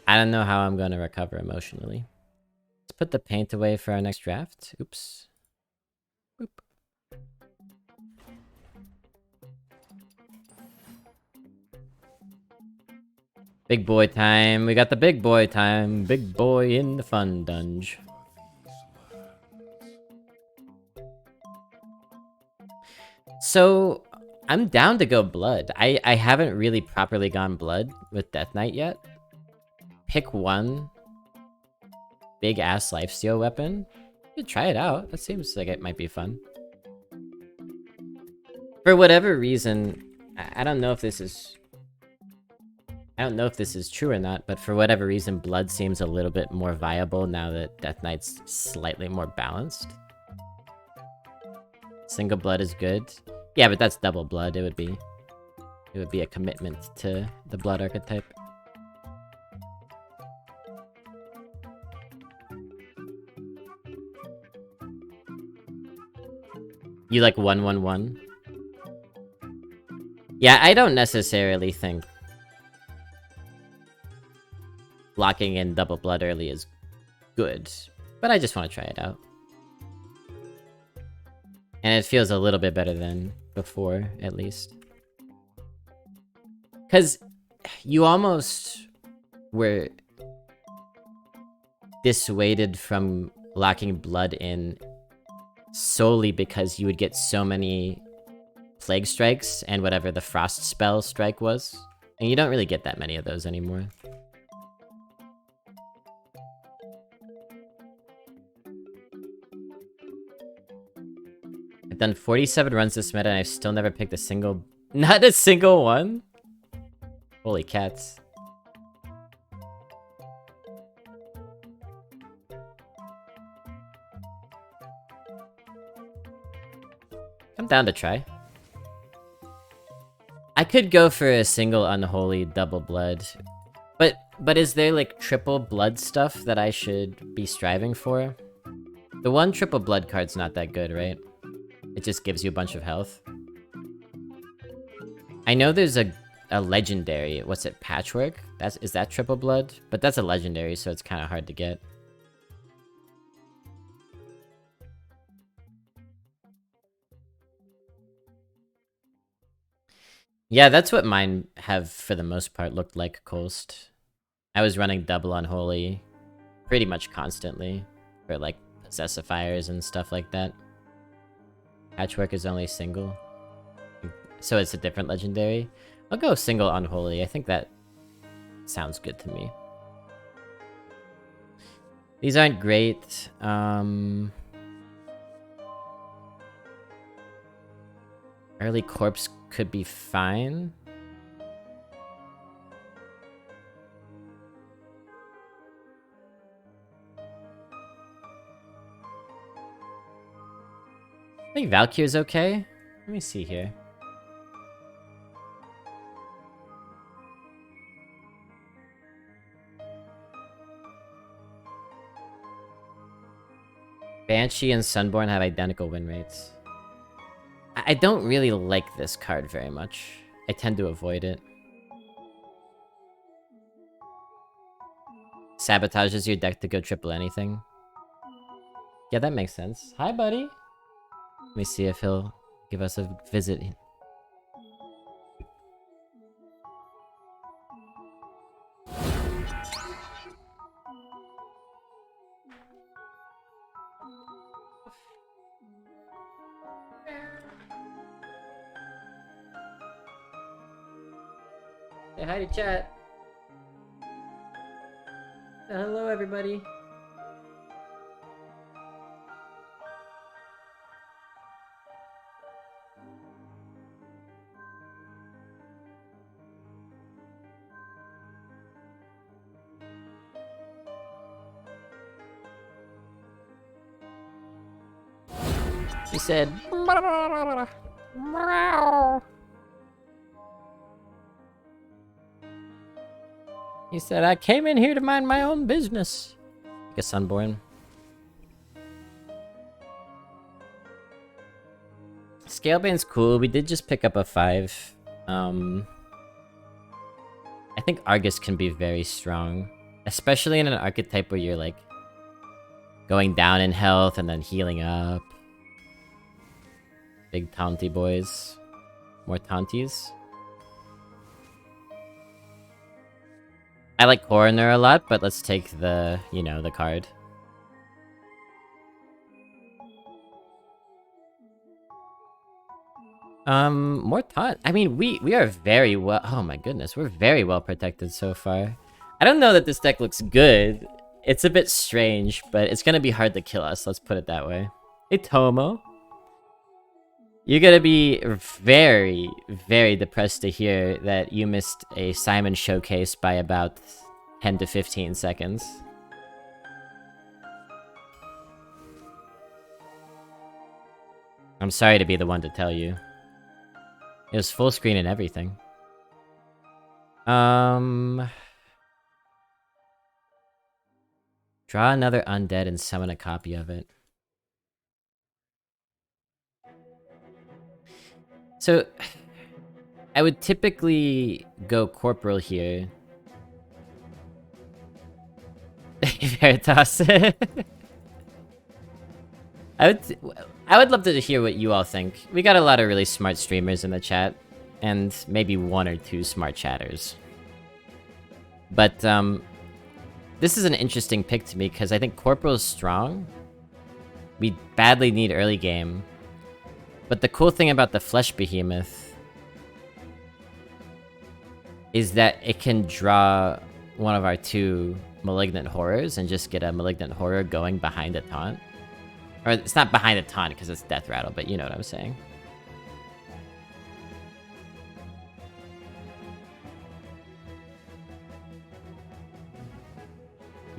I don't know how I'm gonna recover emotionally. Let's put the paint away for our next draft. Oops. Oop. Big boy time. We got the big boy time. Big boy in the fun dunge. So, I'm down to go blood. I haven't really properly gone blood with Death Knight yet. Pick one big ass lifesteal weapon. You could try it out. That seems like it might be fun. For whatever reason, I don't know if this is... I don't know if this is true or not, but for whatever reason, blood seems a little bit more viable now that Death Knight's slightly more balanced. Single blood is good. Yeah, but that's double blood. It would be a commitment to the blood archetype. You like 1-1-1? Yeah, I don't necessarily think locking in double blood early is good, but I just want to try it out. And it feels a little bit better than before, at least. Because you almost were dissuaded from locking blood in solely because you would get so many plague strikes and whatever the frost spell strike was. And you don't really get that many of those anymore. I've done 47 runs this meta and I've still never picked a single... Not a single one? Holy cats. I'm down to try. I could go for a single unholy double blood. But is there like triple blood stuff that I should be striving for? The one triple blood card's not that good, right? It just gives you a bunch of health. I know there's a legendary, what's it, Patchwork? Is that triple blood? But that's a legendary, so it's kind of hard to get. Yeah, that's what mine have for the most part looked like, Coast. I was running double unholy pretty much constantly for like possessifiers and stuff like that. Patchwork is only single. So it's a different legendary. I'll go single unholy. I think that sounds good to me. These aren't great. Early corpse could be fine. I think Valkyrie's okay. Let me see here. Banshee and Sunborn have identical win rates. I don't really like this card very much. I tend to avoid it. Sabotages your deck to go triple anything. Yeah, that makes sense. Hi, buddy. Let me see if he'll give us a visit. Say hi to chat. Hello, everybody. He said... He said, I came in here to mind my own business. Like a Sunborn. Scalebane's cool. We did just pick up a 5. I think Argus can be very strong. Especially in an archetype where you're like going down in health and then healing up. Big taunty boys. More taunties. I like Coroner a lot, but let's take the, you know, the card. More taunt. I mean, we are very well. Oh my goodness, we're very well protected so far. I don't know that this deck looks good. It's a bit strange, but it's gonna be hard to kill us. Let's put it that way. Hey Tomo, you're gonna be very, very depressed to hear that you missed a Simon showcase by about 10 to 15 seconds. I'm sorry to be the one to tell you. It was full screen and everything. Draw another undead and summon a copy of it. So, I would typically go Corporal here. Veritas. I would love to hear what you all think. We got a lot of really smart streamers in the chat, and maybe 1 or 2 smart chatters. But, this is an interesting pick to me, because I think Corporal's strong. We badly need early game. But the cool thing about the Flesh Behemoth is that it can draw one of our 2 Malignant Horrors and just get a Malignant Horror going behind a taunt. Or it's not behind a taunt because it's Death Rattle, but you know what I'm saying.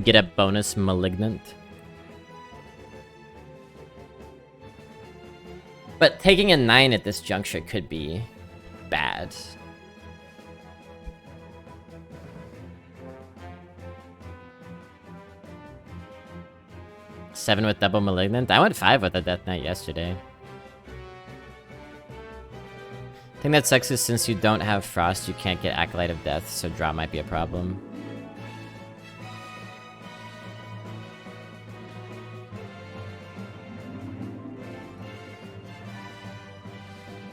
Get a bonus Malignant. But taking a 9 at this juncture could be bad. Seven with double Malignant? I went 5 with a Death Knight yesterday. I think that sucks is since you don't have Frost, you can't get Acolyte of Death, so draw might be a problem.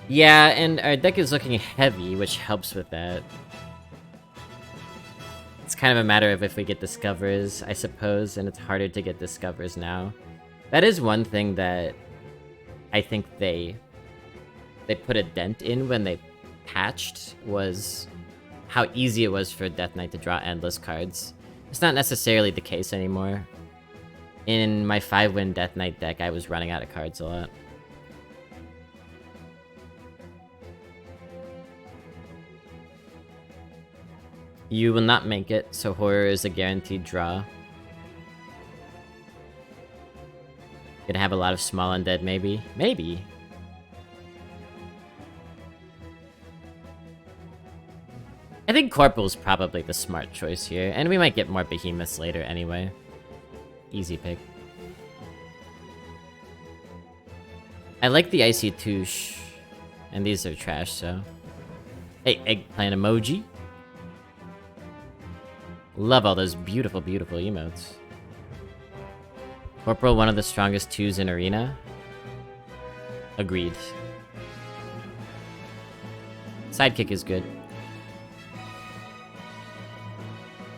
Yeah, and our deck is looking heavy, which helps with that. It's kind of a matter of if we get Discovers, I suppose, and it's harder to get Discovers now. That is one thing that I think they put a dent in when they patched, was how easy it was for Death Knight to draw endless cards. It's not necessarily the case anymore. In my 5-win Death Knight deck, I was running out of cards a lot. You will not make it, so Horror is a guaranteed draw. Gonna have a lot of small undead, maybe? Maybe! I think Corporal's probably the smart choice here, and we might get more Behemoths later anyway. Easy pick. I like the Icy Touche, and these are trash, so... Hey, eggplant emoji! Love all those beautiful, beautiful emotes. Corporal, one of the strongest 2s in Arena. Agreed. Sidekick is good.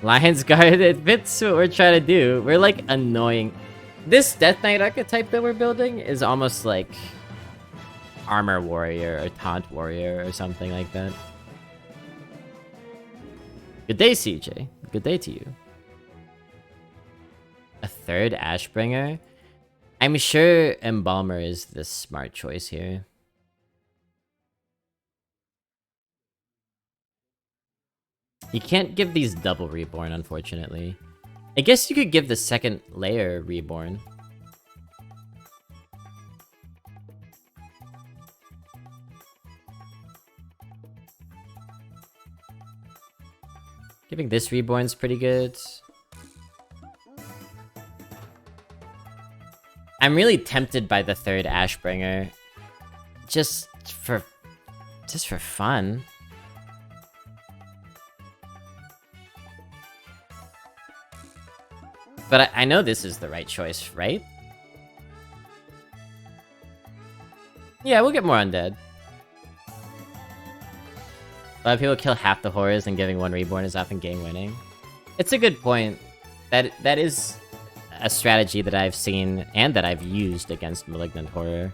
Lion's Guard, it fits what we're trying to do. We're like annoying. This Death Knight archetype that we're building is almost like Armor Warrior or Taunt Warrior or something like that. Good day, CJ. Good day to you. A 3rd Ashbringer? I'm sure Embalmer is the smart choice here. You can't give these double Reborn, unfortunately. I guess you could give the 2nd layer Reborn. Giving this Reborn's pretty good. I'm really tempted by the 3rd Ashbringer. Just for fun. But I know this is the right choice, right? Yeah, we'll get more undead. A lot of people kill half the horrors and giving one reborn is often game winning. It's a good point. That is a strategy that I've seen and that I've used against Malignant Horror.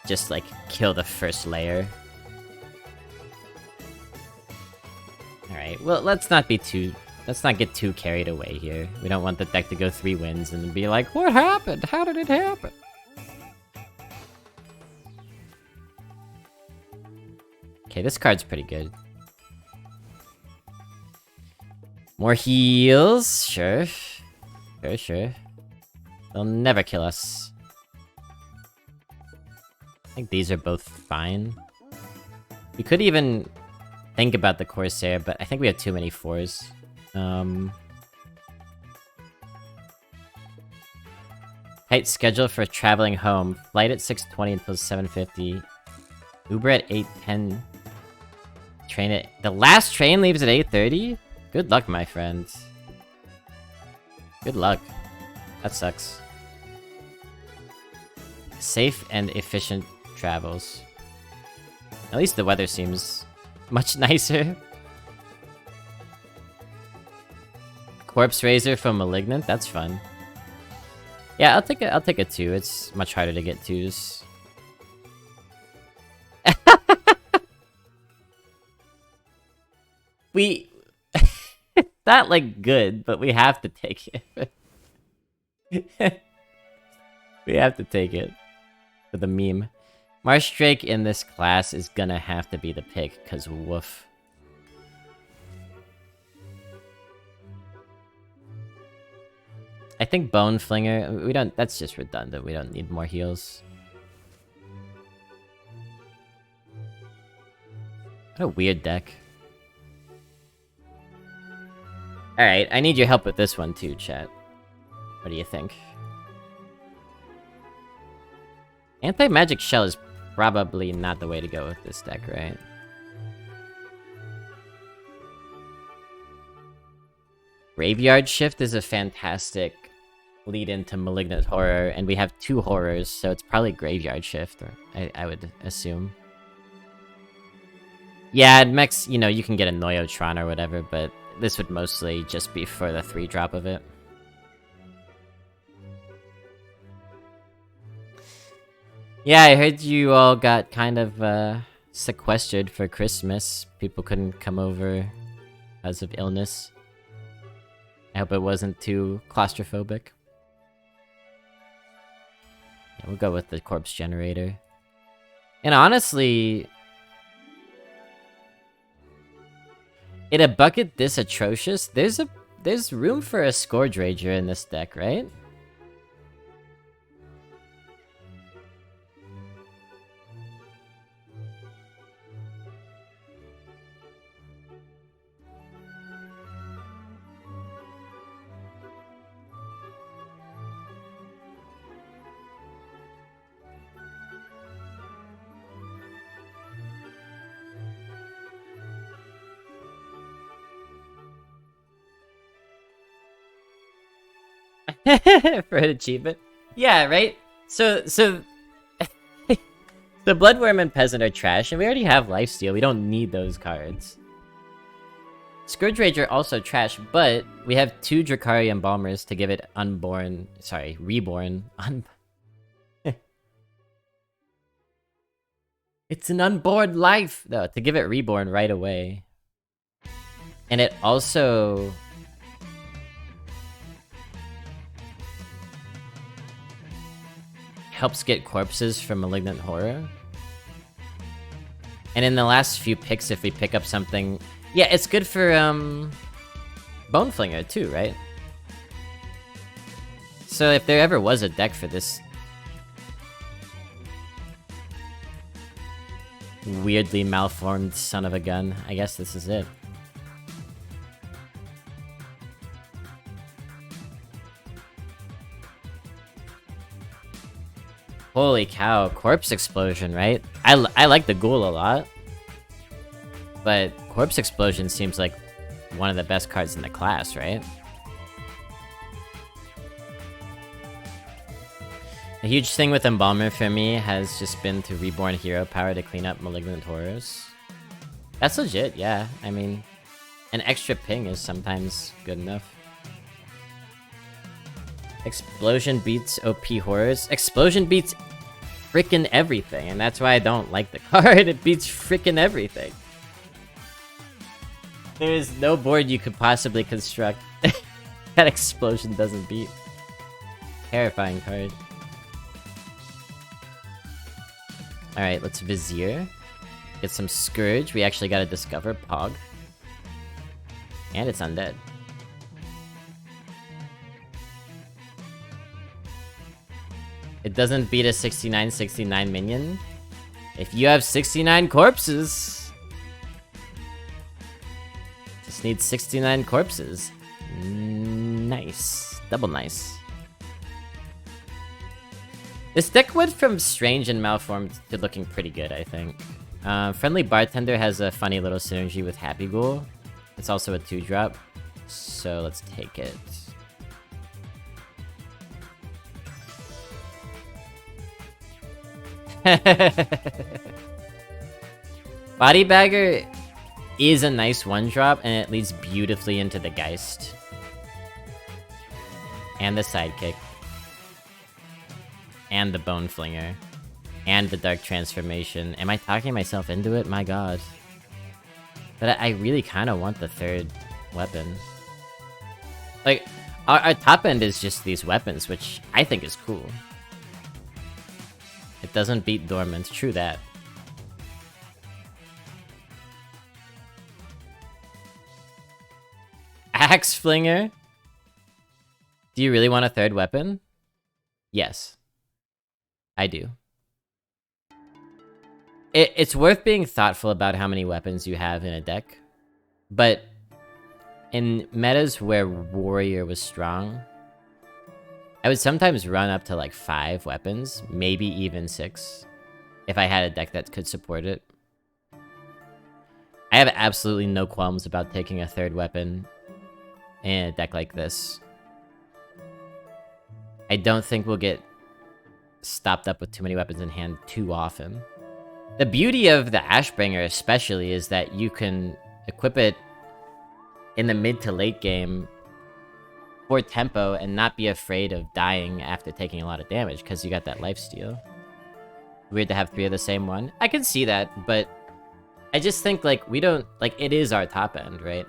Just like kill the first layer. Alright, well let's not get too carried away here. We don't want the deck to go 3 wins and be like, what happened? How did it happen? Okay, this card's pretty good. More heals? Sure. Sure. They'll never kill us. I think these are both fine. We could even think about the Corsair, but I think we have too many 4s. Tight schedule for traveling home. Flight at 6:20 until 7:50. Uber at 8:10. Train at... The last train leaves at 8:30? Good luck, my friends. Good luck. That sucks. Safe and efficient travels. At least the weather seems much nicer. Corpse Razor from Malignant? That's fun. Yeah, I'll take a 2. It's much harder to get 2s. It's not like good, but we have to take it. We have to take it for the meme. Marshdrake in this class is gonna have to be the pick, cause woof. I think Bone Flinger, we don't, that's just redundant, we don't need more heals. What a weird deck. Alright, I need your help with this one too, chat. What do you think? Anti-Magic Shell is probably not the way to go with this deck, right? Graveyard Shift is a fantastic lead into Malignant Horror, and we have 2 horrors, so it's probably Graveyard Shift, or I would assume. Yeah, Mex, you know, you can get a Noyotron or whatever, but this would mostly just be for the 3-drop of it. Yeah, I heard you all got kind of sequestered for Christmas. People couldn't come over because of illness. I hope it wasn't too claustrophobic. Yeah, we'll go with the Corpse Generator. And honestly, in a bucket this atrocious, there's room for a Scourge Rager in this deck, right? For an achievement. Yeah, right? So the Bloodworm and Peasant are trash, and we already have Lifesteal. We don't need those cards. Scourge Rager also trash, but we have 2 Drakari Embalmers to give it unborn... Sorry, reborn. It's an unborn life! No, to give it reborn right away. And it also... helps get corpses from Malignant Horror. And in the last few picks, if we pick up something... Yeah, it's good for, Bone Flinger too, right? So if there ever was a deck for this... weirdly malformed son of a gun, I guess this is it. Holy cow, Corpse Explosion, right? I like the Ghoul a lot. But Corpse Explosion seems like one of the best cards in the class, right? A huge thing with Embalmer for me has just been to Reborn Hero power to clean up Malignant Horrors. That's legit, yeah. I mean, an extra ping is sometimes good enough. Explosion beats OP Horrors. Explosion beats frickin' everything, and that's why I don't like the card. It beats frickin' everything. There is no board you could possibly construct that Explosion doesn't beat. Terrifying card. Alright, let's Vizier. Get some Scourge. We actually got to discover Pog. And it's undead. It doesn't beat a 69/69 minion. If you have 69 corpses... Just need 69 corpses. Nice. Double nice. This deck went from strange and malformed to looking pretty good, I think. Friendly Bartender has a funny little synergy with Happy Ghoul. It's also a 2-drop, so let's take it. Body Bagger is a nice 1-drop, and it leads beautifully into the Geist. And the Sidekick. And the Bone Flinger. And the Dark Transformation. Am I talking myself into it? My god. But I really kind of want the third weapon. Like, our top end is just these weapons, which I think is cool. It doesn't beat Dormant, true that. Axe Flinger? Do you really want a third weapon? Yes. I do. It's worth being thoughtful about how many weapons you have in a deck. But in metas where Warrior was strong, I would sometimes run up to like 5 weapons, maybe even 6, if I had a deck that could support it. I have absolutely no qualms about taking a third weapon in a deck like this. I don't think we'll get stopped up with too many weapons in hand too often. The beauty of the Ashbringer especially is that you can equip it in the mid to late game for tempo and not be afraid of dying after taking a lot of damage because you got that lifesteal. Weird to have 3 of the same one. I can see that, but I just think like we don't like it is our top end, right?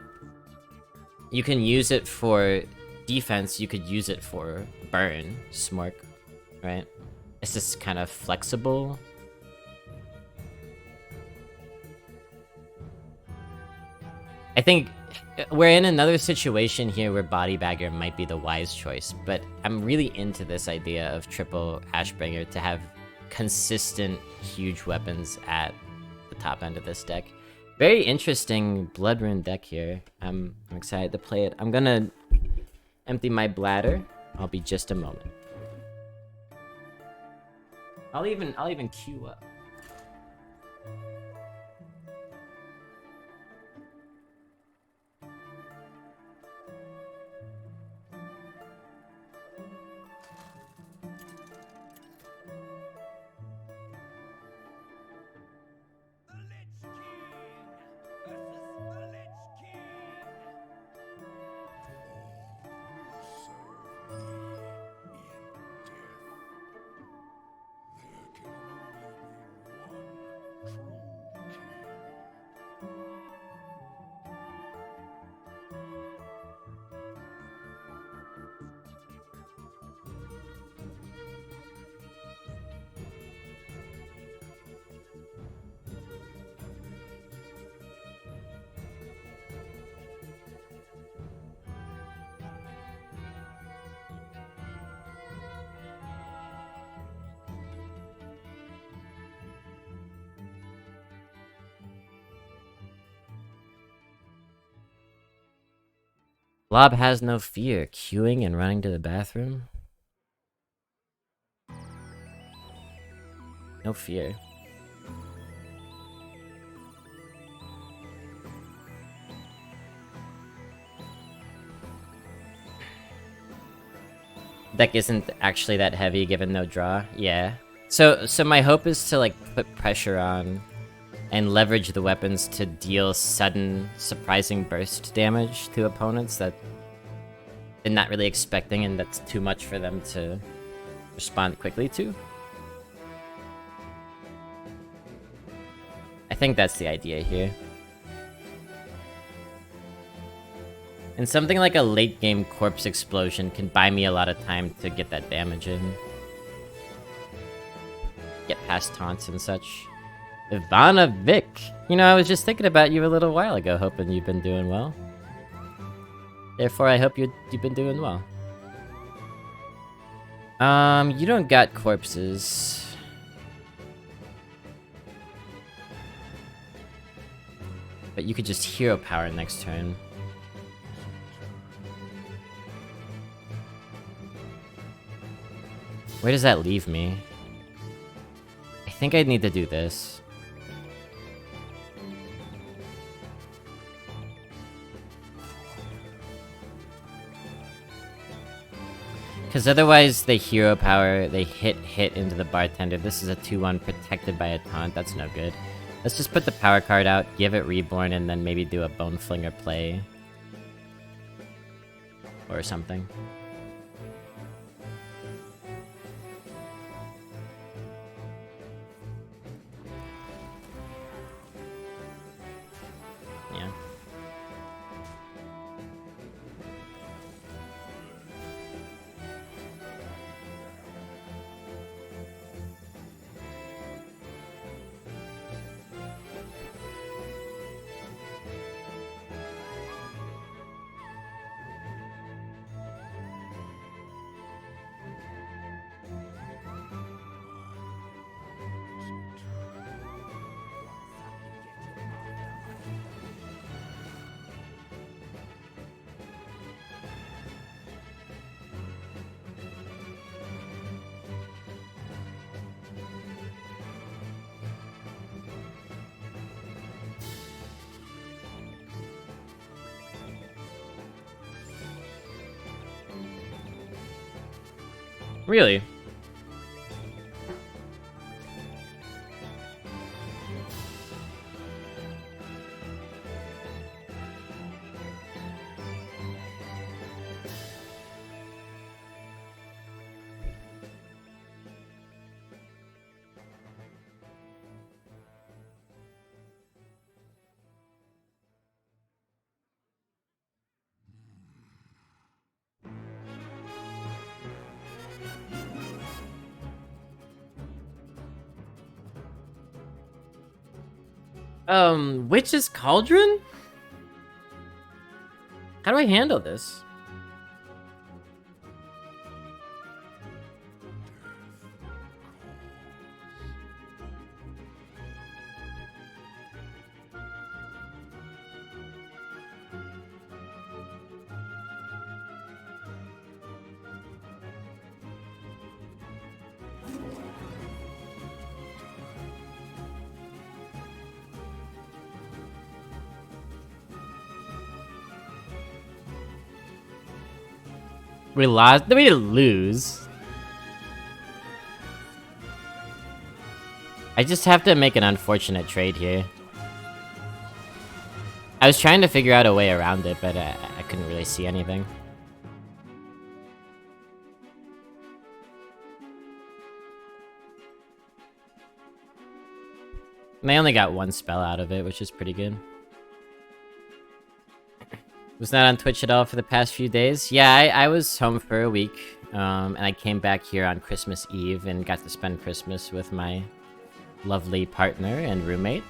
You can use it for defense, you could use it for burn, Smork, right? It's just kind of flexible. I think we're in another situation here where Body Bagger might be the wise choice, but I'm really into this idea of triple Ashbringer to have consistent, huge weapons at the top end of this deck. Very interesting Blood Rune deck here. I'm excited to play it. I'm gonna empty my bladder. I'll be just a moment. I'll even queue up. Blob has no fear, queuing and running to the bathroom. No fear. Deck isn't actually that heavy given no draw. Yeah. So my hope is to like put pressure on and leverage the weapons to deal sudden, surprising burst damage to opponents that they're not really expecting, and that's too much for them to respond quickly to. I think that's the idea here. And something like a late game corpse explosion can buy me a lot of time to get that damage in. Get past taunts and such. Ivana Vic. You know, I was just thinking about you a little while ago, hoping you've been doing well. Therefore, I hope you've been doing well. You don't got corpses. But you could just hero power next turn. Where does that leave me? I think I need to do this. Because otherwise they hero power, they hit into the bartender. This is a 2-1 protected by a taunt. That's no good. Let's just put the power card out, give it Reborn, and then maybe do a Bone Flinger play. Or something. Yeah. Really? Witch's Cauldron? How do I handle this? We lost. We didn't lose. I just have to make an unfortunate trade here. I was trying to figure out a way around it, but I couldn't really see anything. And I only got one spell out of it, which is pretty good. Was not on Twitch at all for the past few days. Yeah, I was home for a week, and I came back here on Christmas Eve and got to spend Christmas with my lovely partner and roommate.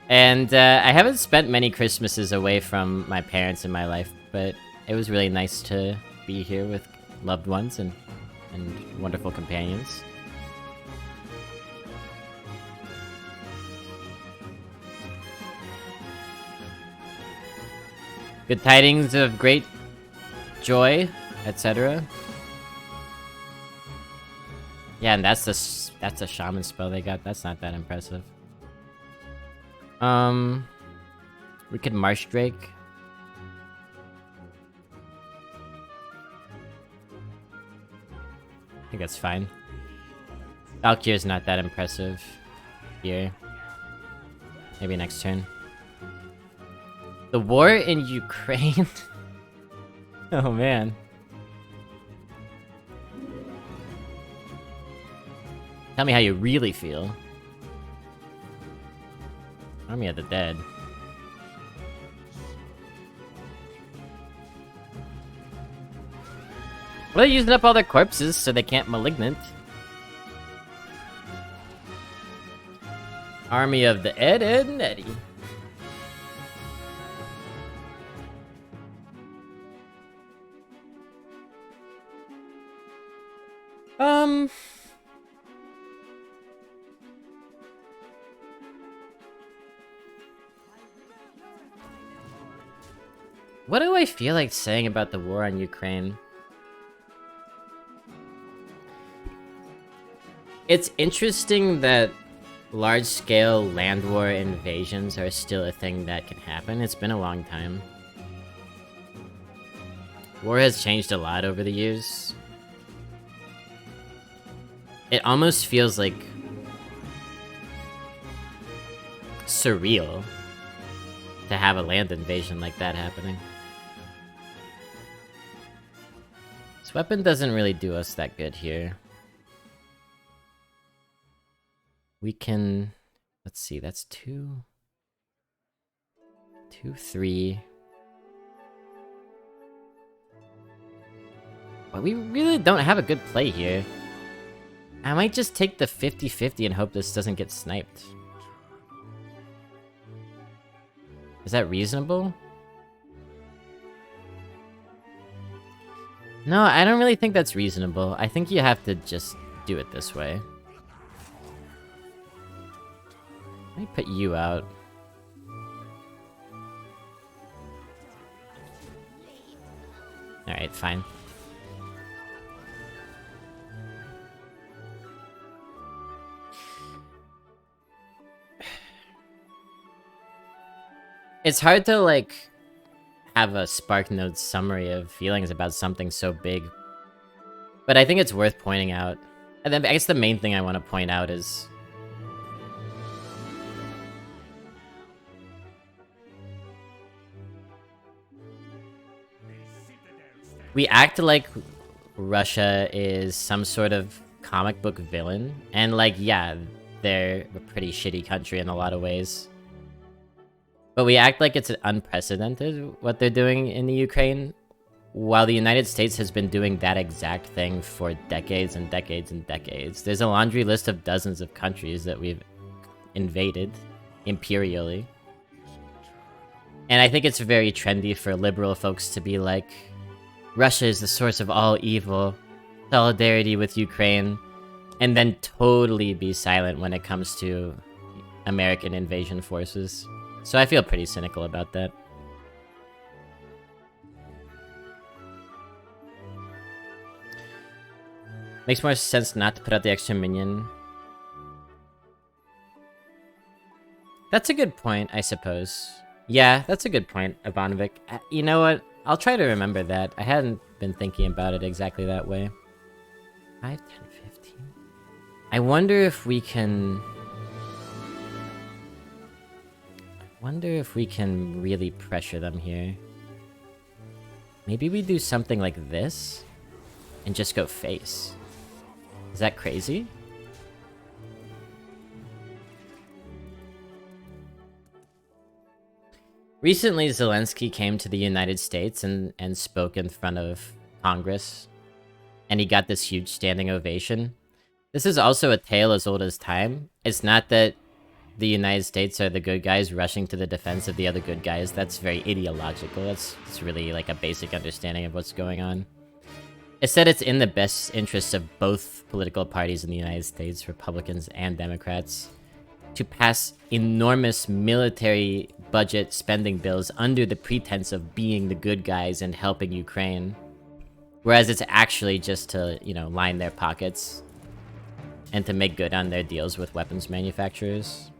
And I haven't spent many Christmases away from my parents in my life, but it was really nice to be here with loved ones and wonderful companions. Good tidings of great joy, etc. Yeah, and that's a shaman spell they got. That's not that impressive. We could Marsh Drake. I think that's fine. Valkyr's not that impressive here. Maybe next turn. The war in Ukraine? Oh man. Tell me how you really feel. Army of the Dead. Well, they're using up all their corpses so they can't malignant. Army of the Ed, Ed, and Eddie. What do I feel like saying about the war on Ukraine? It's interesting that large-scale land war invasions are still a thing that can happen. It's been a long time. War has changed a lot over the years. It almost feels like surreal to have a land invasion like that happening. This weapon doesn't really do us that good here. We can... Let's see, that's 2... 2, 3... But we really don't have a good play here. I might just take the 50-50 and hope this doesn't get sniped. Is that reasonable? No, I don't really think that's reasonable. I think you have to just do it this way. Let me put you out. Alright, fine. It's hard to, like, have a SparkNotes summary of feelings about something so big. But I think it's worth pointing out. And then I guess the main thing I want to point out is... we act like Russia is some sort of comic book villain. And, like, yeah, they're a pretty shitty country in a lot of ways. But we act like it's unprecedented, what they're doing in the Ukraine, while the United States has been doing that exact thing for decades and decades and decades. There's a laundry list of dozens of countries that we've invaded imperially. And I think it's very trendy for liberal folks to be like, Russia is the source of all evil, solidarity with Ukraine, and then totally be silent when it comes to American invasion forces. So I feel pretty cynical about that. Makes more sense not to put out the extra minion. That's a good point, I suppose. Yeah, that's a good point, Ivanovic. You know what? I'll try to remember that. I hadn't been thinking about it exactly that way. 5, 10, 15. I wonder if we can... wonder if we can really pressure them here. Maybe we do something like this and just go face. Is that crazy? Recently, Zelensky came to the United States and spoke in front of Congress, and he got this huge standing ovation. This is also a tale as old as time. It's not that the United States are the good guys rushing to the defense of the other good guys. That's very ideological. It's really like a basic understanding of what's going on. It said it's in the best interests of both political parties in the United States, Republicans and Democrats, to pass enormous military budget spending bills under the pretense of being the good guys and helping Ukraine. Whereas it's actually just to, you know, line their pockets and to make good on their deals with weapons manufacturers.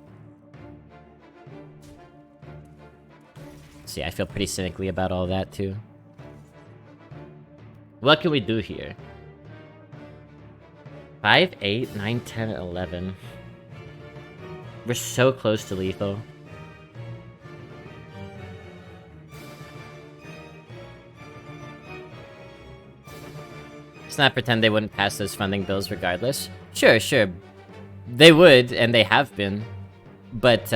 See, I feel pretty cynically about all that too. What can we do here? 5, 8, 9, 10, 11. We're so close to lethal. Let's not pretend they wouldn't pass those funding bills regardless. Sure, sure. They would, and they have been. But,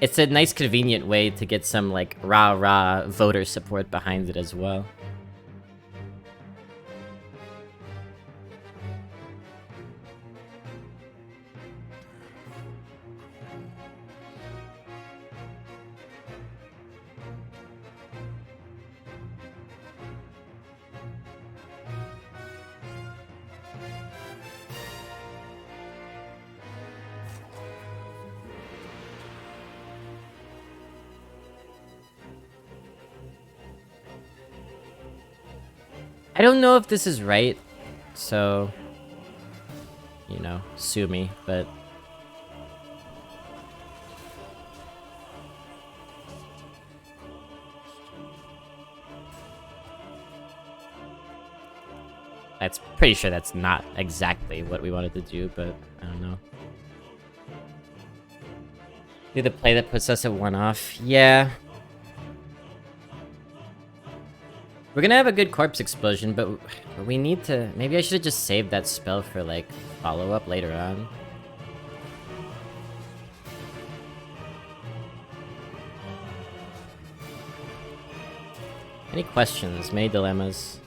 it's a nice convenient way to get some, like, rah-rah voter support behind it as well. I don't know if this is right, so, you know, sue me, but... That's pretty sure that's not exactly what we wanted to do, but I don't know. Do the play that puts us at 1 off? Yeah. We're gonna have a good corpse explosion, but we need to... Maybe I should have just saved that spell for, like, follow-up later on. Any questions? Many dilemmas?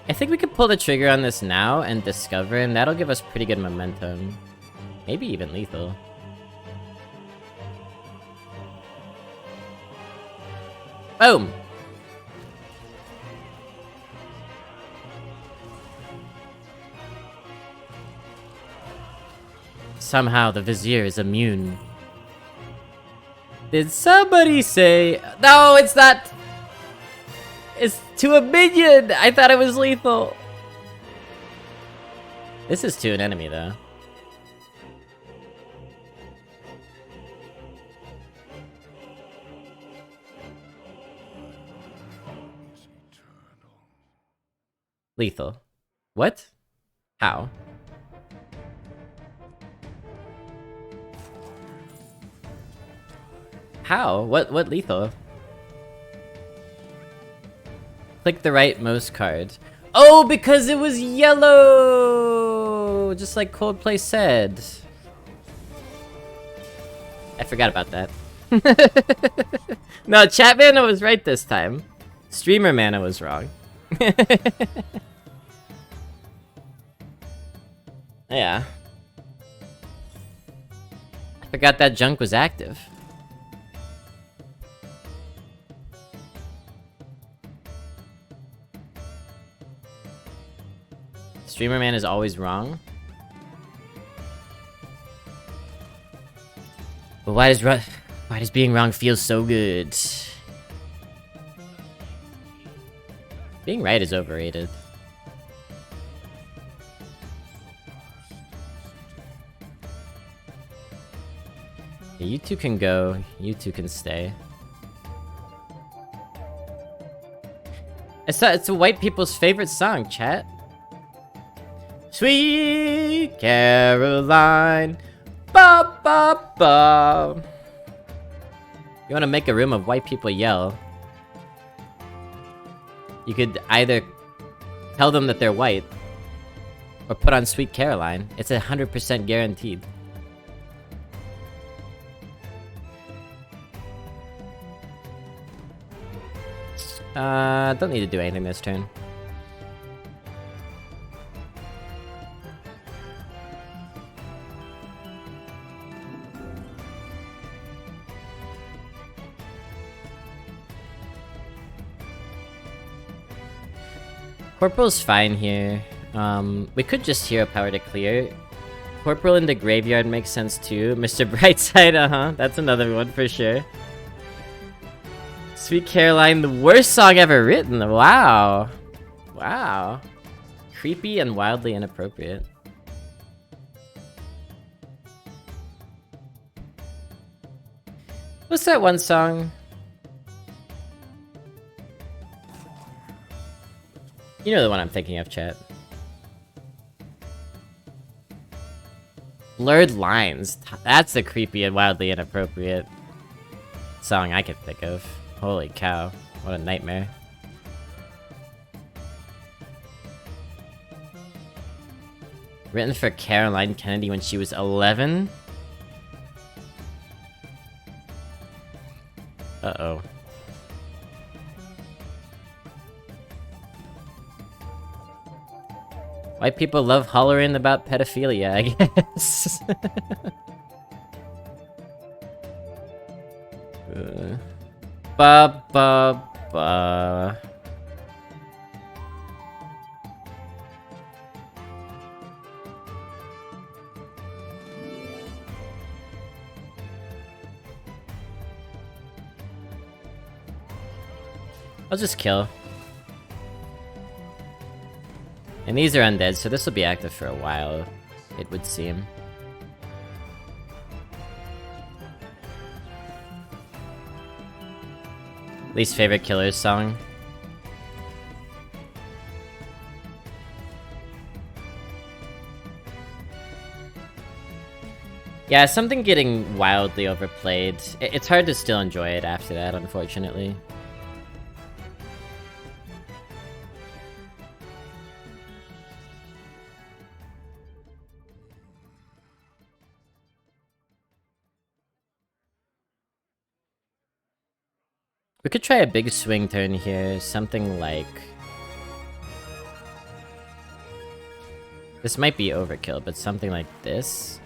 I think we could pull the trigger on this now and discover, and that'll give us pretty good momentum. Maybe even lethal. Boom! Somehow the Vizier is immune. Did somebody say... No, it's not! It's to a minion! I thought it was lethal! This is to an enemy, though. Lethal. What? How? How? What lethal? Click the rightmost card. Oh, because it was yellow! Just like Coldplay said. I forgot about that. No, chat mana was right this time. Streamer mana was wrong. Yeah. I forgot that junk was active. Streamer man is always wrong. But why does being wrong feel so good? Being right is overrated. Yeah, you two can go, you two can stay. It's a white people's favorite song, chat. Sweet Caroline, ba ba ba. You want to make a room of white people yell? You could either tell them that they're white, or put on Sweet Caroline. It's 100% guaranteed. Don't need to do anything this turn. Corporal's fine here. We could just hero power to clear. Corporal in the graveyard makes sense too. Mr. Brightside, that's another one for sure. Sweet Caroline, the worst song ever written. Wow. Wow. Creepy and wildly inappropriate. What's that one song? You know the one I'm thinking of, chat. Blurred Lines. That's a creepy and wildly inappropriate song I could think of. Holy cow. What a nightmare. Written for Caroline Kennedy when she was 11? Uh-oh. White people love hollering about pedophilia, I guess. Ba ba ba. I'll just kill. And these are undead, so this will be active for a while, it would seem. Least favorite Killers song? Yeah, something getting wildly overplayed. It's hard to still enjoy it after that, unfortunately. We could try a big swing turn here, something like... This might be overkill, but something like this.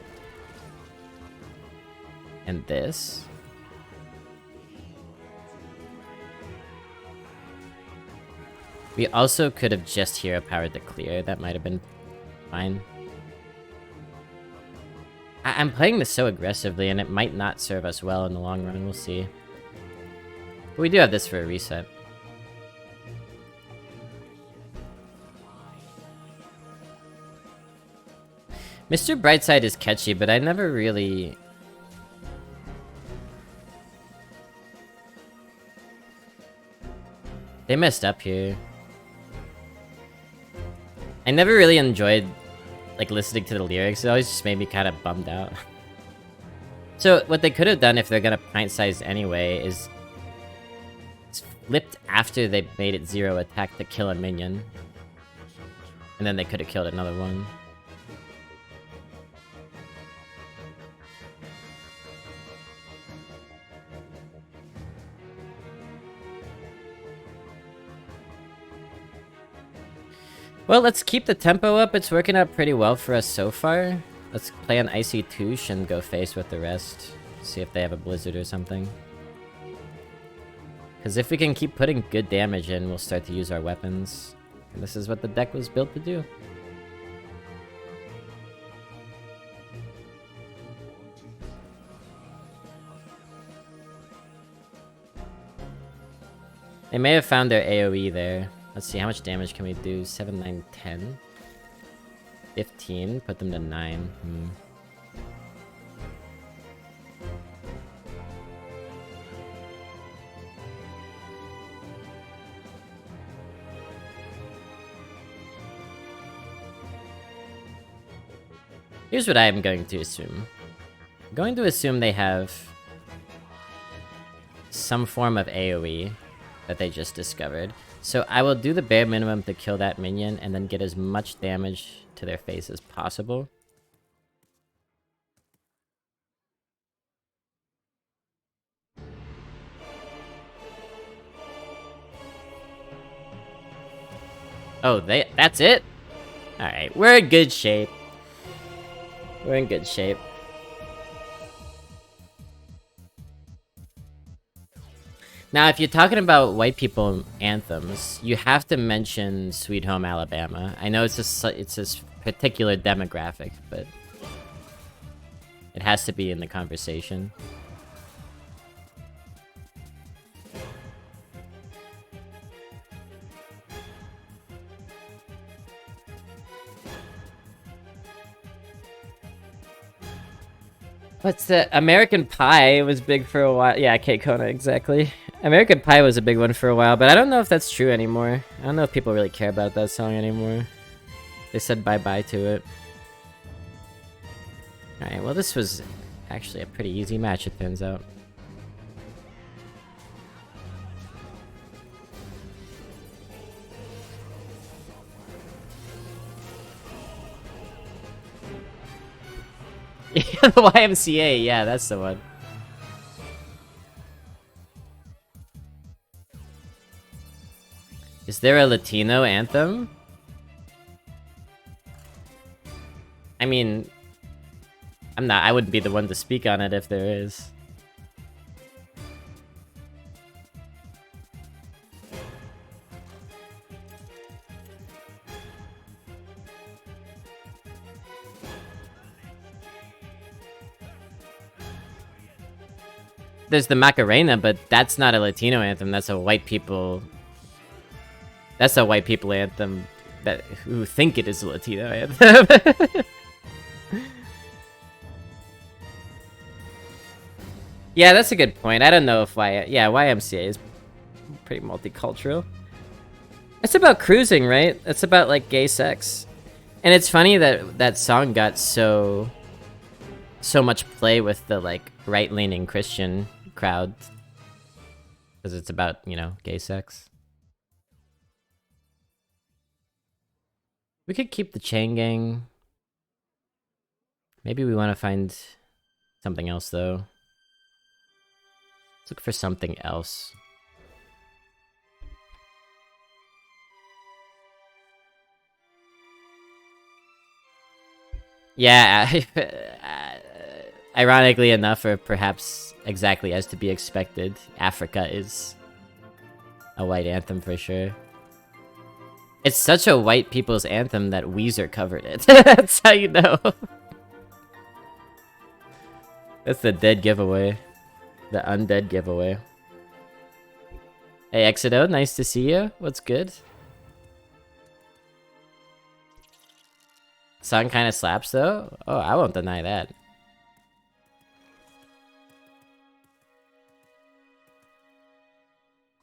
And this. We also could have just hero powered the clear, that might have been fine. I'm playing this so aggressively and it might not serve us well in the long run, we'll see. But we do have this for a reset. Mr. Brightside is catchy, but I never really... They messed up here. I never really enjoyed, like, listening to the lyrics. It always just made me kind of bummed out. So, what they could have done if they're gonna pint-size anyway is... flipped after they made it 0 attack to kill a minion. And then they could have killed another one. Well, let's keep the tempo up. It's working out pretty well for us so far. Let's play an Icy Touche and go face with the rest. See if they have a Blizzard or something. Because if we can keep putting good damage in, we'll start to use our weapons. And this is what the deck was built to do. They may have found their AoE there. Let's see, how much damage can we do? 7, 9, 10? 15, put them to 9. Here's what I'm going to assume. I'm going to assume they have some form of AoE that they just discovered. So I will do the bare minimum to kill that minion and then get as much damage to their face as possible. Oh, that's it? Alright, we're in good shape. We're in good shape. Now, if you're talking about white people anthems, you have to mention Sweet Home Alabama. I know it's a particular demographic, but it has to be in the conversation. What's the American Pie was big for a while. Yeah, Kate Kona, exactly. American Pie was a big one for a while, but I don't know if that's true anymore. I don't know if people really care about that song anymore. They said bye-bye to it. Alright, well this was actually a pretty easy match, it turns out. Yeah, the YMCA, yeah, that's the one. Is there a Latino anthem? I mean, I wouldn't be the one to speak on it if there is. There's the Macarena, but that's not a Latino anthem. That's a white people. That's a white people anthem who think it is a Latino anthem. Yeah, that's a good point. I don't know if YMCA is pretty multicultural. It's about cruising, right? It's about like gay sex, and it's funny that that song got so much play with the like right-leaning Christian crowd because it's about, you know, gay sex. We could keep the chain gang. Maybe we want to find something else though. Let's look for something else. Yeah, ironically enough, or perhaps exactly as to be expected, Africa is a white anthem for sure. It's such a white people's anthem that Weezer covered it. That's how you know. That's the dead giveaway. The undead giveaway. Hey Exodo, nice to see you. What's good? Song kind of slaps though. Oh, I won't deny that.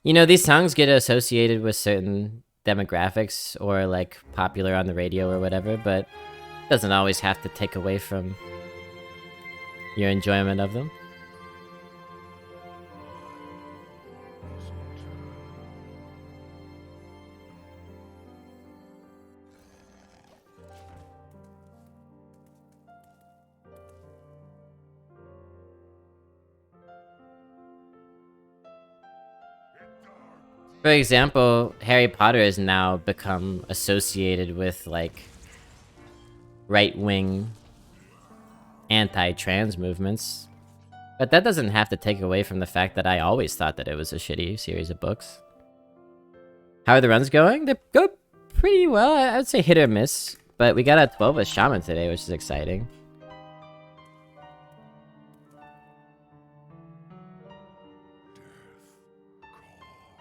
You know, these songs get associated with certain demographics or like popular on the radio or whatever, but it doesn't always have to take away from your enjoyment of them. For example, Harry Potter has now become associated with, like, right-wing anti-trans movements. But that doesn't have to take away from the fact that I always thought that it was a shitty series of books. How are the runs going? They go pretty well. I would say hit or miss. But we got a 12 with Shaman today, which is exciting.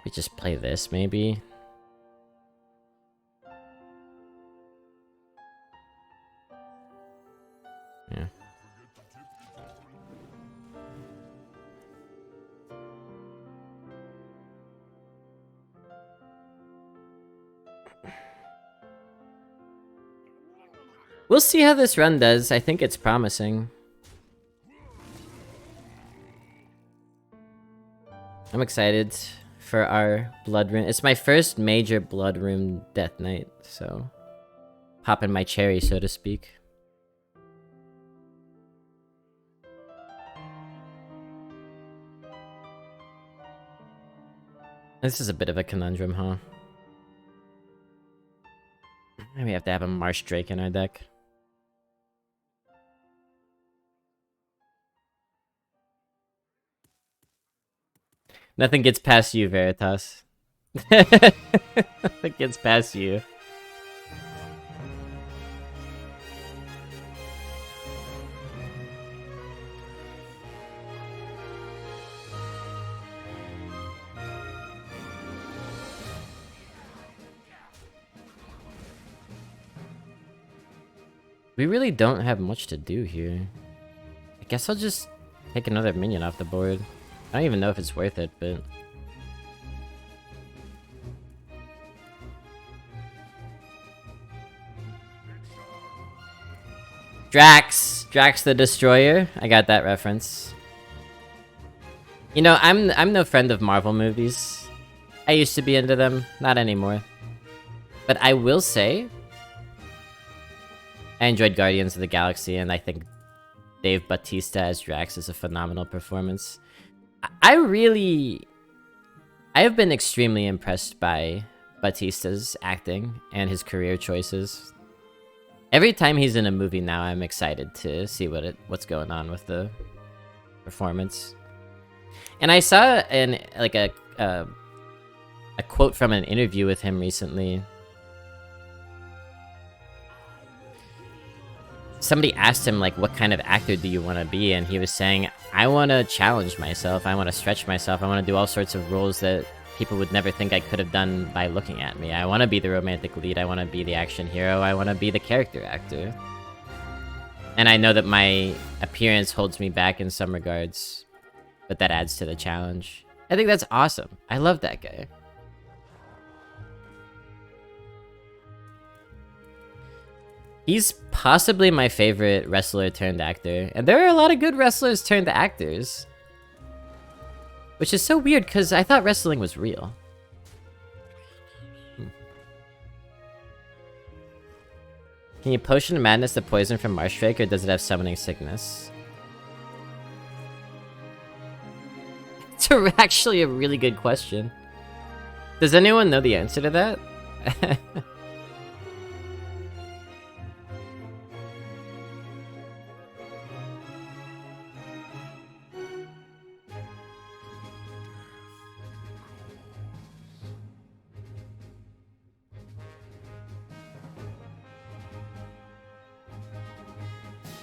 We just play this, maybe. Yeah. We'll see how this run does. I think it's promising. I'm excited for our Blood Rune. It's my first major Blood Rune Death Knight, so popping my cherry, so to speak. This is a bit of a conundrum, huh? Maybe we have to have a Marsh Drake in our deck. Nothing gets past you, Veritas. Nothing gets past you. We really don't have much to do here. I guess I'll just take another minion off the board. I don't even know if it's worth it, but Drax the Destroyer. I got that reference. You know, I'm no friend of Marvel movies. I used to be into them, not anymore. But I will say, I enjoyed Guardians of the Galaxy, and I think Dave Bautista as Drax is a phenomenal performance. I have been extremely impressed by Bautista's acting and his career choices. Every time he's in a movie now, I'm excited to see what's going on with the performance. And I saw a quote from an interview with him recently. Somebody asked him, like, what kind of actor do you want to be? And he was saying, I want to challenge myself. I want to stretch myself. I want to do all sorts of roles that people would never think I could have done by looking at me. I want to be the romantic lead. I want to be the action hero. I want to be the character actor. And I know that my appearance holds me back in some regards, but that adds to the challenge. I think that's awesome. I love that guy. He's possibly my favorite wrestler turned actor. And there are a lot of good wrestlers turned actors. Which is so weird, because I thought wrestling was real. Can you potion madness the poison from Marshdrake, or does it have summoning sickness? It's actually a really good question. Does anyone know the answer to that?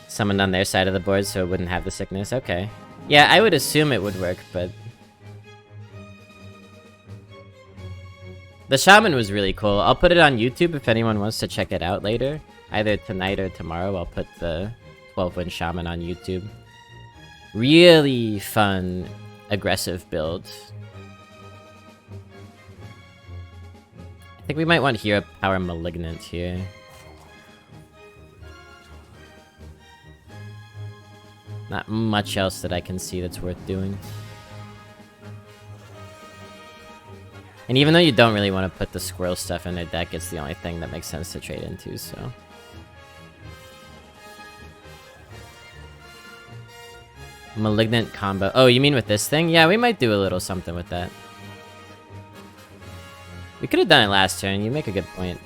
Summoned on their side of the board so it wouldn't have the sickness. Okay. Yeah, I would assume it would work, but... The shaman was really cool. I'll put it on YouTube if anyone wants to check it out later. Either tonight or tomorrow, I'll put the 12-win shaman on YouTube. Really fun, aggressive build. I think we might want Hero Power Malignant here. Not much else that I can see that's worth doing. And even though you don't really want to put the squirrel stuff in their deck, it's the only thing that makes sense to trade into, so... Malignant combo. Oh, you mean with this thing? Yeah, we might do a little something with that. We could have done it last turn, you make a good point.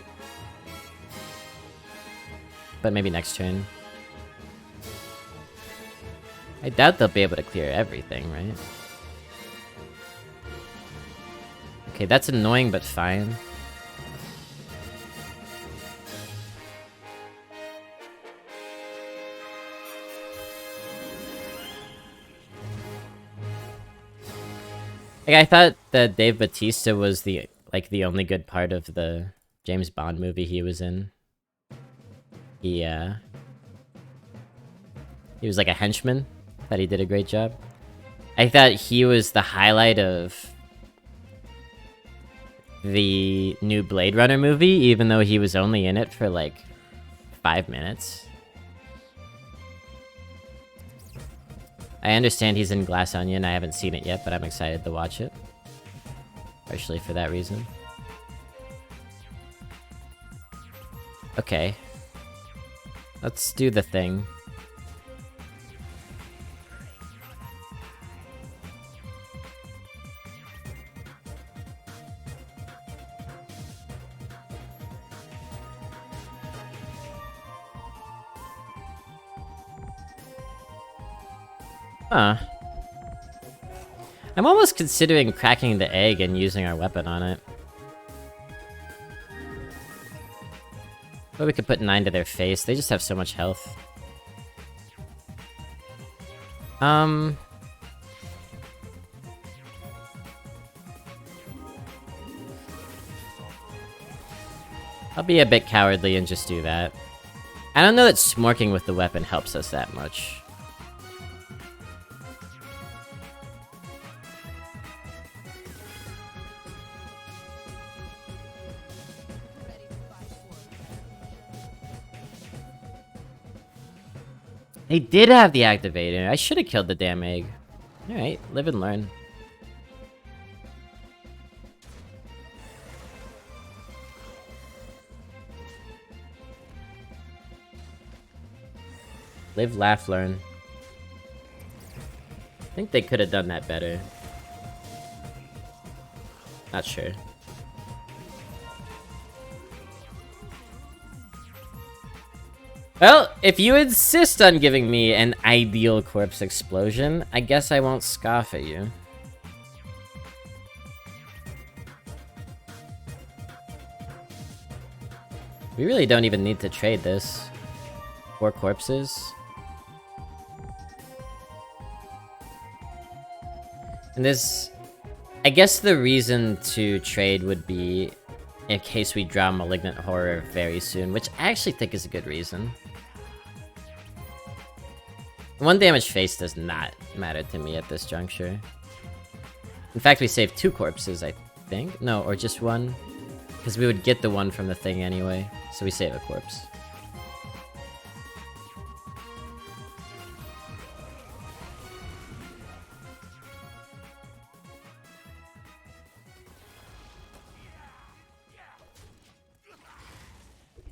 But maybe next turn. I doubt they'll be able to clear everything, right? Okay, that's annoying, but fine. Like, I thought that Dave Bautista was the only good part of the James Bond movie he was in. He was like a henchman. Thought he did a great job. I thought he was the highlight of the new Blade Runner movie, even though he was only in it for like 5 minutes. I understand he's in Glass Onion. I haven't seen it yet, but I'm excited to watch it. Partially for that reason. Okay. Let's do the thing. Huh. I'm almost considering cracking the egg and using our weapon on it. But we could put 9 to their face. They just have so much health. I'll be a bit cowardly and just do that. I don't know that smorking with the weapon helps us that much. He did have the activator. I should have killed the damn egg. Alright, live and learn. Live, laugh, learn. I think they could have done that better. Not sure. Well, if you insist on giving me an ideal corpse explosion, I guess I won't scoff at you. We really don't even need to trade this. 4 corpses. And this... I guess the reason to trade would be in case we draw Malignant Horror very soon, which I actually think is a good reason. 1 damage face does not matter to me at this juncture. In fact, we saved 2 corpses, I think. No, or just 1. Because we would get the 1 from the thing anyway, so we save a corpse.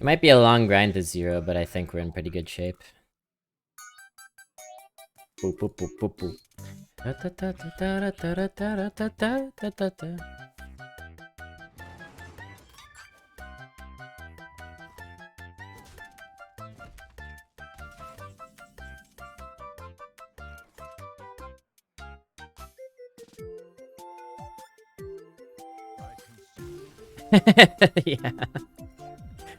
It might be a long grind to 0, but I think we're in pretty good shape. Boop, boop, boop, boop, boop. Yeah.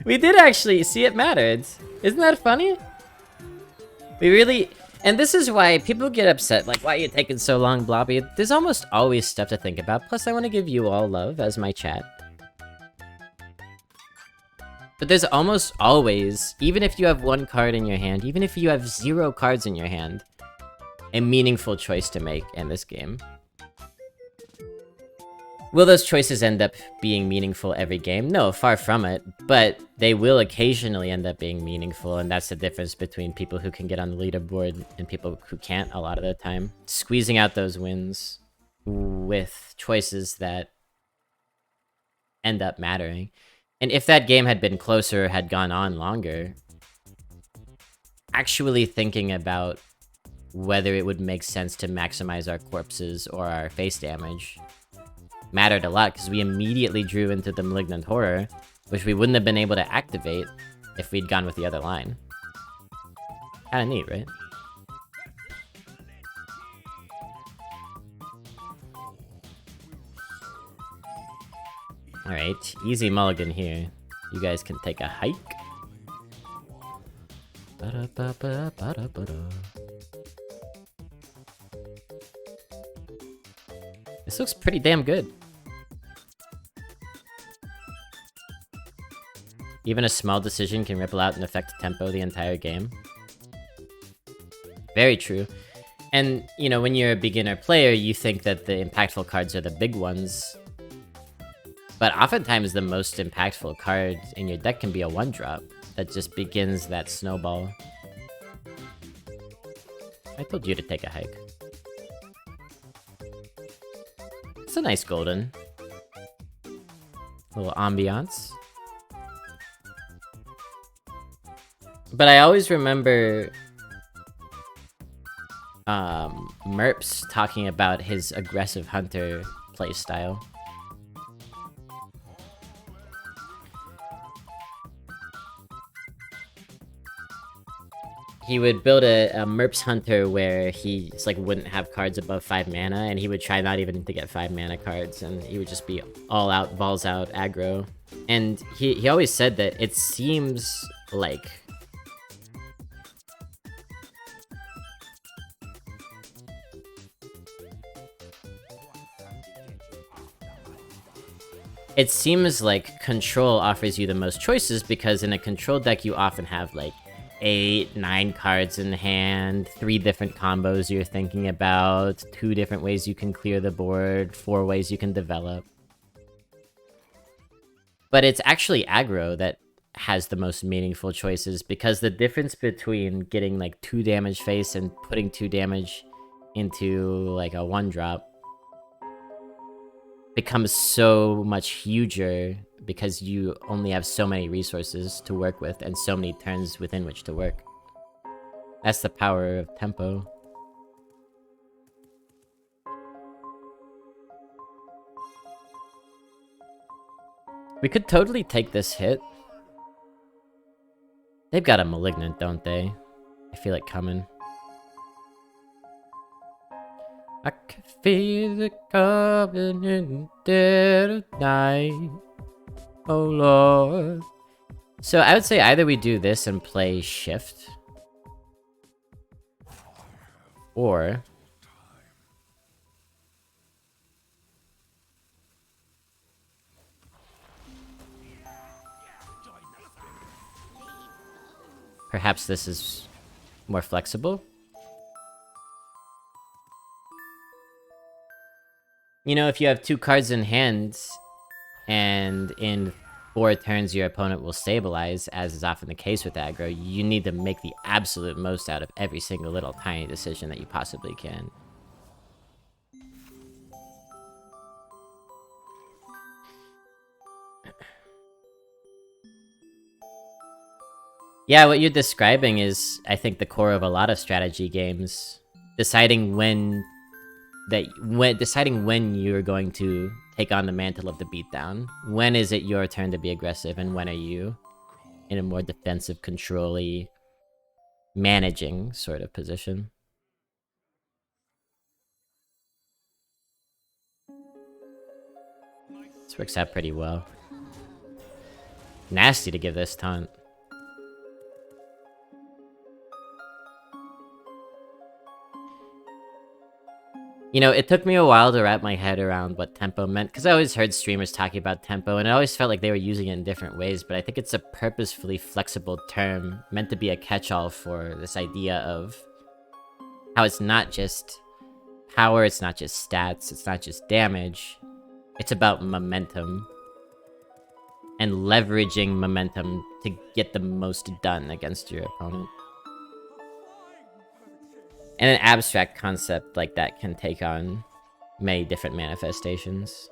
We did actually see it mattered. Isn't that funny? We really... And this is why people get upset, like, why are you taking so long, Blobby? There's almost always stuff to think about, plus I want to give you all love as my chat. But there's almost always, even if you have 1 card in your hand, even if you have 0 cards in your hand, a meaningful choice to make in this game. Will those choices end up being meaningful every game? No, far from it, but they will occasionally end up being meaningful, and that's the difference between people who can get on the leaderboard and people who can't a lot of the time. Squeezing out those wins with choices that end up mattering. And if that game had been closer, had gone on longer, actually thinking about whether it would make sense to maximize our corpses or our face damage mattered a lot, because we immediately drew into the Malignant Horror, which we wouldn't have been able to activate if we'd gone with the other line. Kinda neat, right? Alright, easy mulligan here. You guys can take a hike. This looks pretty damn good. Even a small decision can ripple out and affect the tempo the entire game. Very true. And, you know, when you're a beginner player, you think that the impactful cards are the big ones. But oftentimes the most impactful card in your deck can be a 1-drop that just begins that snowball. I told you to take a hike. It's a nice golden. Little ambiance. But I always remember Merps talking about his aggressive hunter playstyle. He would build a Merps Hunter where he just, like, wouldn't have cards above 5 mana, and he would try not even to get 5 mana cards, and he would just be all out, balls out, aggro. And he always said that it seems like... It seems like Control offers you the most choices, because in a Control deck you often have, like, 8, 9 cards in hand, 3 different combos you're thinking about, 2 different ways you can clear the board, 4 ways you can develop. But it's actually aggro that has the most meaningful choices, because the difference between getting like 2 damage face and putting 2 damage into like a 1-drop becomes so much huger because you only have so many resources to work with and so many turns within which to work. That's the power of tempo. We could totally take this hit. They've got a Malignant, don't they? I feel it coming. I can feel it coming in the dead of night. Oh Lord. So I would say either we do this and play Shift, or perhaps this is more flexible. You know, if you have 2 cards in hand, and in 4 turns your opponent will stabilize, as is often the case with aggro, you need to make the absolute most out of every single little tiny decision that you possibly can. Yeah, what you're describing is, I think, the core of a lot of strategy games. Deciding when you're going to take on the mantle of the beatdown. When is it your turn to be aggressive, and when are you in a more defensive, control-y, managing sort of position? This works out pretty well. Nasty to give this taunt. You know, it took me a while to wrap my head around what tempo meant, because I always heard streamers talking about tempo, and I always felt like they were using it in different ways, but I think it's a purposefully flexible term meant to be a catch-all for this idea of how it's not just power, it's not just stats, it's not just damage, it's about momentum. And leveraging momentum to get the most done against your opponent. And an abstract concept like that can take on many different manifestations.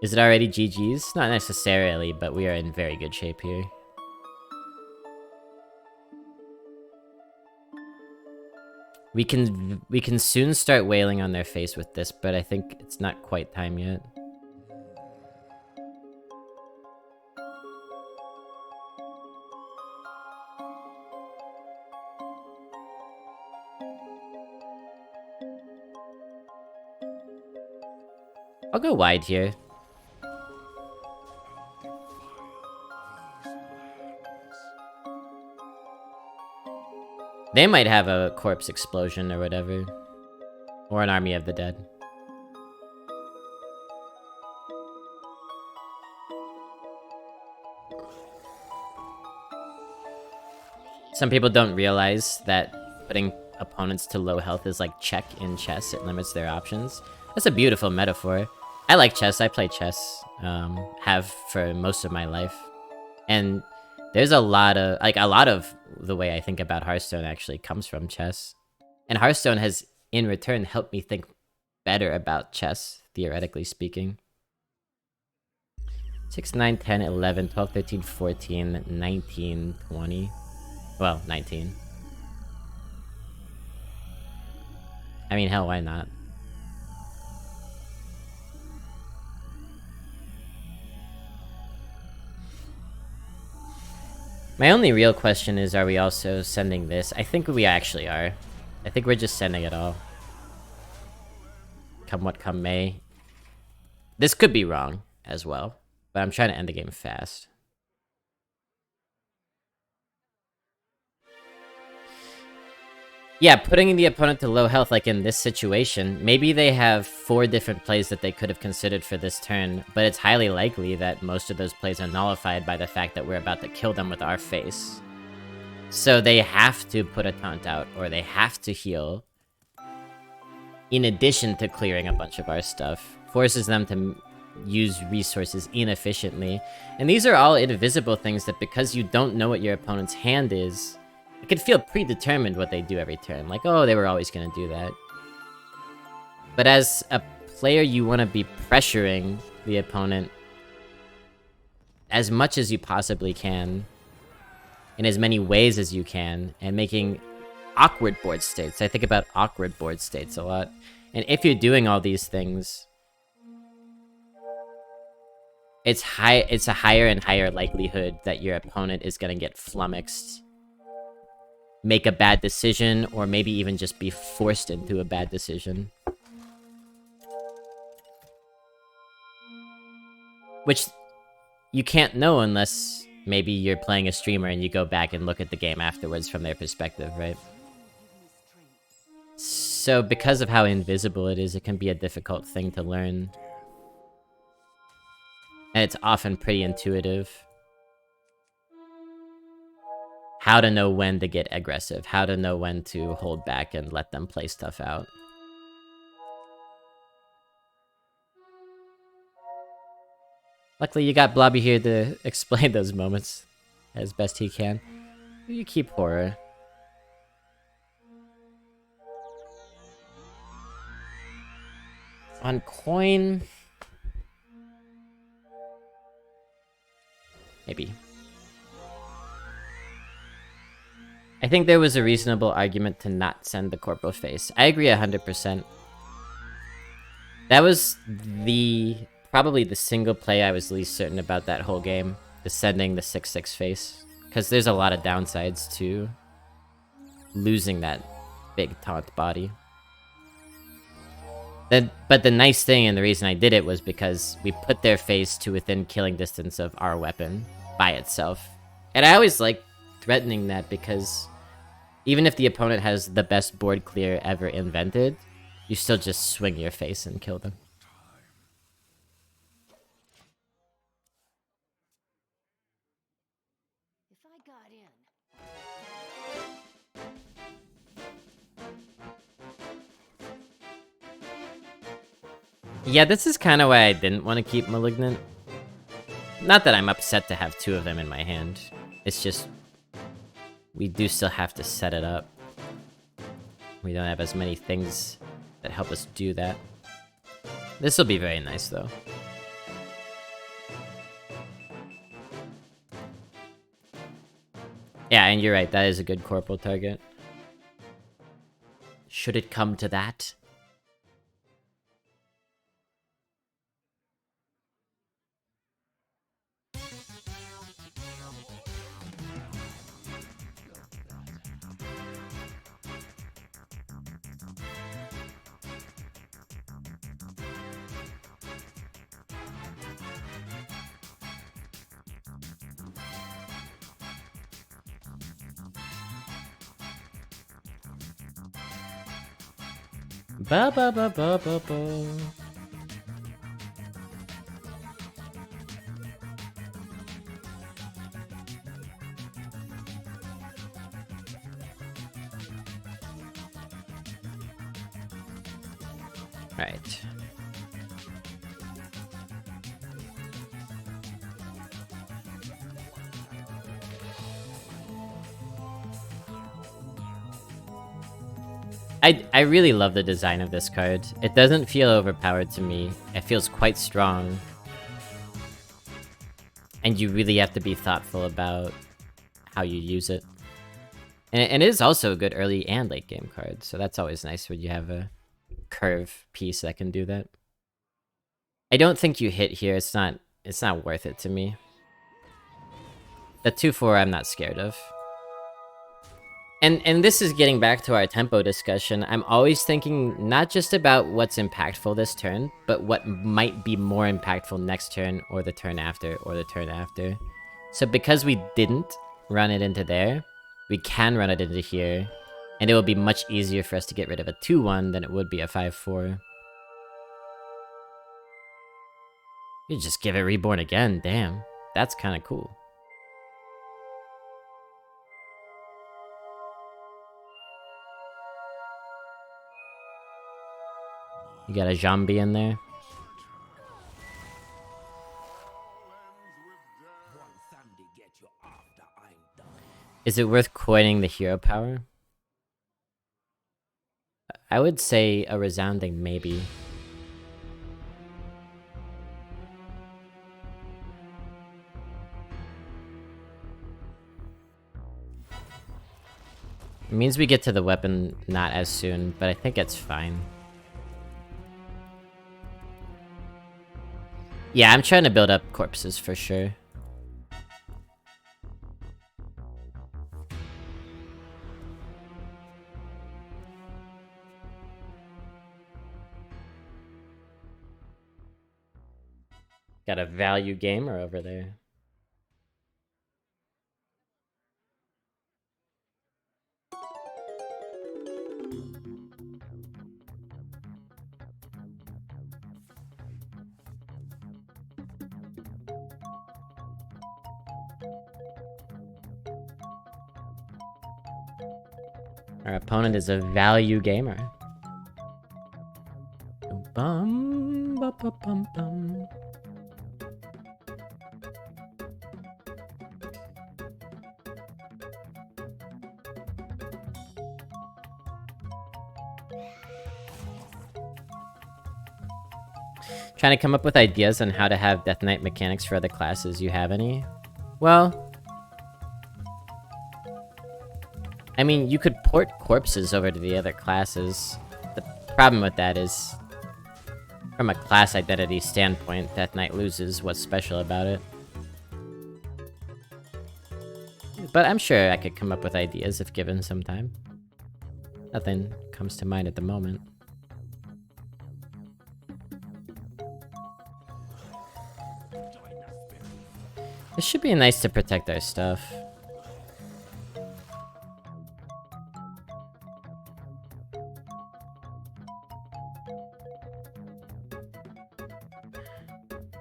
Is it already GG's? Not necessarily, but we are in very good shape here. We can soon start wailing on their face with this, but I think it's not quite time yet. I'll go wide here. They might have a corpse explosion or whatever. Or an army of the dead. Some people don't realize that putting opponents to low health is like check in chess. It limits their options. That's a beautiful metaphor. I like chess. I play chess. Have for most of my life. And there's a lot of the way I think about Hearthstone actually comes from chess. And Hearthstone has, in return, helped me think better about chess, theoretically speaking. 6, 9, 10, 11, 12, 13, 14, 19, 20. Well, 19. I mean, hell, why not? My only real question is, are we also sending this? I think we actually are. I think we're just sending it all. Come what come may. This could be wrong as well, but I'm trying to end the game fast. Yeah, putting the opponent to low health, like in this situation, maybe they have 4 different plays that they could have considered for this turn, but it's highly likely that most of those plays are nullified by the fact that we're about to kill them with our face. So they have to put a taunt out, or they have to heal, in addition to clearing a bunch of our stuff. Forces them to use resources inefficiently. And these are all invisible things that, because you don't know what your opponent's hand is, it could feel predetermined what they do every turn. Like, oh, they were always going to do that. But as a player, you want to be pressuring the opponent as much as you possibly can, in as many ways as you can, and making awkward board states. I think about awkward board states a lot. And if you're doing all these things, it's a higher and higher likelihood that your opponent is going to get flummoxed, make a bad decision, or maybe even just be forced into a bad decision. Which you can't know unless maybe you're playing a streamer and you go back and look at the game afterwards from their perspective, right? So because of how invisible it is, it can be a difficult thing to learn. And it's often pretty intuitive. How to know when to get aggressive, how to know when to hold back and let them play stuff out. Luckily, you got Blobby here to explain those moments as best he can. You keep horror. On coin... maybe. I think there was a reasonable argument to not send the Corporal face. I agree 100%. That was probably the single play I was least certain about that whole game. The sending the 6/6 face. Because there's a lot of downsides to losing that big taunt body. But the nice thing, and the reason I did it, was because we put their face to within killing distance of our weapon by itself. And I always like threatening that, because even if the opponent has the best board clear ever invented, you still just swing your face and kill them. Yeah, this is kind of why I didn't want to keep Malignant. Not that I'm upset to have two of them in my hand. It's just, we do still have to set it up. We don't have as many things that help us do that. This will be very nice, though. Yeah, and you're right, that is a good corporal target. Should it come to that? Ba ba ba ba ba ba. Right. I really love the design of this card. It doesn't feel overpowered to me. It feels quite strong. And you really have to be thoughtful about how you use it. And it is also a good early and late game card, so that's always nice when you have a curve piece that can do that. I don't think you hit here. It's not worth it to me. The 2/4 I'm not scared of. And this is getting back to our tempo discussion. I'm always thinking not just about what's impactful this turn, but what might be more impactful next turn, or the turn after, or the turn after. So because we didn't run it into there, we can run it into here, and it will be much easier for us to get rid of a 2/1 than it would be a 5/4. You just give it Reborn again, damn. That's kind of cool. You got a zombie in there. Is it worth coining the hero power? I would say a resounding maybe. It means we get to the weapon not as soon, but I think it's fine. Yeah, I'm trying to build up corpses for sure. Got a value gamer over there. Our opponent is a value gamer. Bum, bum, bum, bum, bum. Trying to come up with ideas on how to have Death Knight mechanics for other classes. You have any? Well, I mean, you could port corpses over to the other classes. The problem with that is, from a class identity standpoint, Death Knight loses what's special about it. But I'm sure I could come up with ideas if given some time. Nothing comes to mind at the moment. This should be nice to protect our stuff.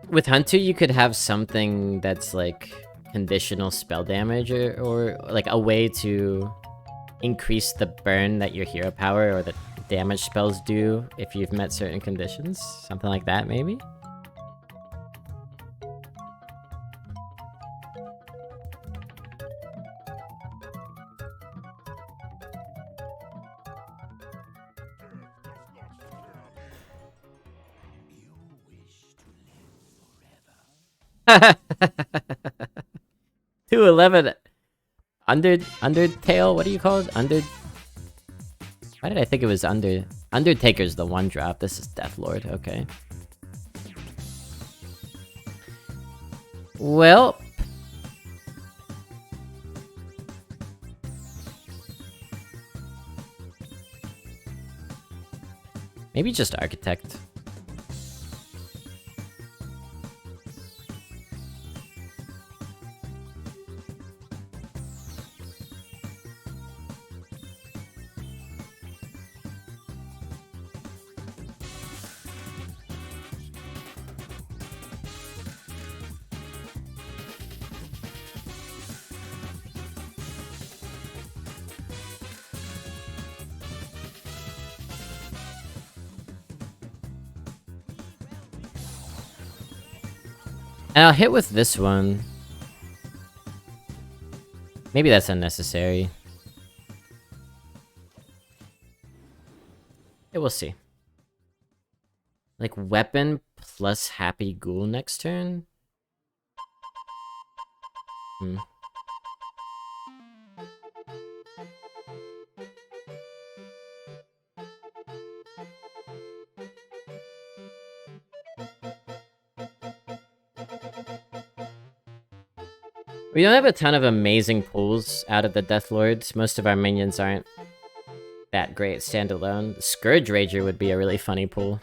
With Hunter, you could have something that's like conditional spell damage or like a way to increase the burn that your hero power or the damage spells do if you've met certain conditions. Something like that, maybe? $211 Undertale, what do you call it? Why did I think it was Undertaker's the one drop? This is Deathlord, okay. Well, maybe just Architect. And I'll hit with this one. Maybe that's unnecessary. Yeah, we'll see. Like, weapon plus Happy Ghoul next turn? We don't have a ton of amazing pulls out of the Deathlords. Most of our minions aren't that great standalone. Scourge Rager would be a really funny pull.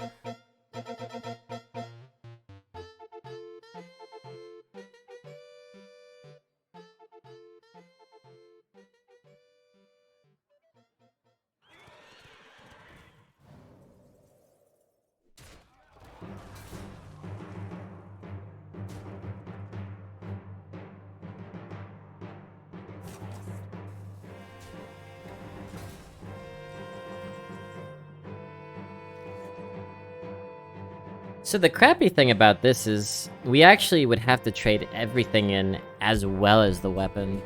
So the crappy thing about this is, we actually would have to trade everything in as well as the weapon.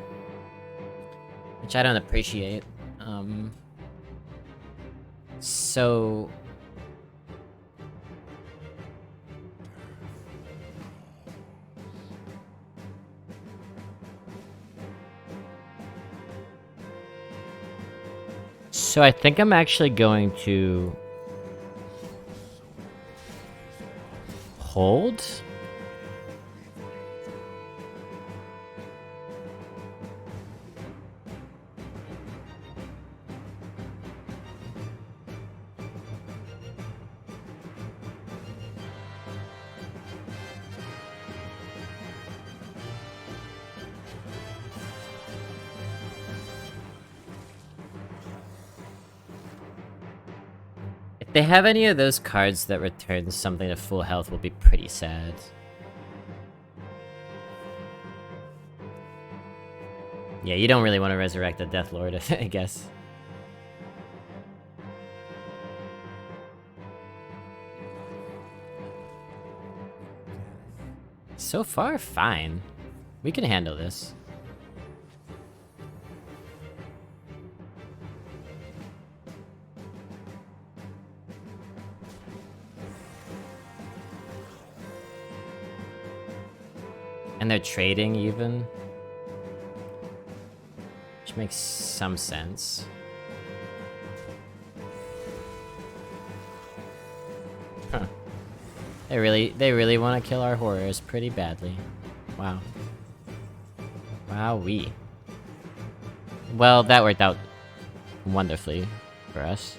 which I don't appreciate. So I think I'm actually going to hold. If they have any of those cards that return something to full health, will be pretty sad. Yeah, you don't really want to resurrect the Death Lord, I guess. So far, fine. We can handle this. And they're trading even. Which makes some sense. Huh. They really want to kill our horrors pretty badly. Wow. Wowee. Well, that worked out wonderfully for us.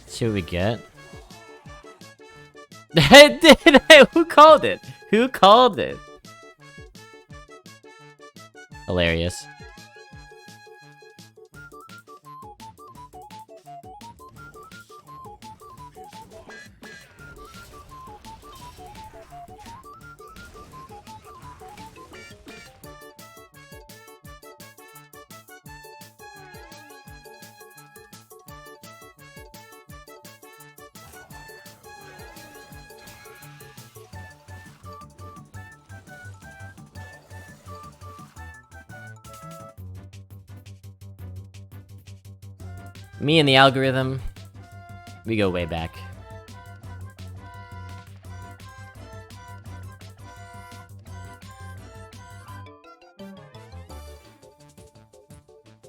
See what we get. Who called it? Who called it? Hilarious. Me and the algorithm, we go way back.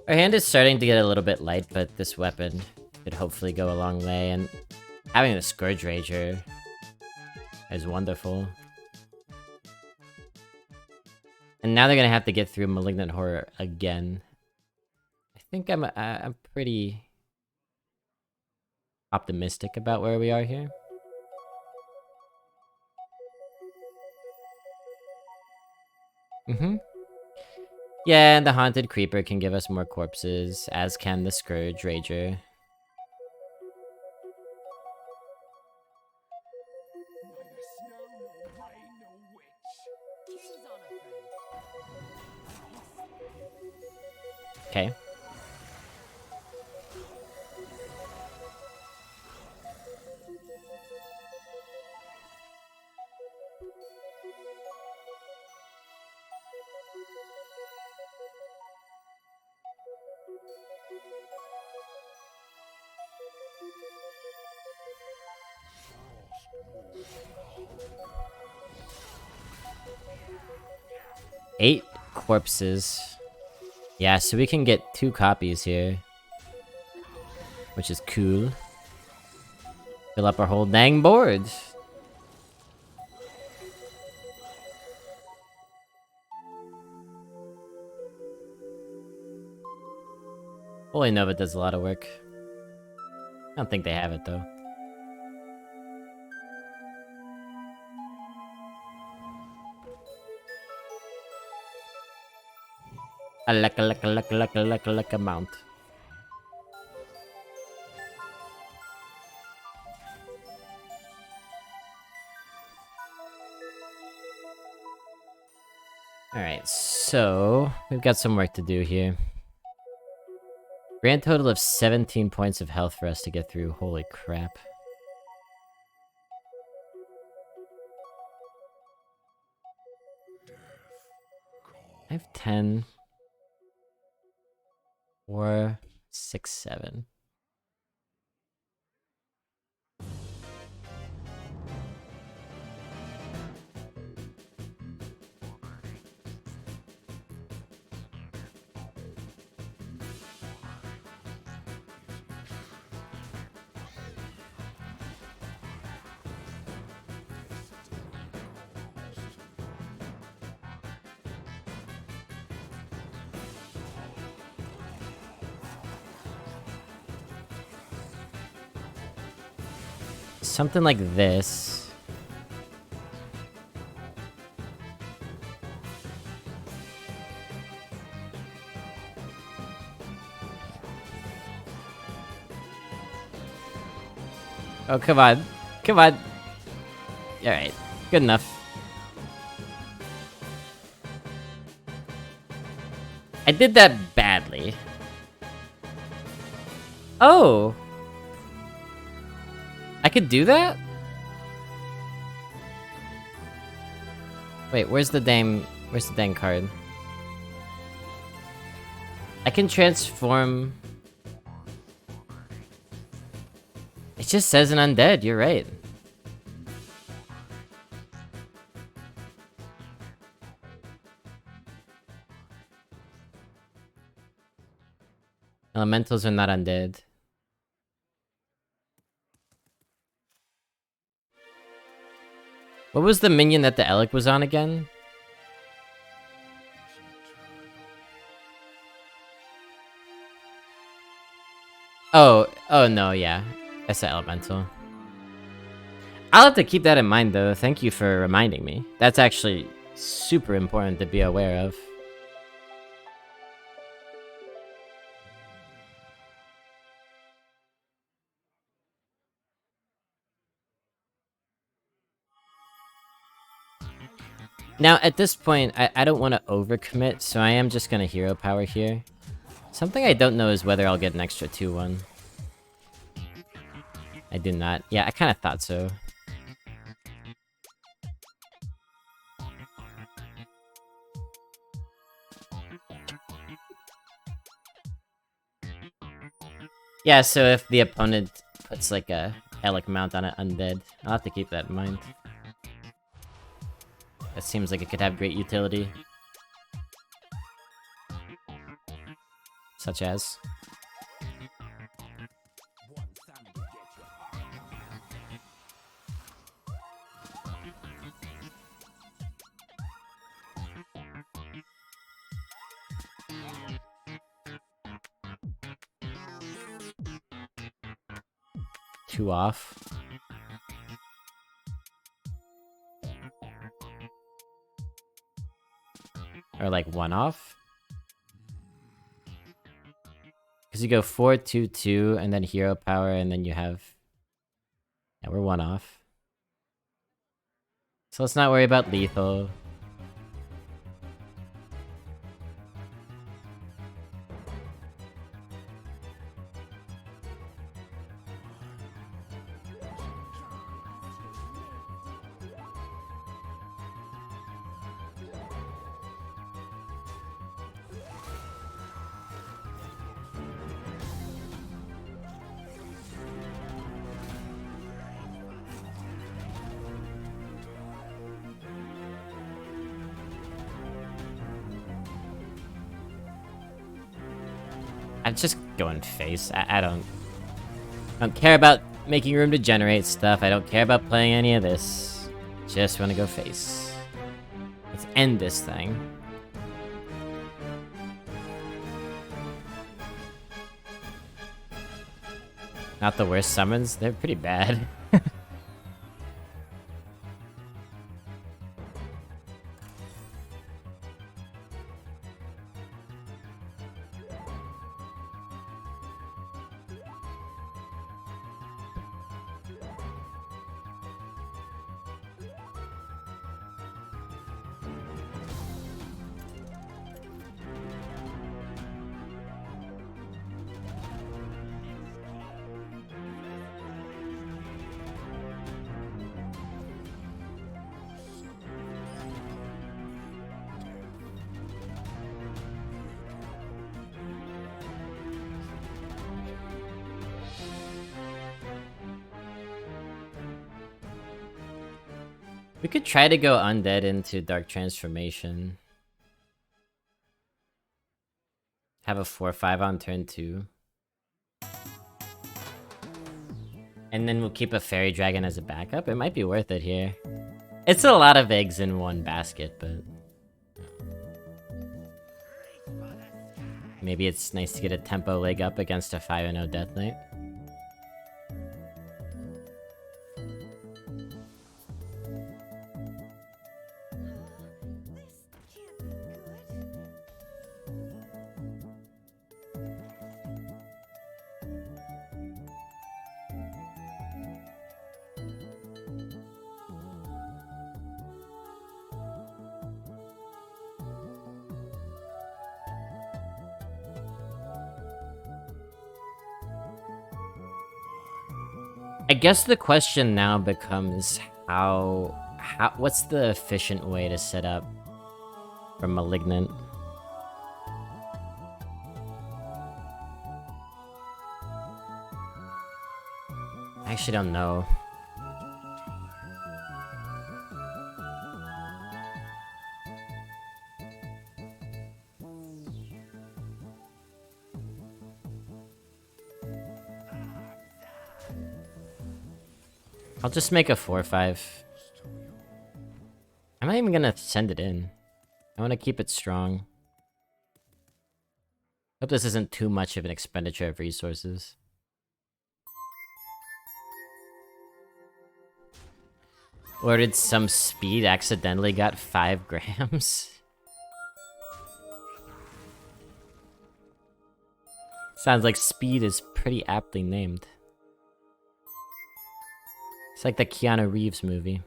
Our hand is starting to get a little bit light, but this weapon could hopefully go a long way, and having the Scourge Rager is wonderful. And now they're gonna have to get through Malignant Horror again. I think I'm pretty optimistic about where we are here. Yeah, and the Haunted Creeper can give us more corpses, as can the Scourge Rager. Okay. Eight corpses. Yeah, so we can get 2 copies here. Which is cool. Fill up our whole dang board. Holy Nova does a lot of work. I don't think they have it though. A luck amount. Alright, Alright, so we've got some work to do here. Grand total of 17 points of health for us to get through. Holy crap. I have 10. 4, 6, 7. Something like this. Oh, come on. Come on. Alright. Good enough. I did that badly. Oh! I could do that? Wait, where's the dang card? I can transform... It just says an undead, you're right. Elementals are not undead. What was the minion that the Elec was on again? Oh no, yeah. That's the elemental. I'll have to keep that in mind though. Thank you for reminding me. That's actually super important to be aware of. Now, at this point, I don't want to overcommit, so I am just going to hero power here. Something I don't know is whether I'll get an extra 2-1. I do not. Yeah, I kind of thought so. Yeah, so if the opponent puts like a Elec mount on an undead, I'll have to keep that in mind. That seems like it could have great utility. Such as... two off. Or like 1 off. Because you go 4, 2, 2, and then hero power, and then you have... Yeah, we're 1 off. So let's not worry about lethal. I'm just going face. I don't care about making room to generate stuff. I don't care about playing any of this. Just want to go face. Let's end this thing. Not the worst summons. They're pretty bad. We could try to go undead into Dark Transformation. Have a 4/5 on turn 2. And then we'll keep a Fairy Dragon as a backup. It might be worth it here. It's a lot of eggs in one basket, but... maybe it's nice to get a tempo leg up against a 5-0 Death Knight. I guess the question now becomes what's the efficient way to set up for Malignant? I actually don't know. I'll just make a 4/5. I'm not even gonna send it in. I want to keep it strong. Hope this isn't too much of an expenditure of resources. Ordered some speed, accidentally got 5 grams. Sounds like speed is pretty aptly named. It's like the Keanu Reeves movie.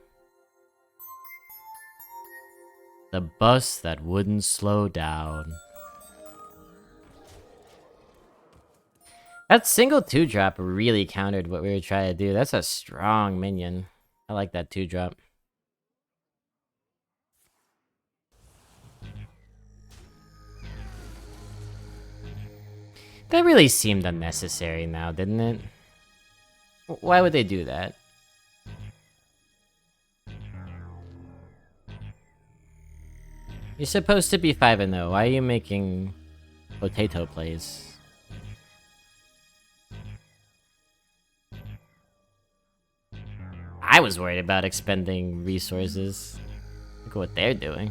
The bus that wouldn't slow down. That single 2-drop really countered what we were trying to do. That's a strong minion. I like that 2-drop. That really seemed unnecessary now, didn't it? Why would they do that? You're supposed to be 5-0. Why are you making potato plays? I was worried about expending resources. Look at what they're doing.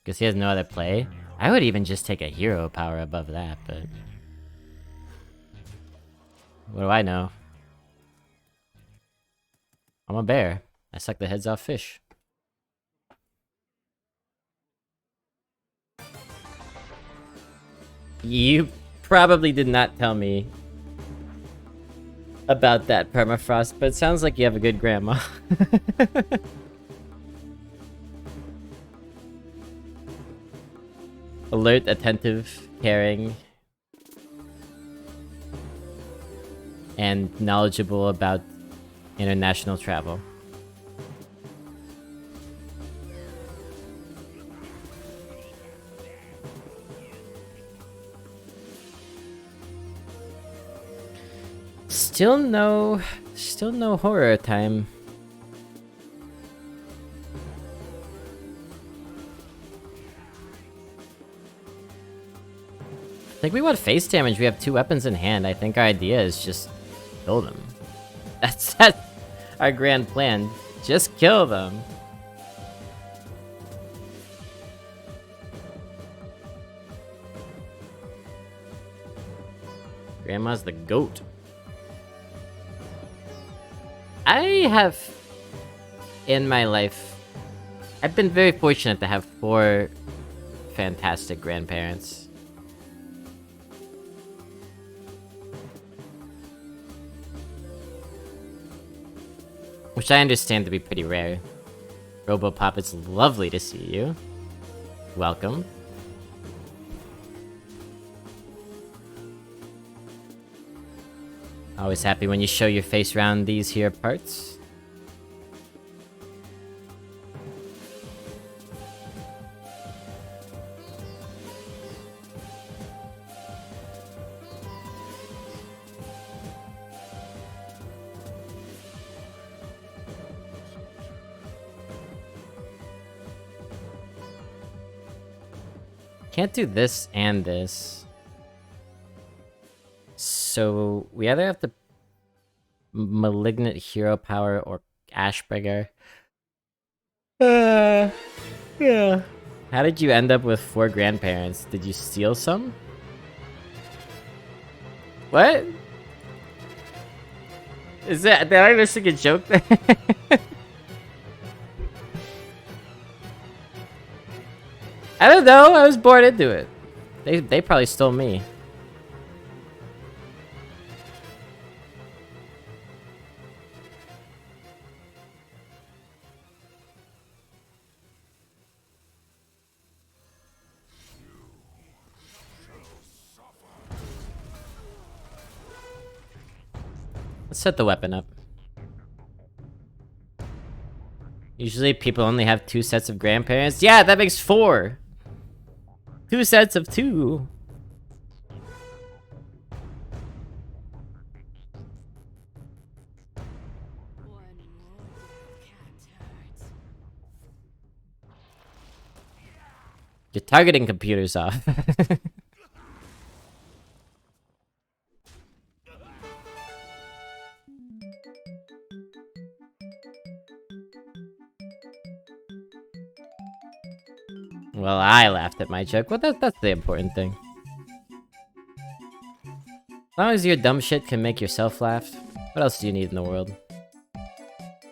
Because he has no other play. I would even just take a hero power above that, but... what do I know? I'm a bear. I suck the heads off fish. You probably did not tell me about that permafrost, but it sounds like you have a good grandma. Alert, attentive, caring, and knowledgeable about international travel. Still no horror time. I think we want face damage. We have 2 weapons in hand. I think our idea is just kill them. That's our grand plan. Just kill them. Grandma's the goat. I have, in my life, I've been very fortunate to have 4 fantastic grandparents. Which I understand to be pretty rare. Robopop, it's lovely to see you. Welcome. Always happy when you show your face around these here parts. Can't do this and this. So we either have to Malignant Hero Power or Ashbringer. Yeah. How did you end up with 4 grandparents? Did you steal some? What? Is that, did I missing a joke there? I don't know, I was born into it. They probably stole me. Let's set the weapon up. Usually people only have 2 sets of grandparents. Yeah, that makes 4. 2 sets of 2. Your targeting computer's off. Well, I laughed at my joke. Well, that's the important thing. As long as your dumb shit can make yourself laugh, what else do you need in the world?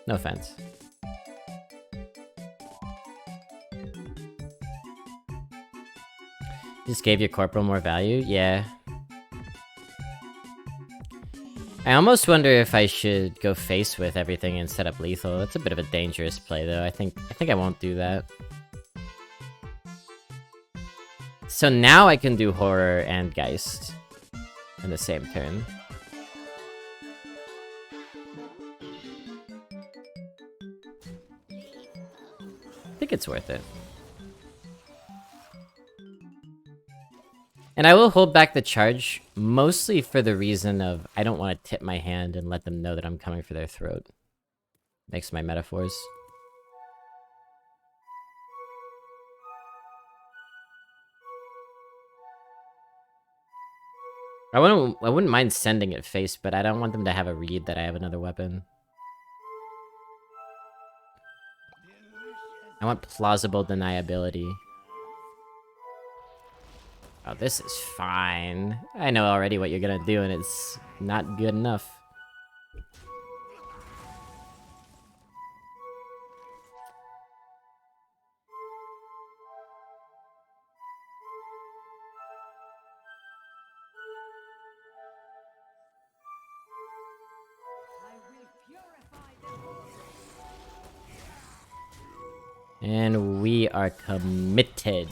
No offense. Just gave your corporal more value? Yeah. I almost wonder if I should go face with everything and set up lethal. That's a bit of a dangerous play though. I think I won't do that. So now I can do horror and Geist in the same turn. I think it's worth it. And I will hold back the charge, mostly for the reason of I don't want to tip my hand and let them know that I'm coming for their throat. Makes my metaphors. I wouldn't mind sending it face, but I don't want them to have a read that I have another weapon. I want plausible deniability. Oh, this is fine. I know already what you're gonna do, and it's not good enough. And we are committed.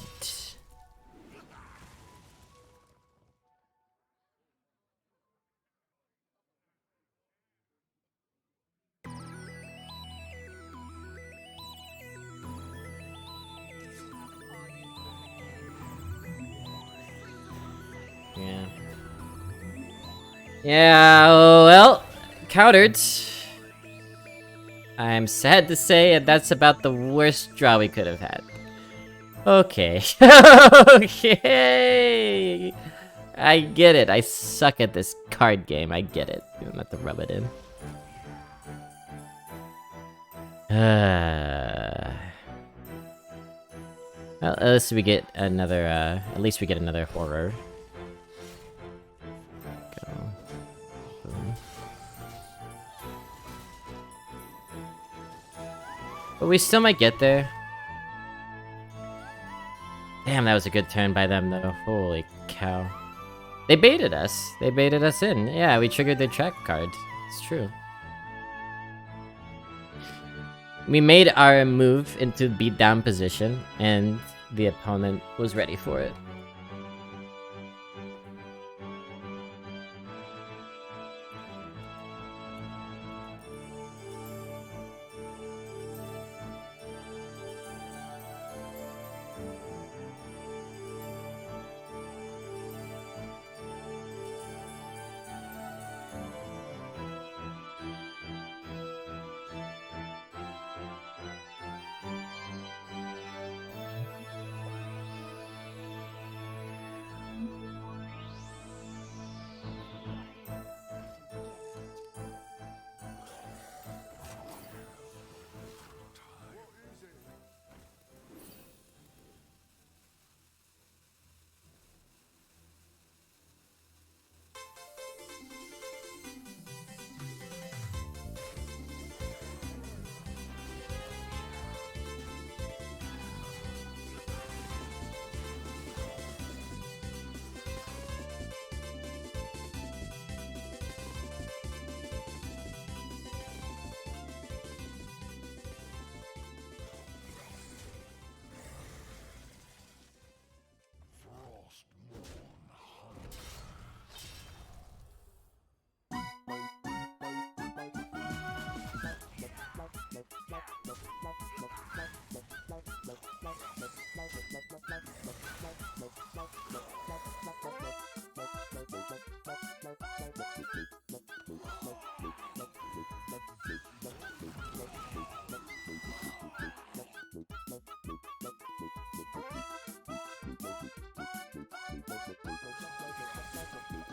Yeah. Yeah, well, countered. I'm sad to say that's about the worst draw we could have had. Okay. Okay. I get it. I suck at this card game. I get it. You don't have to rub it in. Well, at least we get another, horror. Go. Boom. But we still might get there. Damn, that was a good turn by them, though. Holy cow. They baited us. They baited us in. Yeah, we triggered their track card. It's true. We made our move into beatdown position, and the opponent was ready for it.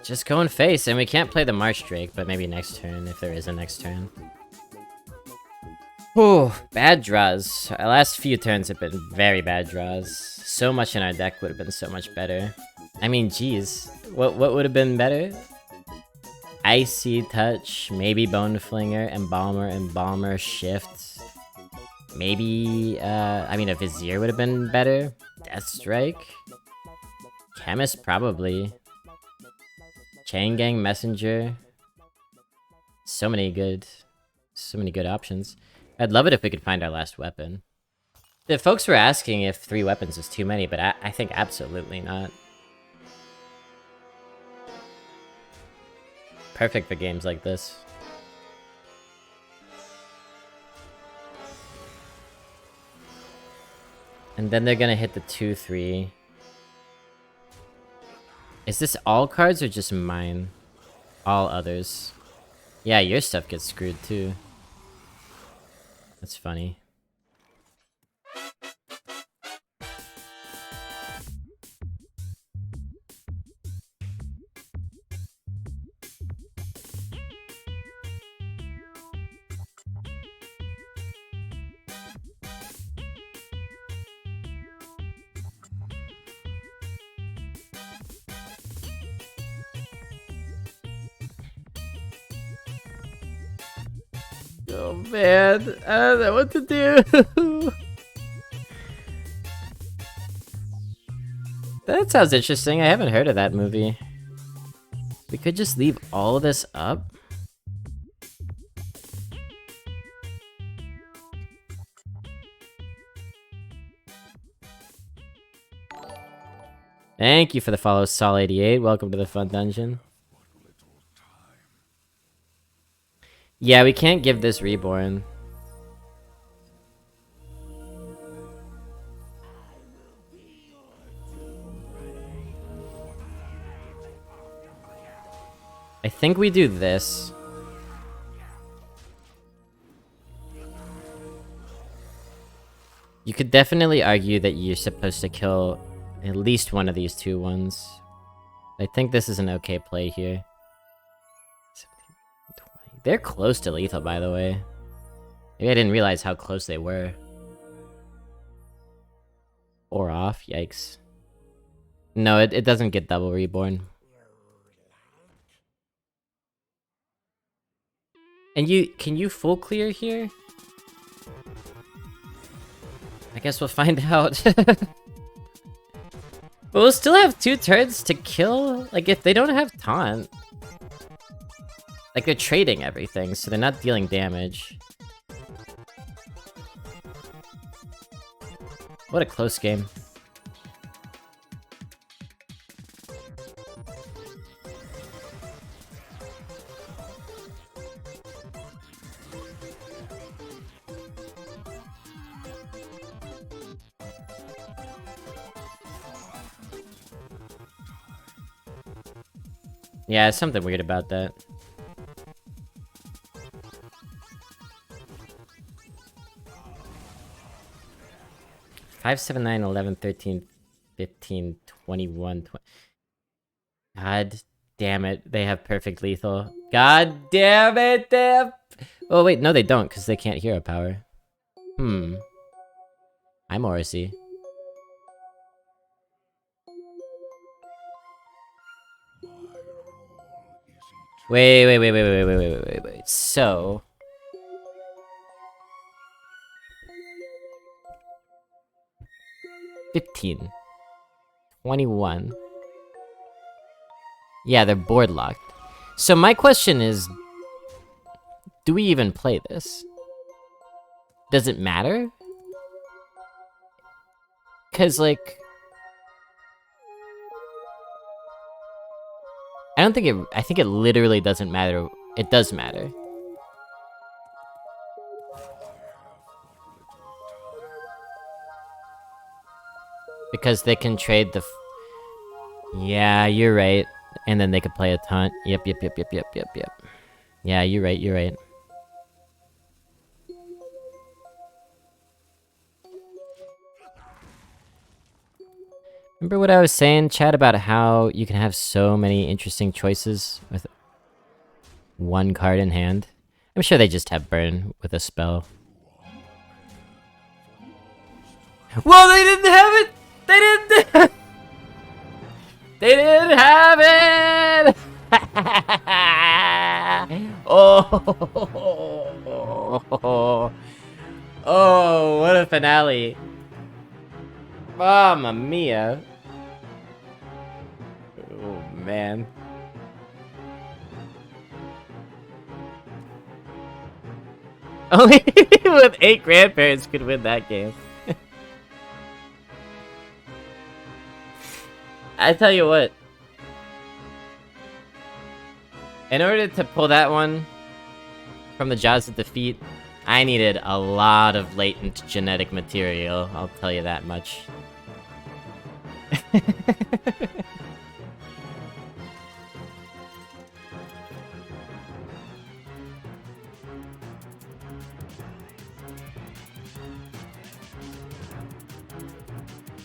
Just going face, and we can't play the Marsh Drake, but maybe next turn, if there is a next turn. Whew, bad draws. Our last few turns have been very bad draws. So much in our deck would have been so much better. I mean, geez. What would have been better? Icy Touch, maybe Bone Flinger, Embalmer, Shift. Maybe, I mean, a Vizier would have been better. Death Strike. Chemist, probably. Chain Gang, Messenger. So many good options. I'd love it if we could find our last weapon. The folks were asking if 3 weapons is too many, but I think absolutely not. Perfect for games like this. And then they're gonna hit the 2-3. Is this all cards or just mine? All others. Yeah, your stuff gets screwed too. That's funny. Oh man, I don't know what to do. That sounds interesting. I haven't heard of that movie. We could just leave all of this up? Thank you for the follow, Sol88. Welcome to the Fun Dungeon. Yeah, we can't give this Reborn. I think we do this. You could definitely argue that you're supposed to kill at least one of these 2 ones. I think this is an okay play here. 17, 20. They're close to lethal, by the way. Maybe I didn't realize how close they were. 4 off? Yikes. No, it doesn't get double Reborn. And can you full clear here? I guess we'll find out. But we'll still have 2 turns to kill. Like, if they don't have taunt. Like, they're trading everything, so they're not dealing damage. What a close game. Yeah, something weird about that. Five, 7, 9, 11, 13, 15, 21, 20. God damn it, they have perfect lethal. God damn it, they have... Oh wait, no they don't, because they can't hero power. I'm Morrissey. Wait. So... $15. 21. Yeah, they're board locked. So my question is, do we even play this? Does it matter? Cause like... I think it literally doesn't matter. It does matter. Because they can trade the... Yeah, you're right. And then they could play a taunt. Yep. Yeah, you're right. Remember what I was saying, Chad, about how you can have so many interesting choices with one card in hand? I'm sure they just have burn with a spell. Whoa, they didn't have it! They didn't! They didn't have it! Oh! Oh, what a finale. Mamma mia. Oh, man. Only with 8 grandparents could win that game. I tell you what. In order to pull that one from the jaws of defeat, I needed a lot of latent genetic material, I'll tell you that much.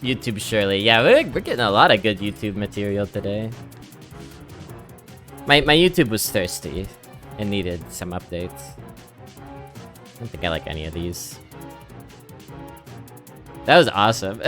YouTube surely. Yeah, we're getting a lot of good YouTube material today. My YouTube was thirsty. It needed some updates. I don't think I like any of these. That was awesome.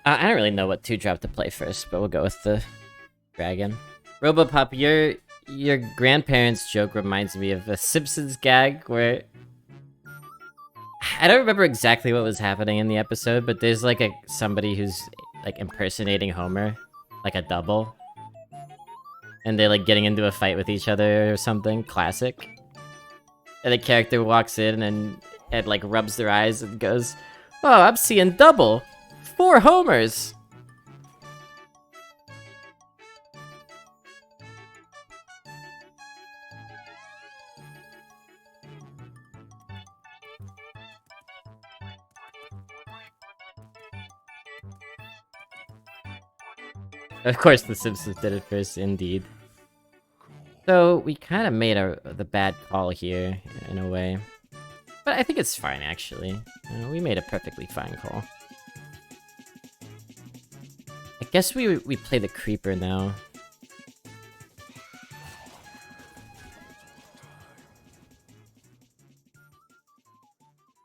I don't really know what 2-drop to play first, but we'll go with the dragon. Robopop, your grandparents' joke reminds me of a Simpsons gag where I don't remember exactly what was happening in the episode, but there's like somebody who's like impersonating Homer, like a double, and they're like getting into a fight with each other or something. Classic. And the character walks in and like rubs their eyes and goes, "Oh, I'm seeing double. 4 homers." Of course, The Simpsons did it first, indeed. So we kind of made the bad call here in a way, but I think it's fine actually. We made a perfectly fine call. I guess we play the creeper now.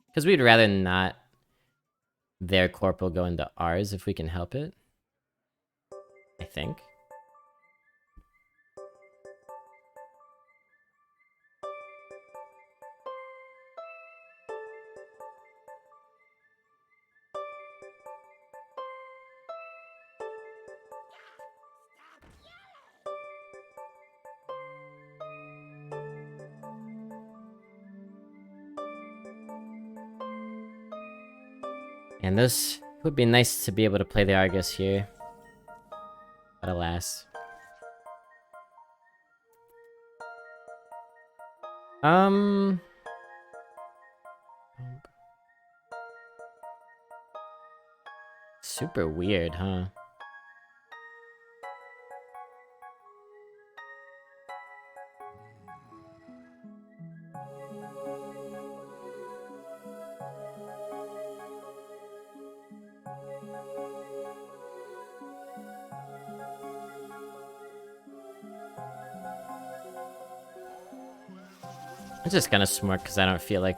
Because we'd rather not their corporal go into ours if we can help it. I think. And this would be nice to be able to play the Argus here. But alas. Super weird, huh? I'm just kind of smart because I don't feel like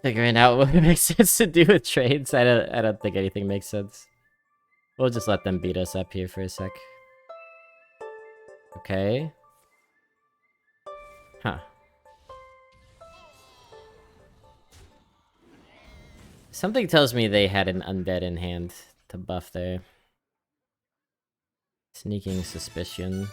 figuring out what makes sense to do with trades. I don't think anything makes sense. We'll just let them beat us up here for a sec. Okay. Huh. Something tells me they had an undead in hand to buff there. Sneaking suspicion.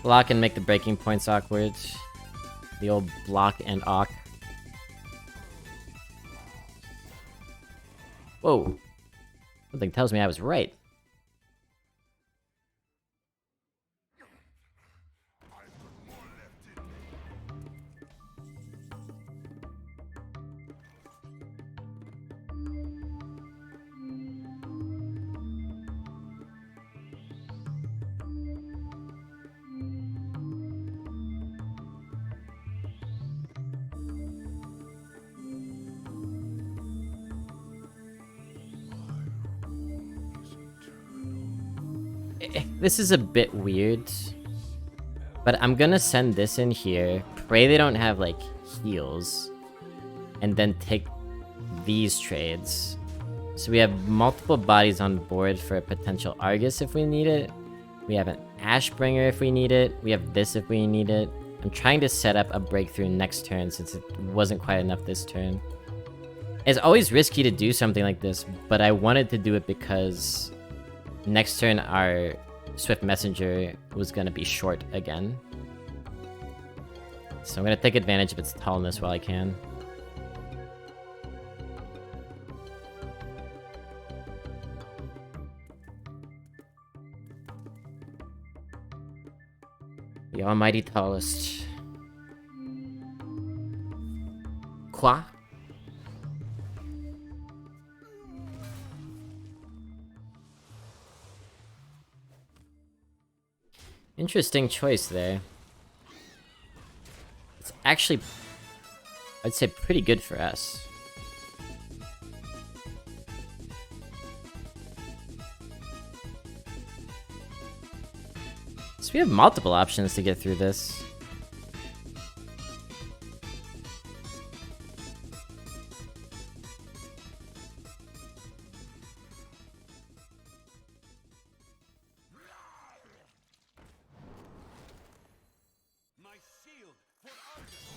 Block and make the breaking points awkward. The old block and awk. Whoa. Something tells me I was right. This is a bit weird, but I'm gonna send this in here, pray they don't have, like, heals, and then take these trades. So we have multiple bodies on board for a potential Argus if we need it. We have an Ashbringer if we need it. We have this if we need it. I'm trying to set up a breakthrough next turn since it wasn't quite enough this turn. It's always risky to do something like this, but I wanted to do it because next turn our Swift Messenger was gonna be short again. So I'm gonna take advantage of its tallness while I can. The almighty tallest. Quoi? Interesting choice there. It's actually, I'd say, pretty good for us. So we have multiple options to get through this.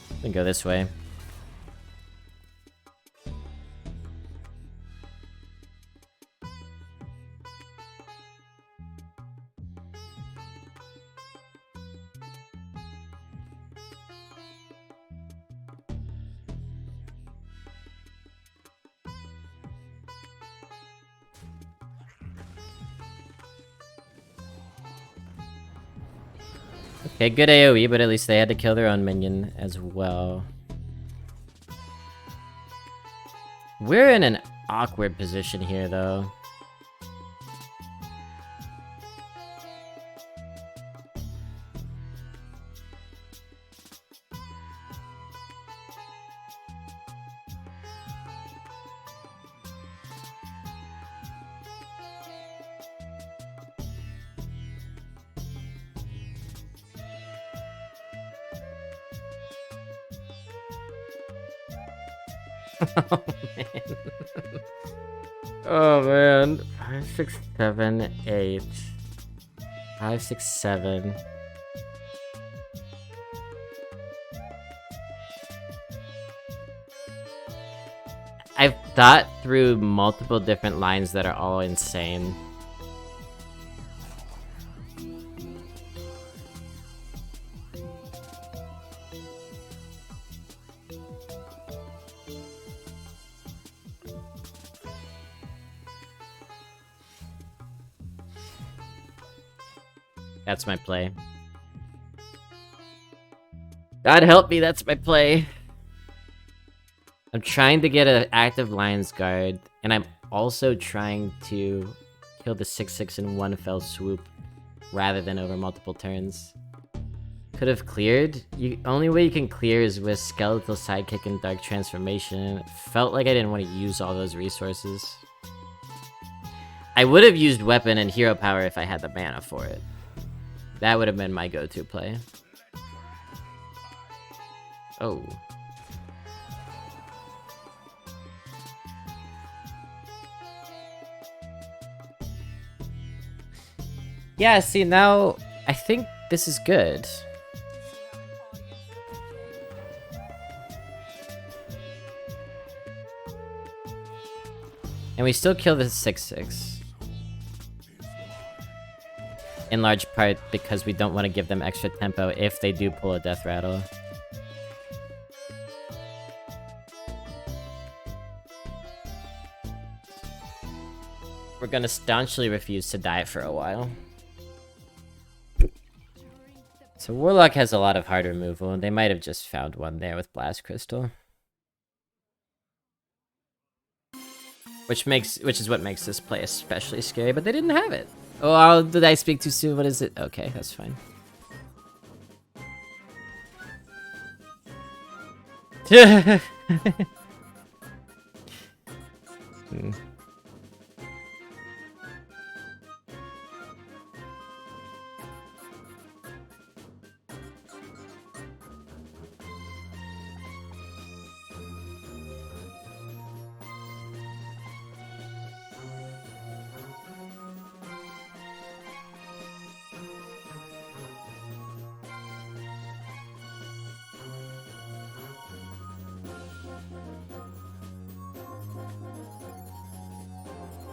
We can go this way. Okay, good AoE, but at least they had to kill their own minion as well. We're in an awkward position here, though. Oh man. Oh man. 5, 6, 7, 8. 5, 6, 7. I've thought through multiple different lines that are all insane. That's my play. God help me, that's my play. I'm trying to get an active Lion's Guard, and I'm also trying to kill the 6/6 in one fell swoop, rather than over multiple turns. Could have cleared. Only way you can clear is with Skeletal Sidekick and Dark Transformation. Felt like I didn't want to use all those resources. I would have used Weapon and Hero Power if I had the mana for it. That would have been my go-to play. Oh. Yeah, see, now I think this is good. And we still kill the 6/6. In large part because we don't want to give them extra tempo if they do pull a Death Rattle. We're gonna staunchly refuse to die for a while. So Warlock has a lot of hard removal, and they might have just found one there with Blast Crystal. Which is what makes this play especially scary, but they didn't have it. Oh, did I speak too soon? What is it? Okay, that's fine.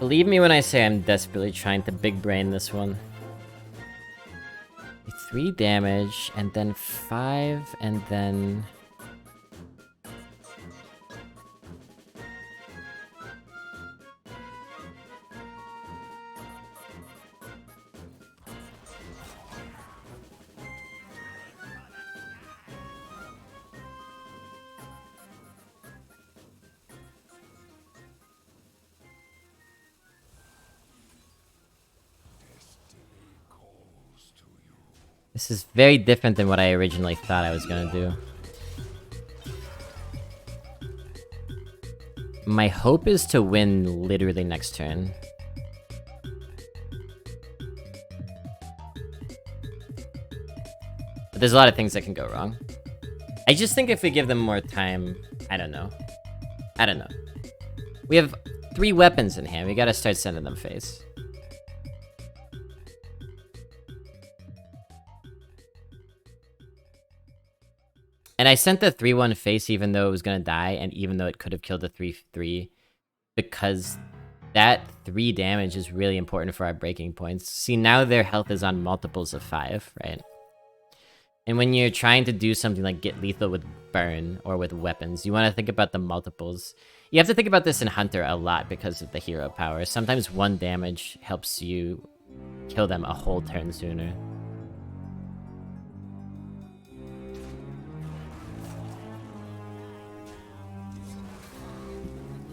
Believe me when I say I'm desperately trying to big brain this one. 3 damage, and then 5, and then... This is very different than what I originally thought I was gonna do. My hope is to win literally next turn. But there's a lot of things that can go wrong. I just think if we give them more time, I don't know. We have 3 weapons in hand, we gotta start sending them face. And I sent the 3-1 face even though it was gonna die, and even though it could have killed the 3-3, because that 3 damage is really important for our breaking points. See, now their health is on multiples of 5, right? And when you're trying to do something like get lethal with burn or with weapons, you want to think about the multiples. You have to think about this in Hunter a lot because of the hero power. Sometimes 1 damage helps you kill them a whole turn sooner.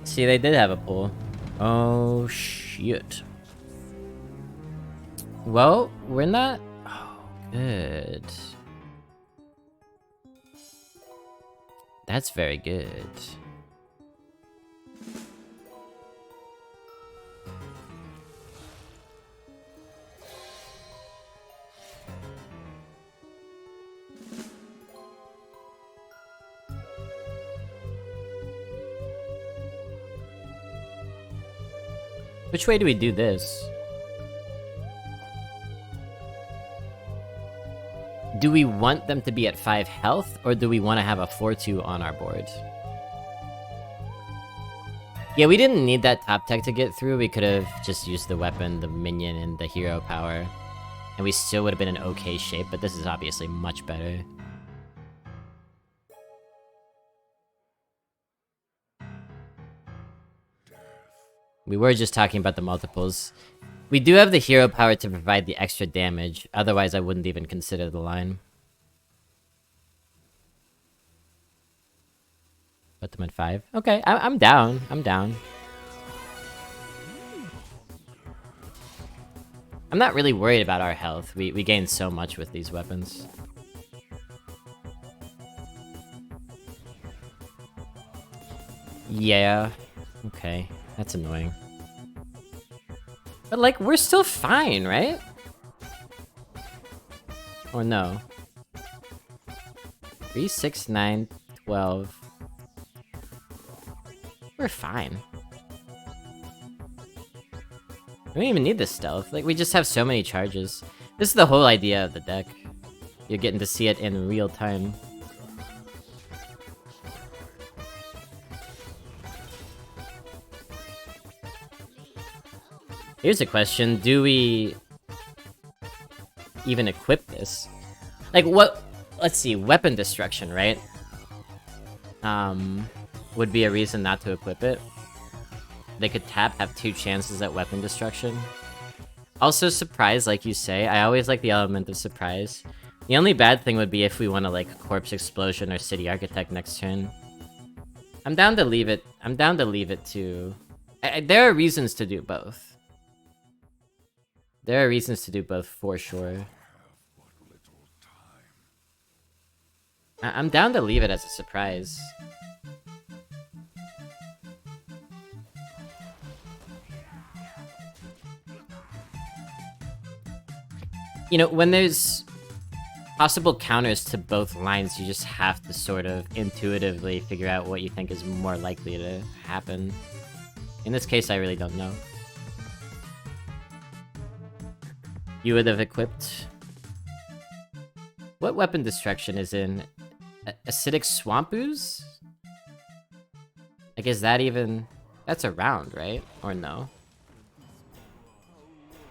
See, they did have a pull. Oh, shit. Well, we're not... Oh, good. That's very good. Which way do we do this? Do we want them to be at 5 health, or do we want to have a 4-2 on our board? Yeah, we didn't need that top tech to get through. We could have just used the weapon, the minion, and the hero power. And we still would have been in okay shape, but this is obviously much better. We were just talking about the multiples. We do have the hero power to provide the extra damage, otherwise I wouldn't even consider the line. Put them at 5. Okay, I'm down. I'm down. I'm not really worried about our health. We gain so much with these weapons. Yeah. Okay. That's annoying. But, like, we're still fine, right? Or no? 3, 6, 9, 12. We're fine. We don't even need this stealth. Like, we just have so many charges. This is the whole idea of the deck. You're getting to see it in real time. Here's a question, do we even equip this. Like, what... Let's see, weapon destruction, right? Would be a reason not to equip it. They could tap, have 2 chances at weapon destruction. Also, surprise, like you say. I always like the element of surprise. The only bad thing would be if we want to, like, Corpse Explosion or City Architect next turn. I'm down to leave it. I'm down to leave it to... there are reasons to do both. There are reasons to do both, for sure. I'm down to leave it as a surprise. You know, when there's possible counters to both lines, you just have to sort of intuitively figure out what you think is more likely to happen. In this case, I really don't know. You would have equipped... What weapon destruction is in... Acidic Swamp Ooze? Like, is that even... That's around, right? Or no?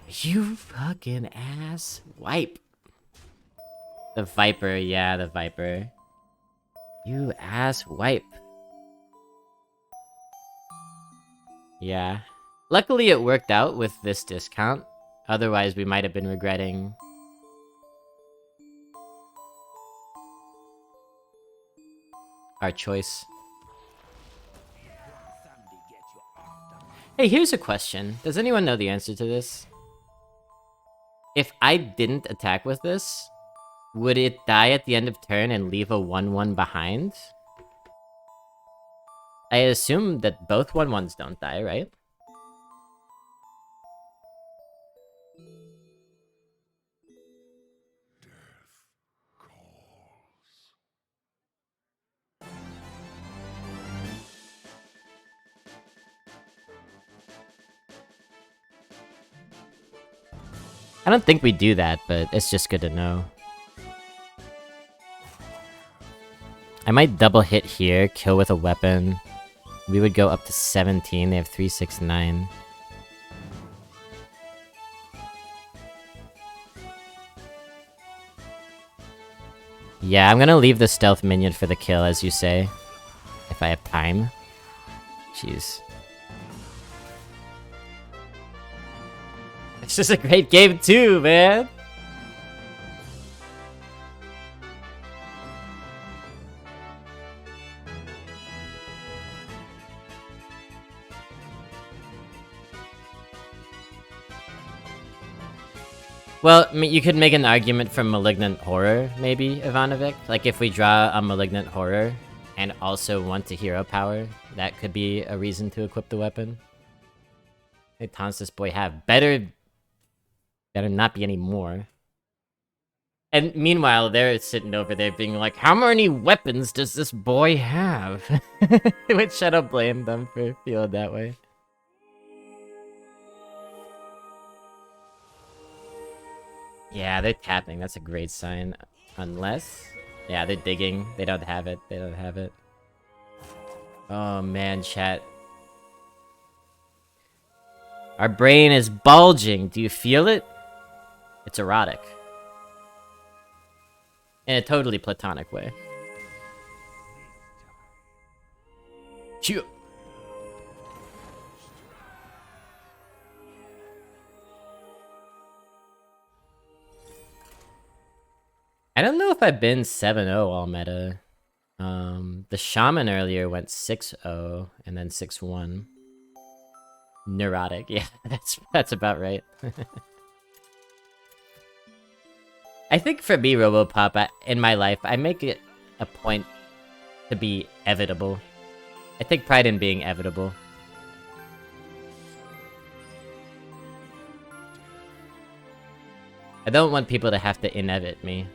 You fucking ass wipe. The Viper, yeah, the Viper. You ass wipe. Yeah. Luckily it worked out with this discount. Otherwise we might have been regretting... our choice. Hey, here's a question. Does anyone know the answer to this? If I didn't attack with this, would it die at the end of turn and leave a 1-1 behind? I assume that both 1-1s don't die, right? I don't think we do that, but it's just good to know. I might double hit here, kill with a weapon. We would go up to 17. They have 3, 6, 9. Yeah, I'm gonna leave the stealth minion for the kill, as you say. If I have time. Jeez. It's just a great game too, man! Well, I mean, you could make an argument for Malignant Horror, maybe, Ivanovic. Like, if we draw a Malignant Horror and also want to hero power, that could be a reason to equip the weapon. Hey, taunts this boy have? Better not be any more. And meanwhile, they're sitting over there being like, how many weapons does this boy have? Which I don't blame them for feeling that way. Yeah, they're tapping. That's a great sign. Unless... Yeah, they're digging. They don't have it. They don't have it. Oh, man, chat. Our brain is bulging. Do you feel it? It's erotic. In a totally platonic way. Chew. I don't know if I've been 7-0 all meta. The Shaman earlier went 6-0 and then 6-1. Neurotic, yeah, that's about right. I think for me, Robopop, in my life, I make it a point to be evitable. I take pride in being evitable. I don't want people to have to inevit me.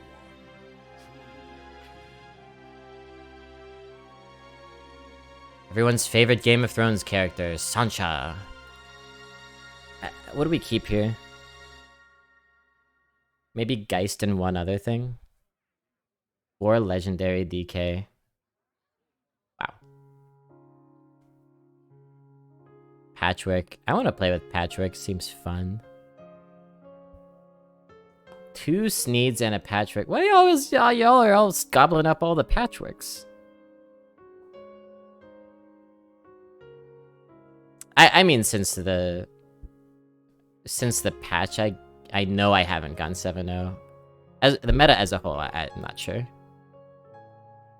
Everyone's favorite Game of Thrones character, Sansa. What do we keep here? Maybe Geist and one other thing? Or Legendary DK. Wow. Patchwork. I want to play with Patchwork. Seems fun. 2 Sneeds and a Patchwork. Why y'all are all gobbling up all the Patchworks? I mean, since the patch, I know I haven't gone 7-0. As the meta as a whole, I'm not sure.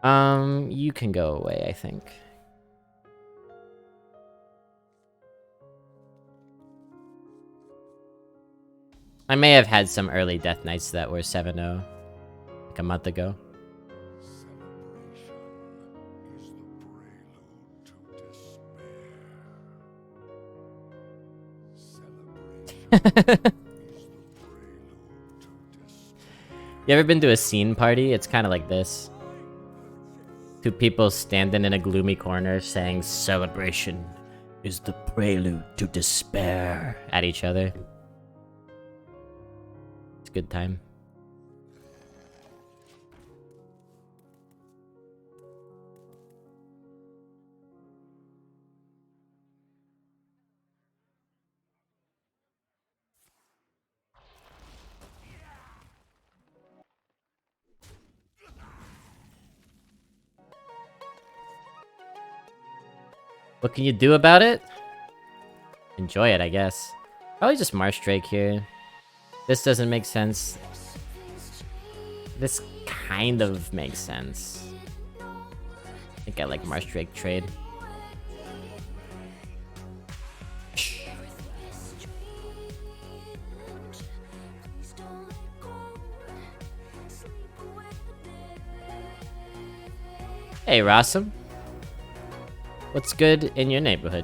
You can go away, I think. I may have had some early Death Knights that were 7-0, like a month ago. You ever been to a scene party? It's kind of like this. 2 people standing in a gloomy corner saying celebration is the prelude to despair at each other. It's a good time. What can you do about it? Enjoy it, I guess. Probably just Marsh Drake here. This doesn't make sense. This kind of makes sense. I think I like Marsh Drake trade. Hey, Rossum. What's good in your neighborhood?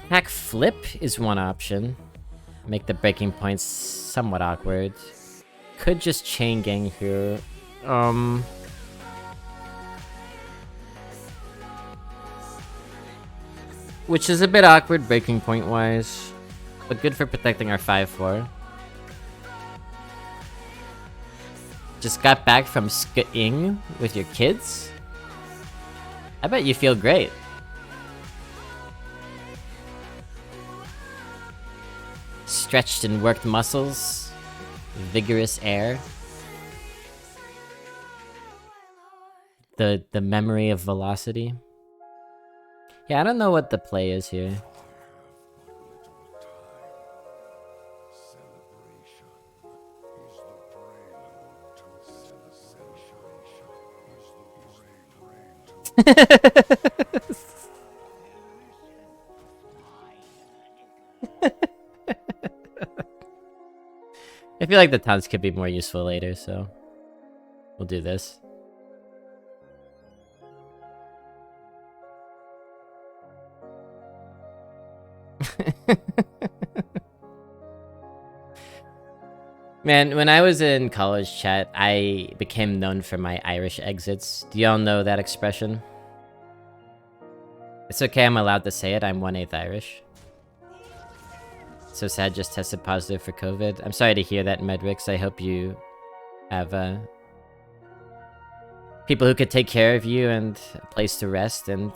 Attack flip is one option. Make the breaking points somewhat awkward. Could just chain gang here. Which is a bit awkward breaking point wise, but good for protecting our 5-4. Just got back from skiing with your kids? I bet you feel great. Stretched and worked muscles, vigorous air. The memory of velocity. Yeah, I don't know what the play is here. I feel like the taunts could be more useful later, so we'll do this. Man, when I was in college chat, I became known for my Irish exits. Do y'all know that expression? It's okay, I'm allowed to say it. I'm 1/8 Irish. So sad, just tested positive for COVID. I'm sorry to hear that, Medrix. I hope you have people who could take care of you and a place to rest and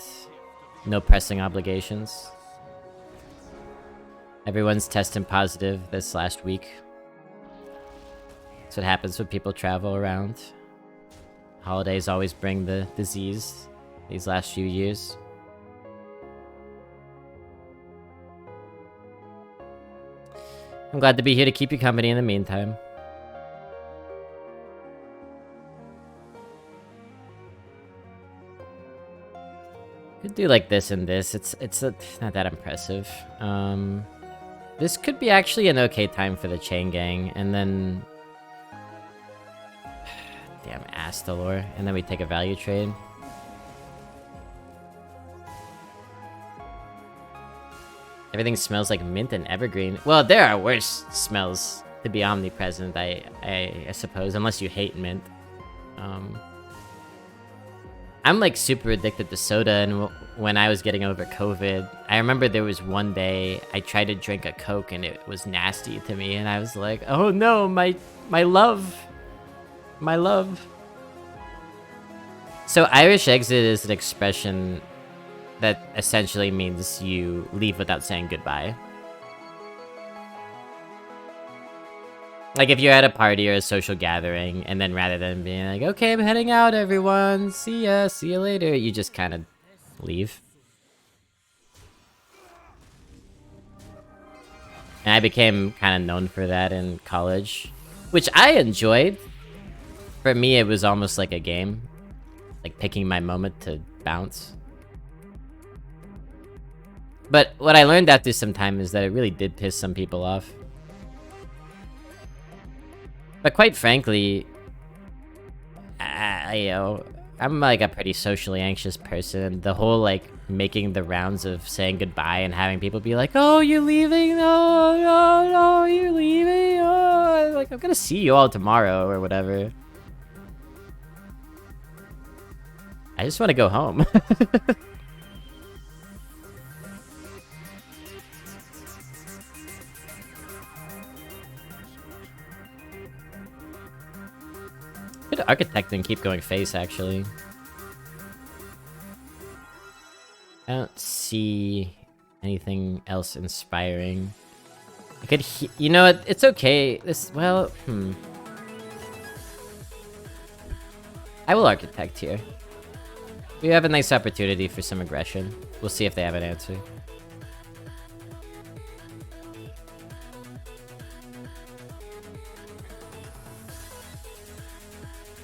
no pressing obligations. Everyone's testing positive this last week. That's what happens when people travel around. Holidays always bring the disease these last few years. I'm glad to be here to keep you company in the meantime. Could do like this and this. It's not that impressive. This could be actually an okay time for the chain gang, and then damn Astalor, and then we take a value trade. Everything smells like mint and evergreen. Well, there are worse smells to be omnipresent, I suppose, unless you hate mint. I'm like super addicted to soda, and when I was getting over COVID, I remember there was one day I tried to drink a Coke and it was nasty to me, and I was like, oh no, my love. my love. So Irish exit is an expression that essentially means you leave without saying goodbye. Like if you're at a party or a social gathering, and then rather than being like, okay, I'm heading out, everyone, see ya, see you later, you just kind of leave. And I became kind of known for that in college, which I enjoyed. For me, it was almost like a game, like picking my moment to bounce. But what I learned after some time is that it really did piss some people off. But quite frankly, I'm like a pretty socially anxious person. The whole like making the rounds of saying goodbye and having people be like, "Oh, you're leaving? No, no, no, you're leaving? Oh, like I'm gonna see you all tomorrow or whatever." I just want to go home. Could architect and keep going face, actually. I don't see anything else inspiring. I could, you know what? It's okay. Well, I will architect here. We have a nice opportunity for some aggression. We'll see if they have an answer.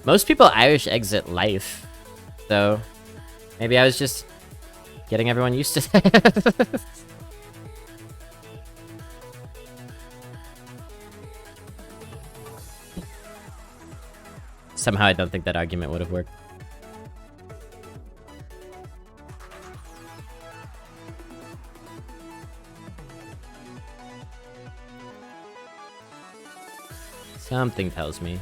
Most people Irish exit life, so maybe I was just getting everyone used to that. Somehow I don't think that argument would have worked. Something tells me.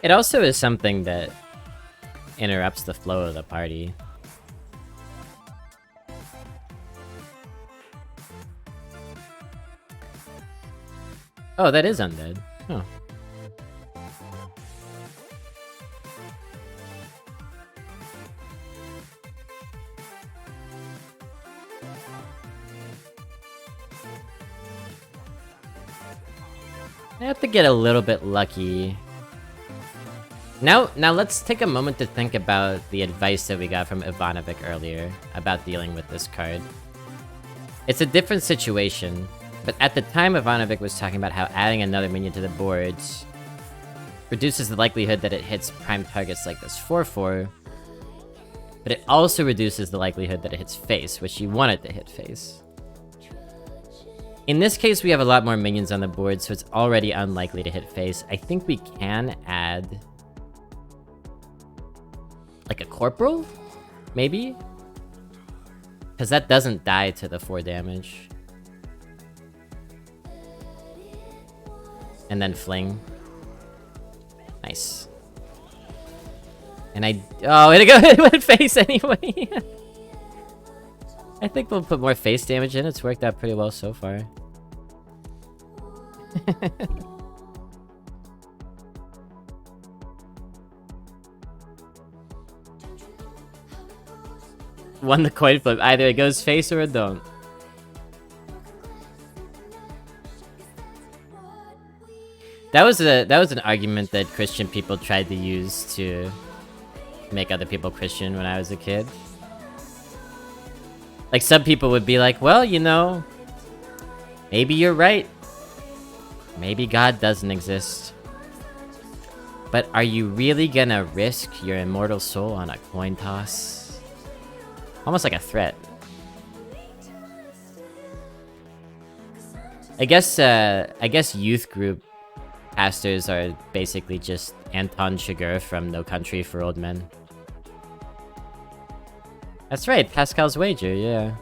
It also is something that interrupts the flow of the party. Oh, that is undead. Oh. I have to get a little bit lucky. Now let's take a moment to think about the advice that we got from Ivanovic earlier about dealing with this card. It's a different situation, but at the time Ivanovic was talking about how adding another minion to the boards reduces the likelihood that it hits prime targets like this 4/4, but it also reduces the likelihood that it hits face, which you want it to hit face. In this case, we have a lot more minions on the board, so it's already unlikely to hit face. I think we can add like a corporal, maybe? Because that doesn't die to the 4 damage. And then fling. Nice. And oh, it went face anyway. I think we'll put more face damage in. It's worked out pretty well so far. Won the coin flip. Either it goes face or it don't. That was an argument that Christian people tried to use to make other people Christian when I was a kid. Like some people would be like, well, you know, maybe you're right. Maybe God doesn't exist. But are you really gonna risk your immortal soul on a coin toss? Almost like a threat. I guess youth group pastors are basically just Anton Chigurh from No Country for Old Men. That's right, Pascal's Wager, yeah.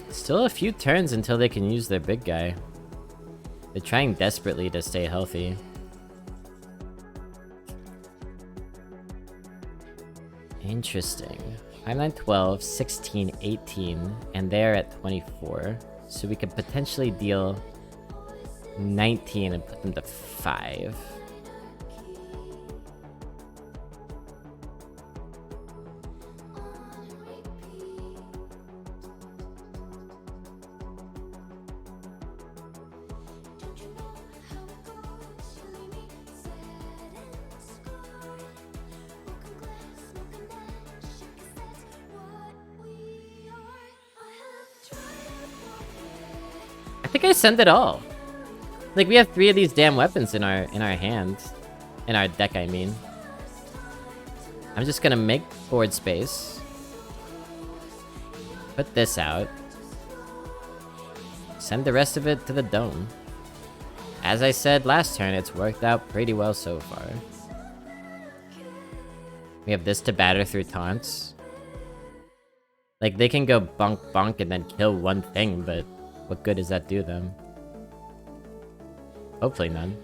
Still a few turns until they can use their big guy. They're trying desperately to stay healthy. Interesting. 5, 9, 12, 16, 18, and they're at 24. So we could potentially deal 19 and put them to 5. I think I send it all. Like, we have 3 of these damn weapons in our hands. In our deck, I mean. I'm just gonna make board space. Put this out. Send the rest of it to the dome. As I said last turn, it's worked out pretty well so far. We have this to batter through taunts. Like, they can go bonk bonk and then kill one thing, but what good does that do them? Hopefully none.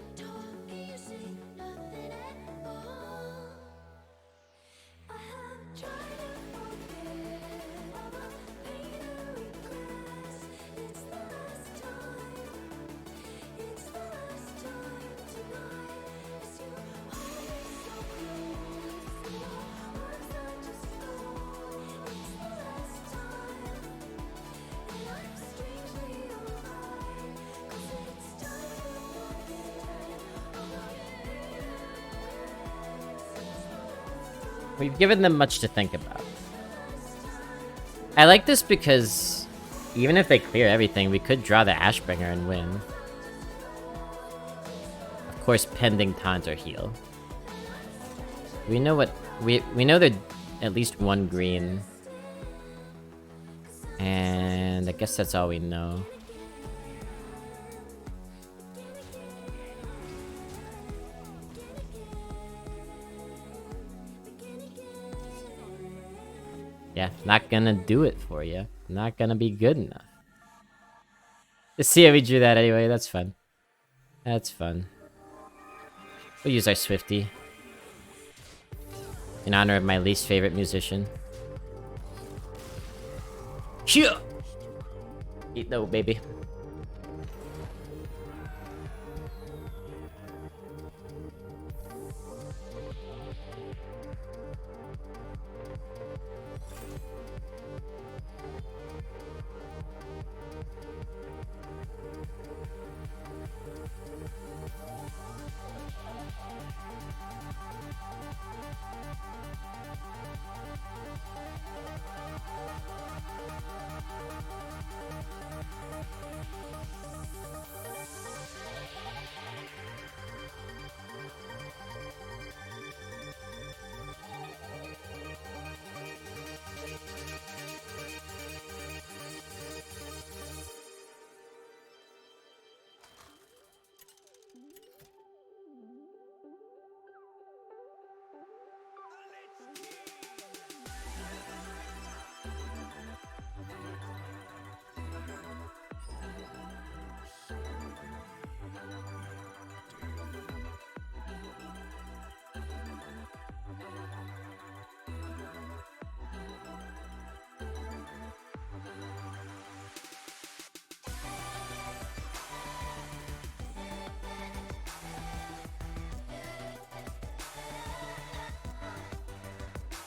We've given them much to think about. I like this because even if they clear everything, we could draw the Ashbringer and win. Of course, pending taunt or heal. We know what we know they're at least 1 green. And I guess that's all we know. Yeah, not gonna do it for you. Not gonna be good enough. Let's see how we drew that anyway. That's fun. That's fun. We'll use our Swifty. In honor of my least favorite musician. Yeah! Eat no, baby.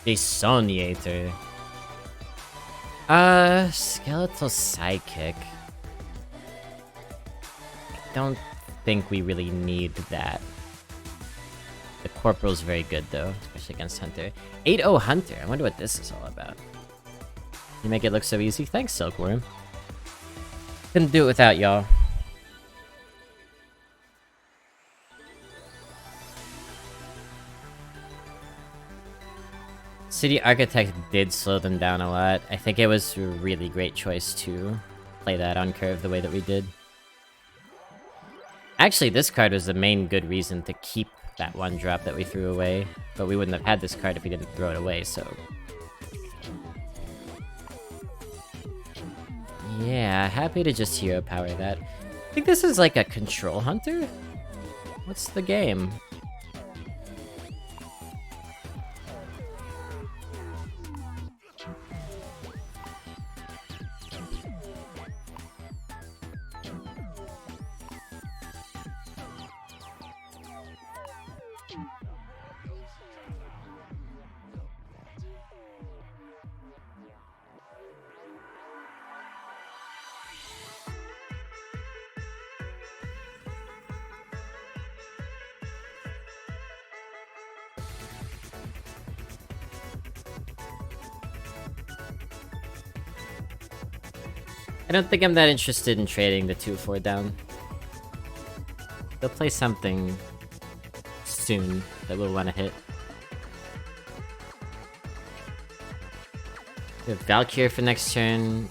Desoniator. Skeletal Sidekick. I don't think we really need that. The Corporal's very good though, especially against Hunter. 8-0 Hunter. I wonder what this is all about. You make it look so easy. Thanks, Silkworm. Couldn't do it without y'all. City Architect did slow them down a lot. I think it was a really great choice to play that on curve the way that we did. Actually, this card was the main good reason to keep that one drop that we threw away, but we wouldn't have had this card if we didn't throw it away, so... Yeah, happy to just hero power that. I think this is like a control hunter? What's the game? I don't think I'm that interested in trading the 2-4 down. They'll play something soon that we'll want to hit. We have Valkyrie for next turn.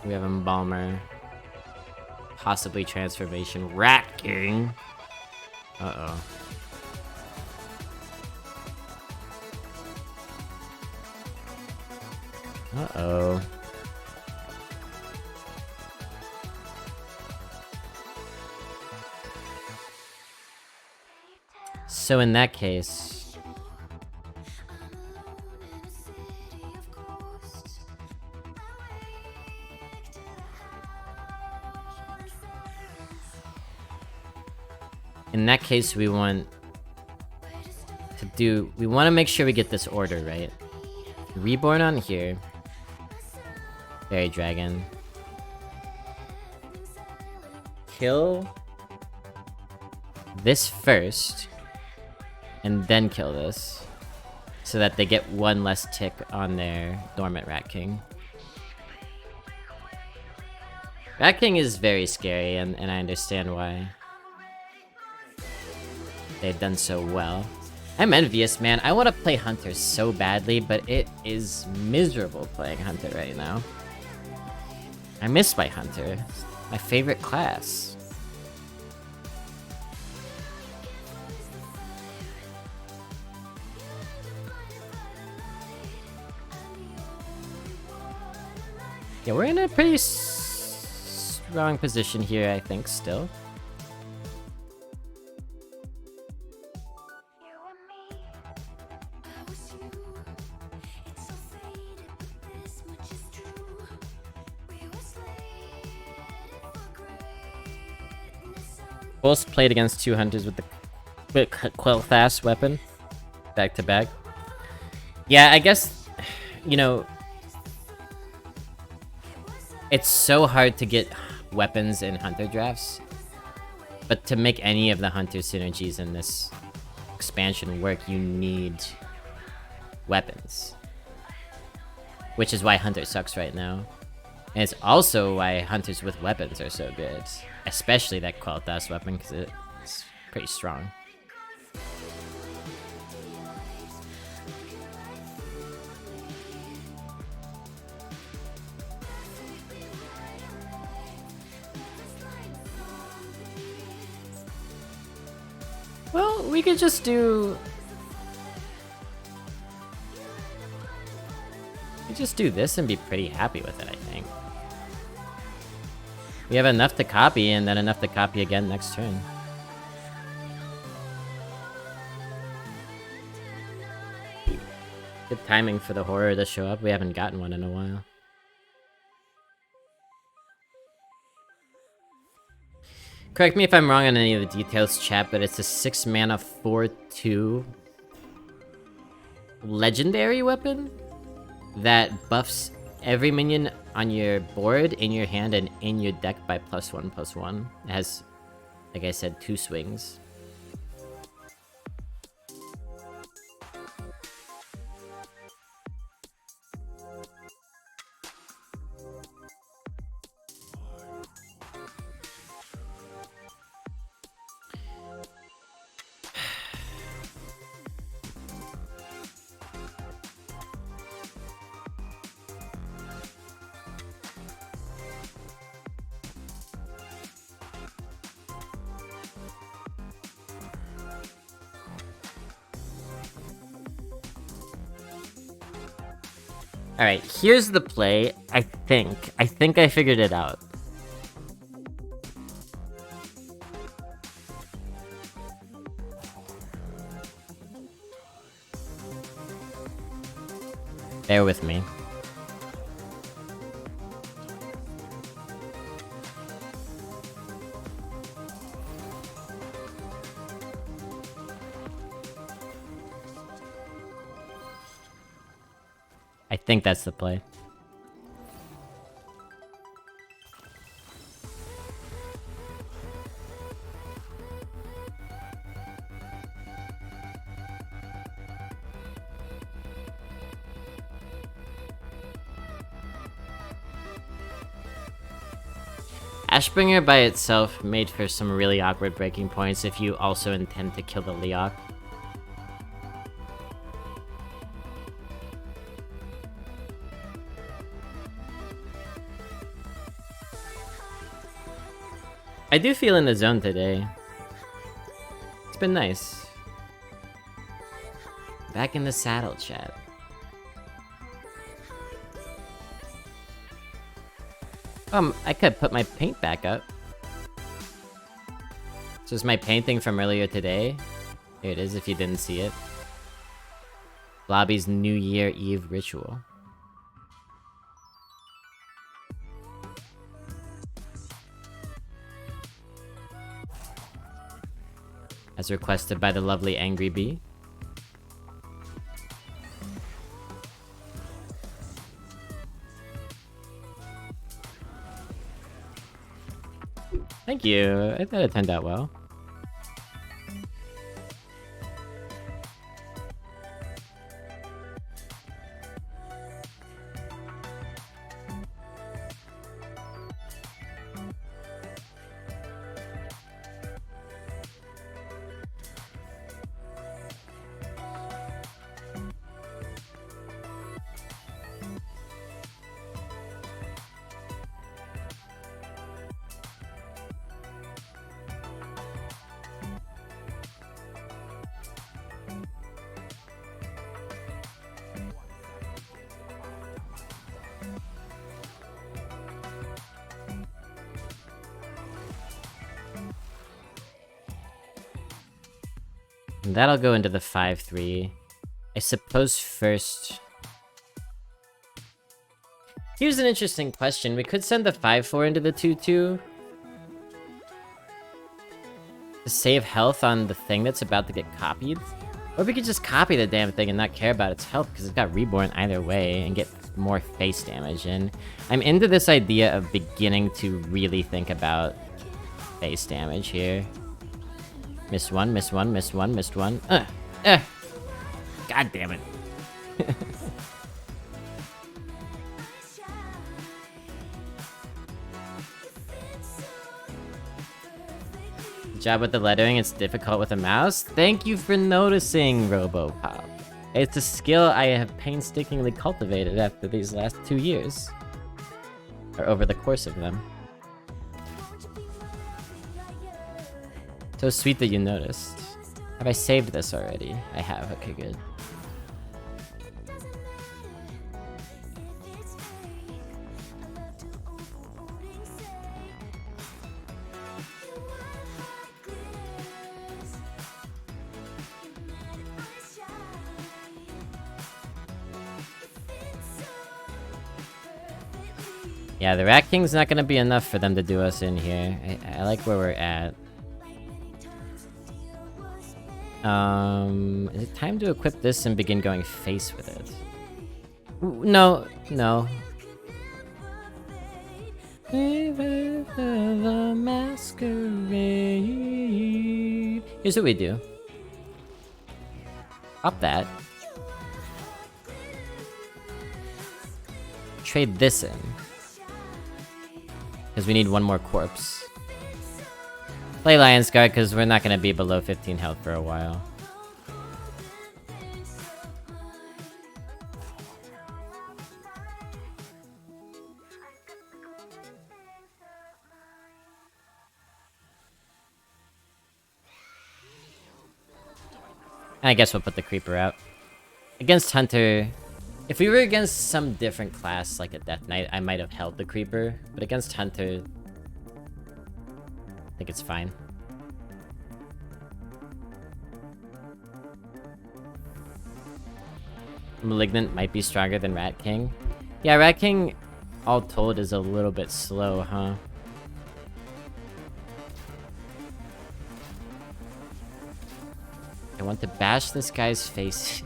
We have Embalmer. Possibly Transformation. Rat King! Uh-oh. Uh-oh. So in that case... In that case, we want to do... We want to make sure we get this order right. Reborn on here. Fairy Dragon. Kill this first. And then kill this. So that they get one less tick on their Dormant Rat King. Rat King is very scary, and I understand why they've done so well. I'm envious, man. I want to play Hunter so badly, but it is miserable playing Hunter right now. I miss my Hunter. It's my favorite class. Yeah, we're in a pretty strong position here, I think, still. Both played against 2 hunters with the Quel'Thas weapon. Back to back. Yeah, I guess, you know... It's so hard to get weapons in hunter drafts, but to make any of the hunter synergies in this expansion work, you need weapons. Which is why hunter sucks right now. And it's also why hunters with weapons are so good. Especially that Quel'Thas weapon, because it's pretty strong. Well, we could just do... We could just do this and be pretty happy with it, I think. We have enough to copy, and then enough to copy again next turn. Good timing for the horror to show up. We haven't gotten one in a while. Correct me if I'm wrong on any of the details, chat, but it's a 6 mana 4/2 legendary weapon that buffs every minion on your board, in your hand, and in your deck by +1/+1. It has, like I said, 2 swings. Alright, here's the play. I think I figured it out. Bear with me. I think that's the play. Ashbringer by itself made for some really awkward breaking points if you also intend to kill the Leokk. I do feel in the zone today. It's been nice. Back in the saddle, chat. I could put my paint back up. This is my painting from earlier today. Here it is if you didn't see it. Lobby's New Year Eve ritual. As requested by the lovely Angry Bee. Thank you. I thought it turned out well. And that'll go into the 5-3. I suppose first... Here's an interesting question. We could send the 5-4 into the 2-2. To save health on the thing that's about to get copied. Or we could just copy the damn thing and not care about its health because it's got reborn either way and get more face damage. And I'm into this idea of beginning to really think about face damage here. Missed one, missed one, missed one, missed one. God damn it. Good job with the lettering, it's difficult with a mouse. Thank you for noticing, Robopop. It's a skill I have painstakingly cultivated after these last 2 years. Or over the course of them. So sweet that you noticed. Have I saved this already? I have, okay, good. Yeah, the Rat King's not gonna be enough for them to do us in here. I like where we're at. Is it time to equip this and begin going face with it? No, no. The masquerade. Here's what we do. Up that. Trade this in. Because we need one more corpse. Play Lion's Guard because we're not going to be below 15 health for a while. I guess we'll put the Creeper out. Against Hunter, If we were against some different class, like a Death Knight, I might have held the Creeper. But against Hunter, I think it's fine. Malignant might be stronger than Rat King. Yeah, Rat King, all told, is a little bit slow, huh? I want to bash this guy's face.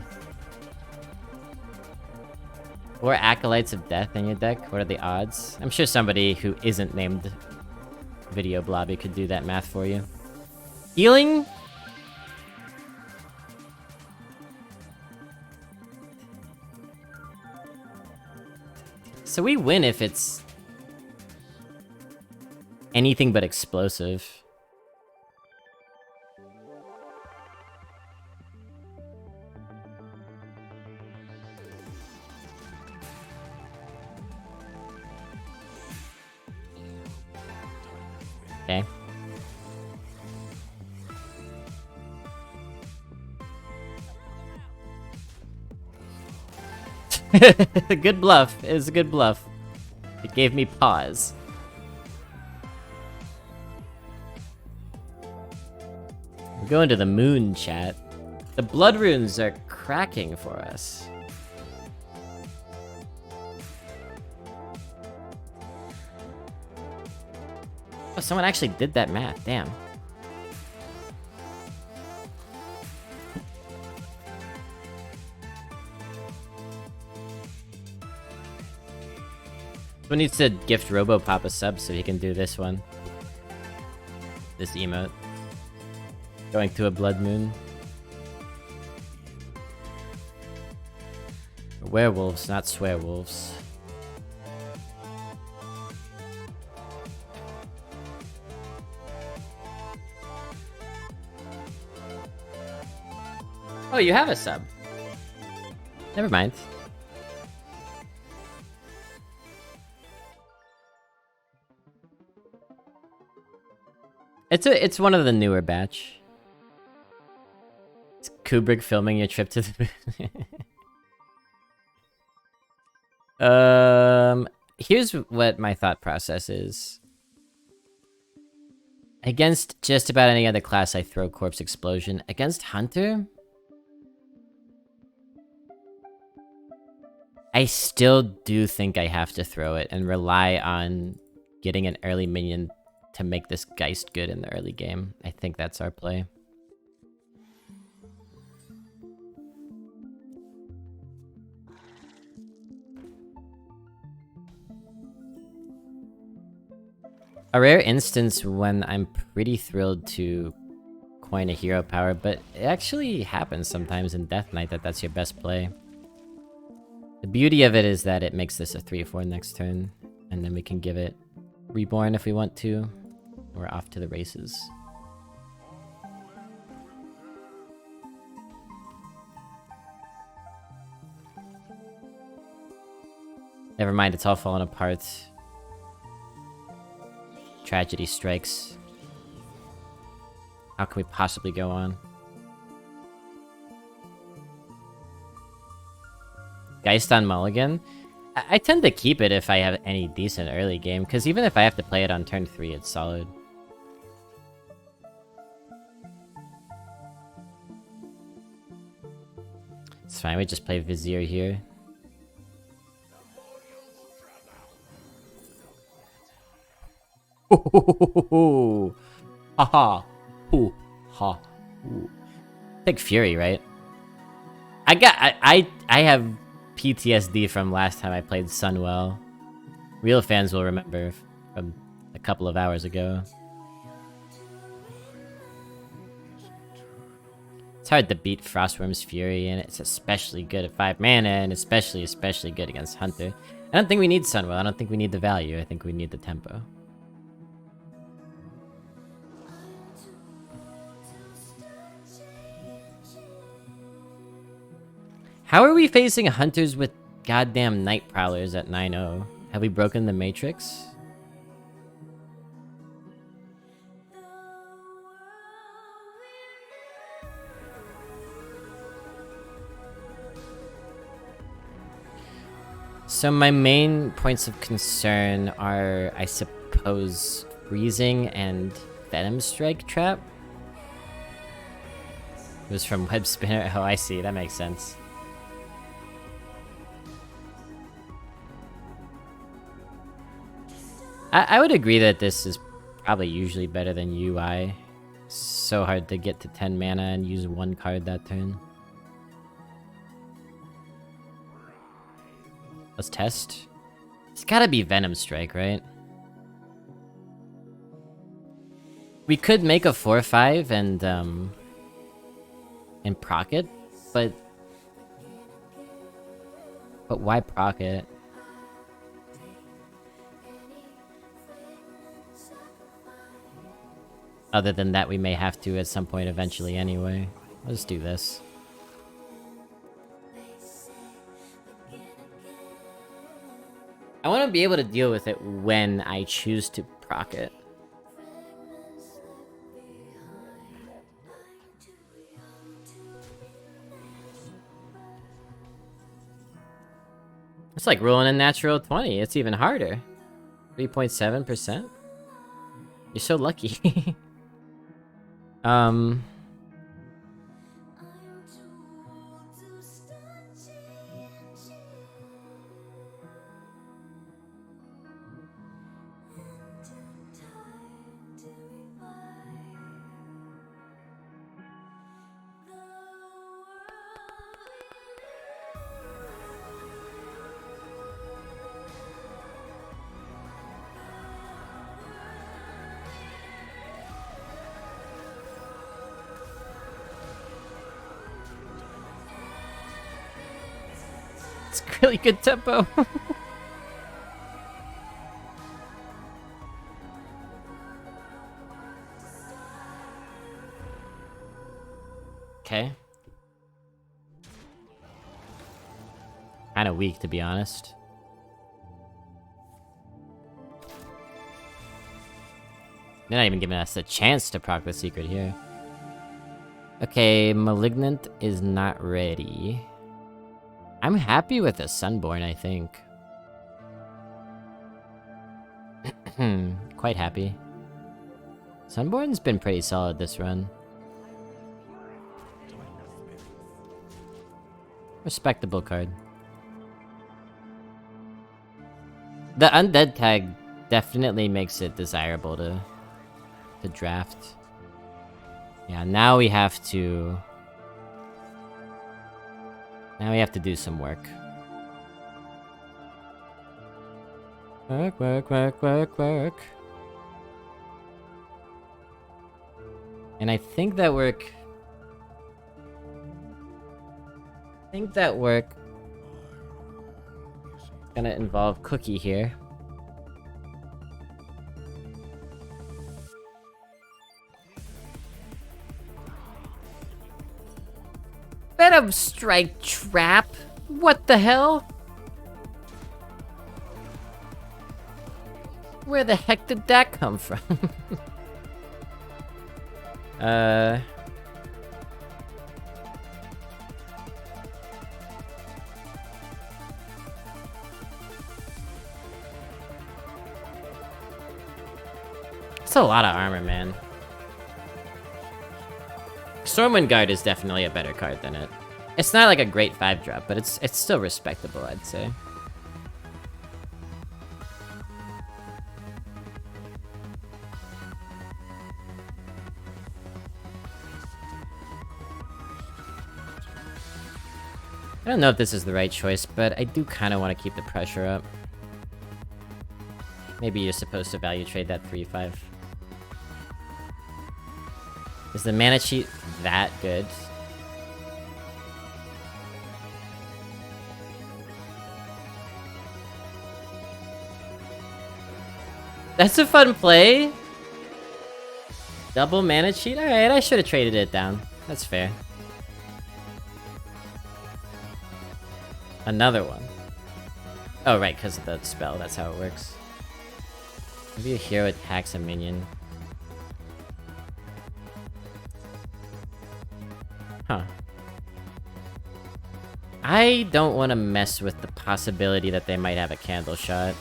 Or Acolytes of Death in your deck? What are the odds? I'm sure somebody who isn't named Video Blobby could do that math for you. Healing? So we win if it's anything but explosive. Okay. Good bluff. It was a good bluff. It gave me pause. We're going to the moon, chat. The blood runes are cracking for us. Oh, someone actually did that math. Damn. Someone needs to gift Robopop a sub so he can do this one. This emote. Going to a blood moon. Werewolves, not swearwolves. Oh, you have a sub. Never mind. It's one of the newer batch. It's Kubrick filming your trip to the moon. Here's what my thought process is. Against just about any other class, I throw Corpse Explosion. Against Hunter, I still do think I have to throw it and rely on getting an early minion to make this Geist good in the early game. I think that's our play. A rare instance when I'm pretty thrilled to coin a hero power, but it actually happens sometimes in Death Knight that that's your best play. The beauty of it is that it makes this a 3-4 next turn, and then we can give it Reborn if we want to. We're off to the races. Never mind, it's all falling apart. Tragedy strikes. How can we possibly go on? Geist on Mulligan? I tend to keep it if I have any decent early game, because even if I have to play it on turn 3, it's solid. It's fine, we just play Vizier here. Haha. Ooh. Ha. Ooh. Take Fury, right? I have PTSD from last time I played Sunwell. Real fans will remember from a couple of hours ago. It's hard to beat Frostworm's Fury, and it's especially good at 5 mana, and especially good against Hunter. I don't think we need Sunwell, I don't think we need the value, I think we need the tempo. How are we facing Hunters with goddamn Night Prowlers at 9-0? Have we broken the Matrix? So my main points of concern are, I suppose, freezing and Venom Strike Trap. It was from Web Spinner. Oh, I see. That makes sense. I would agree that this is probably usually better than UI. So hard to get to 10 mana and use one card that turn. Let's test. It's gotta be Venom Strike, right? We could make a 4/5 and proc it, but why proc it? Other than that, we may have to at some point eventually anyway. Let's do this. I want to be able to deal with it when I choose to proc it. It's like rolling a natural 20. It's even harder. 3.7%? You're so lucky. It's really good tempo. Okay. Kind of weak, to be honest. They're not even giving us a chance to proc the secret here. Okay, Malignant is not ready. I'm happy with the Sunborn, I think. Quite happy. Sunborn's been pretty solid this run. Respectable card. The Undead tag definitely makes it desirable to draft. Yeah, now we have to... Now we have to do some work. Work, work, work, work, work. And I think that work... gonna involve Cookie here. Venom Strike Trap? What the hell? Where the heck did that come from? It's a lot of armor, man. Stormwind Guard is definitely a better card than it. It's not like a great 5-drop, but it's still respectable, I'd say. I don't know if this is the right choice, but I do kind of want to keep the pressure up. Maybe you're supposed to value trade that 3/5. Is the mana cheat that good? That's a fun play. Double mana cheat? Alright, I should have traded it down. That's fair. Another one. Oh, right, because of the spell. That's how it works. Maybe a hero attacks a minion. Huh. I don't want to mess with the possibility that they might have a candle shot.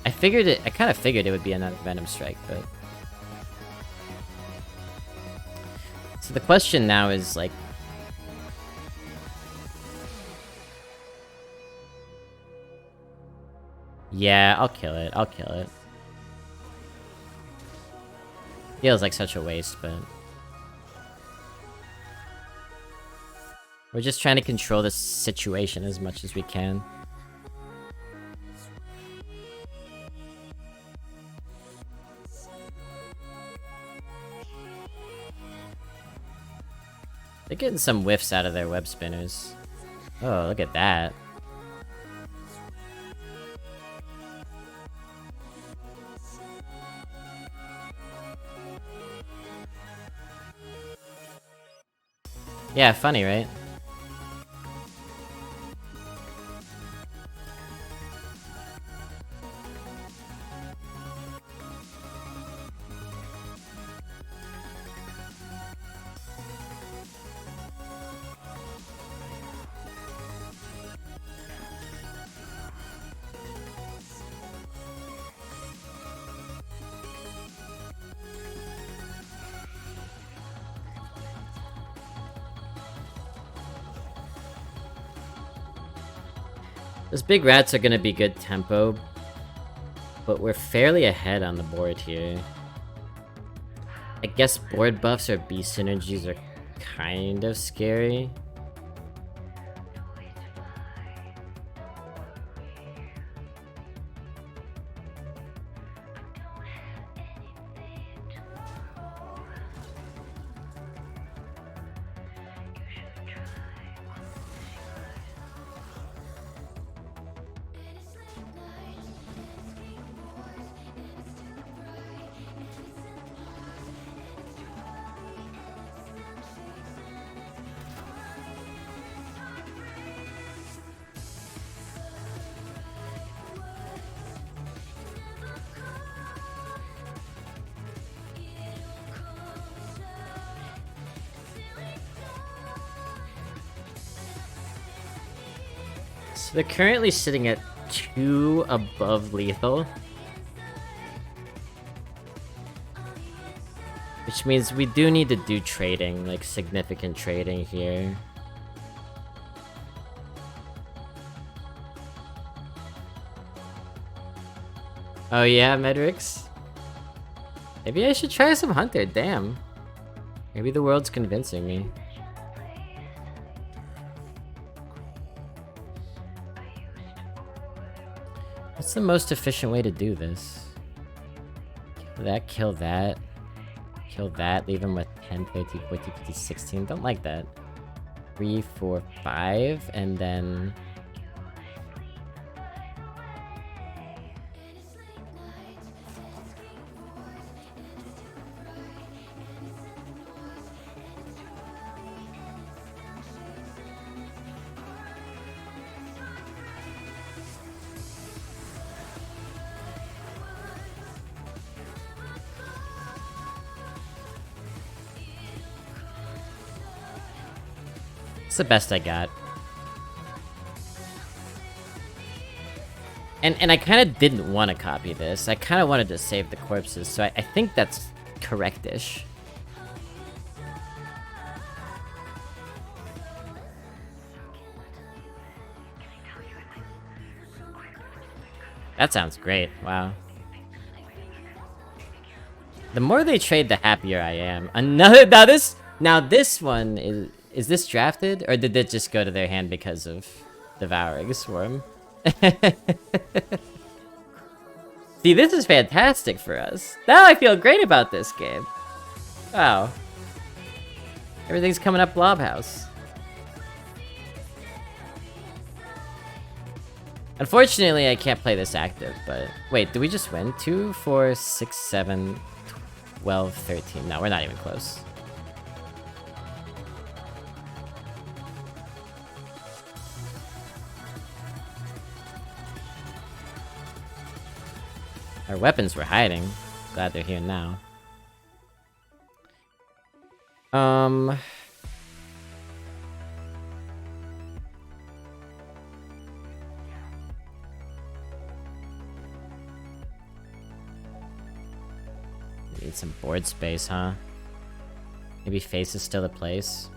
I kind of figured it would be another Venom Strike, but... So the question now is, like... Yeah, I'll kill it. I'll kill it. Feels like such a waste, but... We're just trying to control the situation as much as we can. They're getting some whiffs out of their web spinners. Oh, look at that. Yeah, funny, right? Those big rats are gonna be good tempo, but we're fairly ahead on the board here. I guess board buffs or beast synergies are kind of scary. So they're currently sitting at 2 above lethal. Which means we do need to do trading, like significant trading here. Oh yeah, Medrix? Maybe I should try some Hunter, damn. Maybe the world's convincing me. What's the most efficient way to do this? Kill that. Kill that, leave him with 10, 30, 40, 50, 16. Don't like that. 3, 4, 5, and then... It's the best I got. And I kind of didn't want to copy this. I kind of wanted to save the corpses, so I think that's correct-ish. That sounds great. Wow. The more they trade, the happier I am. Now this one is this drafted, or did it just go to their hand because of Devouring Swarm? See, this is fantastic for us. Now I feel great about this game. Wow. Everything's coming up Blobhouse. Unfortunately, I can't play this active, but... Wait, did we just win? 2, 4, 6, 7, 12, 13. No, we're not even close. Our weapons were hiding. Glad they're here now. Need some board space, huh? Maybe face is still a place.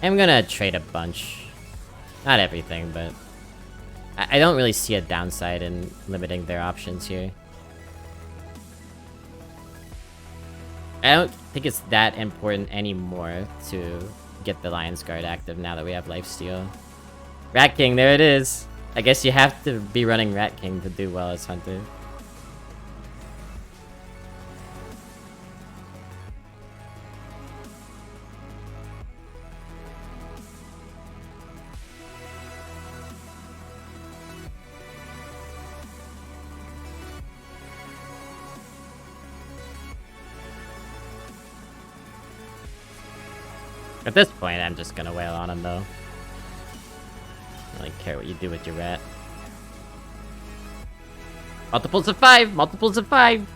I'm gonna trade a bunch. Not everything, but I don't really see a downside in limiting their options here. I don't think it's that important anymore to get the Lion's Guard active now that we have Lifesteal. Rat King, there it is! I guess you have to be running Rat King to do well as Hunter. At this point, I'm just gonna wail on him, though. I don't really care what you do with your rat. Multiples of 5! Multiples of 5!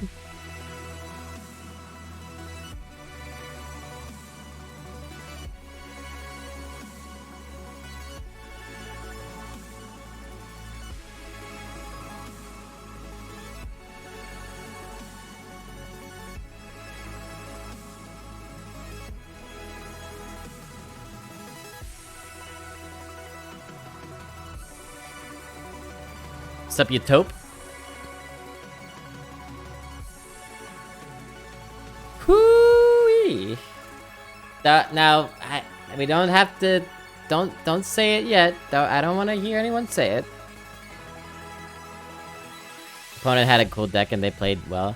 What's up, you taupe? Hoo-wee! Now, we don't have to... Don't say it yet. I don't want to hear anyone say it. Opponent had a cool deck and they played well.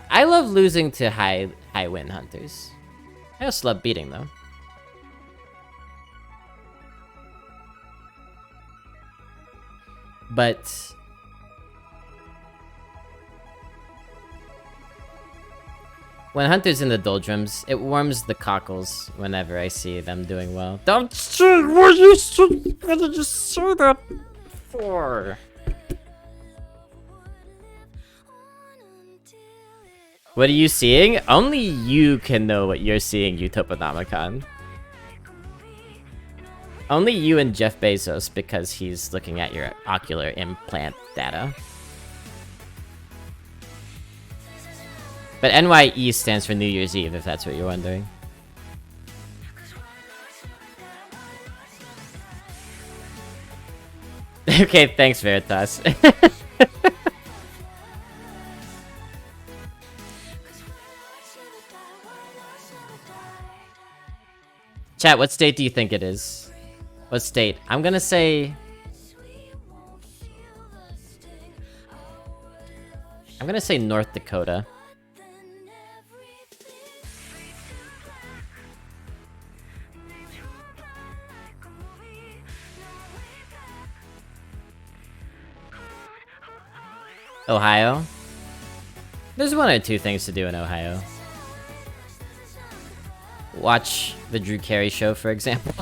I love losing to high win hunters. I also love beating, though. But... when Hunter's in the doldrums, it warms the cockles whenever I see them doing well. Don't say what you just say that for. What are you seeing? Only you can know what you're seeing, Utoponomicon. Only you and Jeff Bezos, because he's looking at your ocular implant data. But NYE stands for New Year's Eve, if that's what you're wondering. Okay, thanks, Veritas. Chat, what state do you think it is? What state? I'm gonna say... I'm gonna say North Dakota. Ohio? There's one or two things to do in Ohio. Watch the Drew Carey show, for example.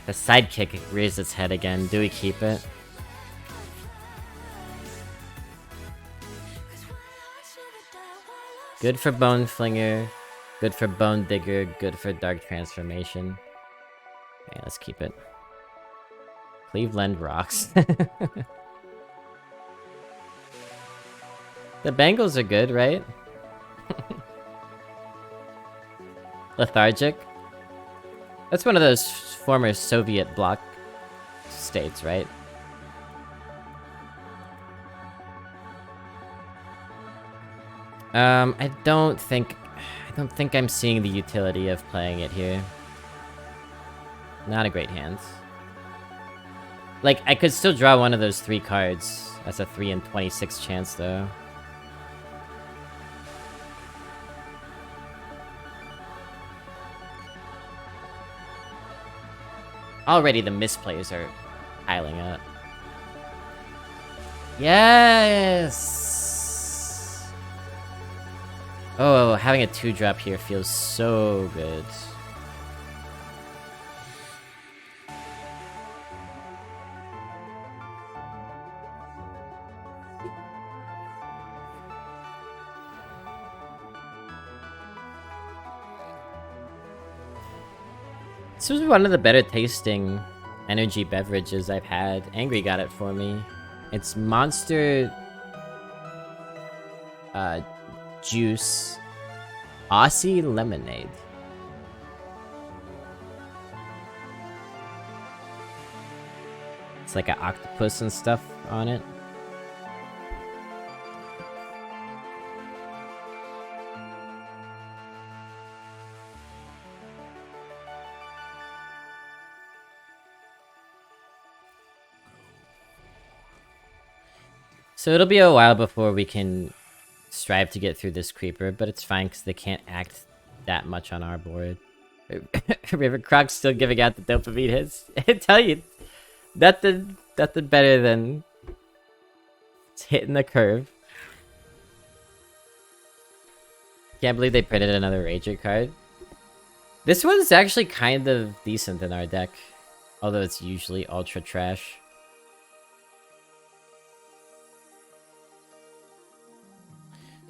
The sidekick rears its head again. Do we keep it? Good for Bone Flinger. Good for Bone Digger. Good for Dark Transformation. Okay, let's keep it. Cleveland rocks. The Bengals are good, right? Lethargic? That's one of those former Soviet bloc states, right? I don't think I'm seeing the utility of playing it here. Not a great hand. Like, I could still draw one of those 3 cards. That's a 3 in 26 chance, though. Already the misplays are piling up. Yes! Oh, having a 2-drop here feels so good. This was one of the better tasting energy beverages I've had. Angry got it for me. It's Monster Juice Aussie Lemonade. It's like an octopus and stuff on it. So it'll be a while before we can strive to get through this creeper, but it's fine because they can't act that much on our board. River Croc's still giving out the dopamine hits. I tell you, nothing better than hitting the curve. Can't believe they printed another Rager card. This one's actually kind of decent in our deck, although it's usually ultra trash.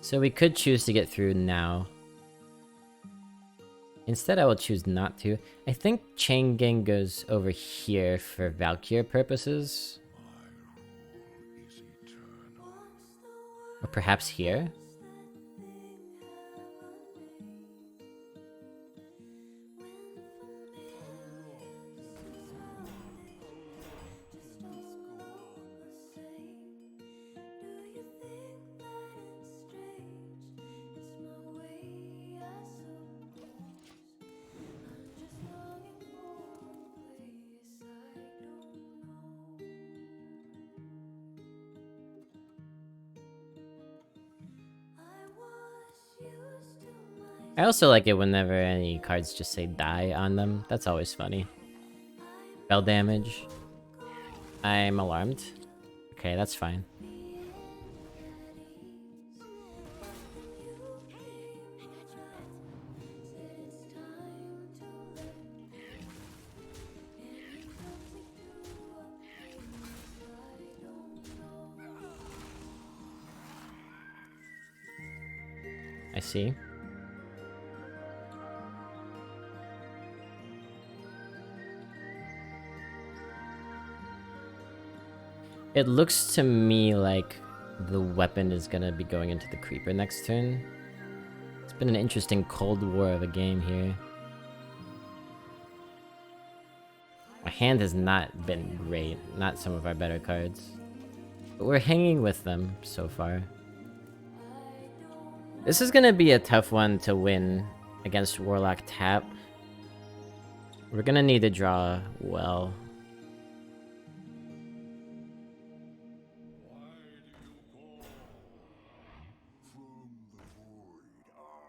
So we could choose to get through now. Instead, I will choose not to. I think Chain Gang goes over here for Valkyr purposes. Or perhaps here? I also like it whenever any cards just say die on them. That's always funny. Spell damage. I'm alarmed. Okay, that's fine. I see. It looks to me like the weapon is gonna be going into the creeper next turn. It's been an interesting Cold War of a game here. My hand has not been great, not some of our better cards. But we're hanging with them so far. This is gonna be a tough one to win against Warlock Tap. We're gonna need to draw well.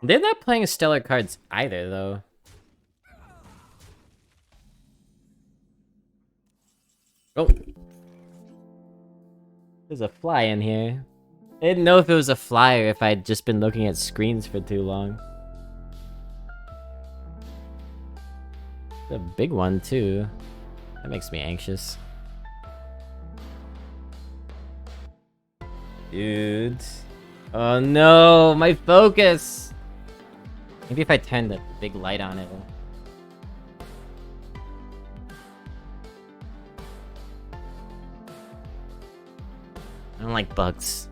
They're not playing stellar cards either, though. Oh. There's a fly in here. I didn't know if it was a fly or if I'd just been looking at screens for too long. It's a big one, too. That makes me anxious. Dude. Oh no, my focus! Maybe if I turn the big light on it. I don't like bugs.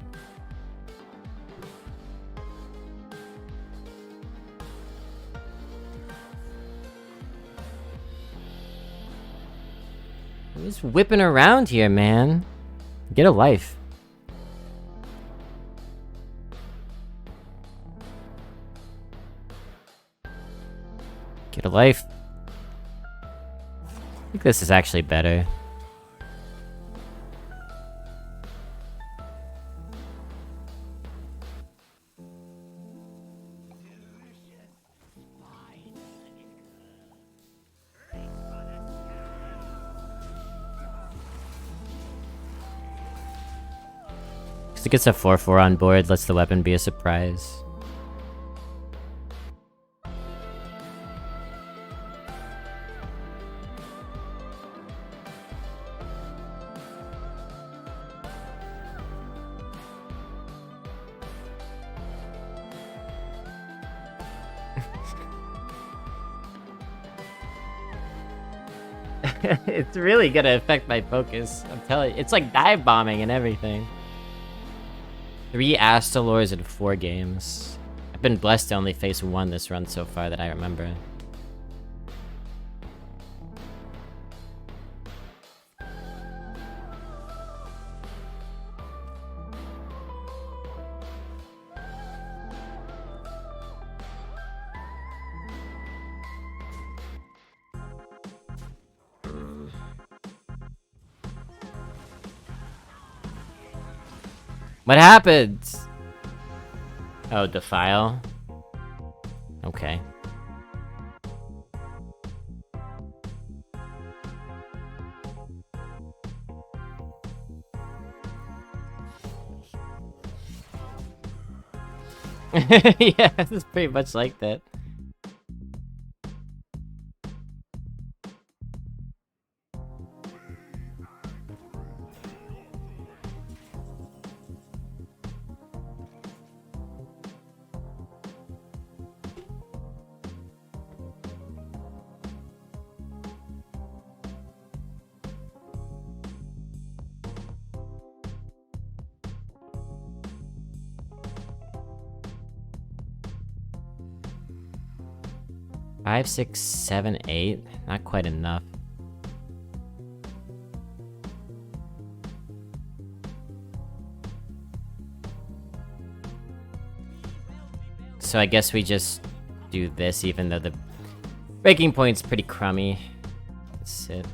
I'm just whipping around here, man. Get a life. Get a life. I think this is actually better. Because it gets a 4/4 on board, lets the weapon be a surprise. It's really gonna affect my focus. I'm telling you. It's like dive bombing and everything. 3 Astalors in 4 games. I've been blessed to only face 1 this run so far that I remember. What happened? Oh, Defile? Okay. Yeah, it's pretty much like that. Five, 6, 7, 8. Not quite enough. So I guess we just do this, even though the breaking point's pretty crummy. Let's sit.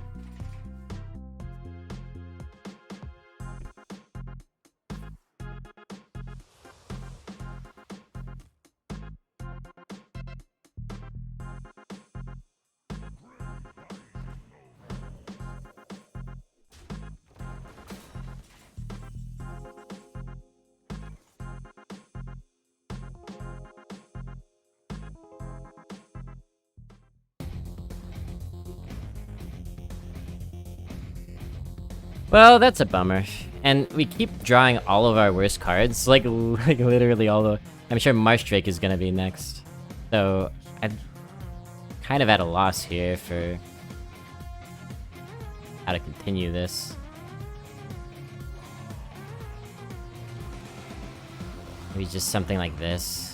Well, that's a bummer. And we keep drawing all of our worst cards, like literally all the... I'm sure Marshdrake is gonna be next. So, I'm kind of at a loss here for how to continue this. Maybe just something like this.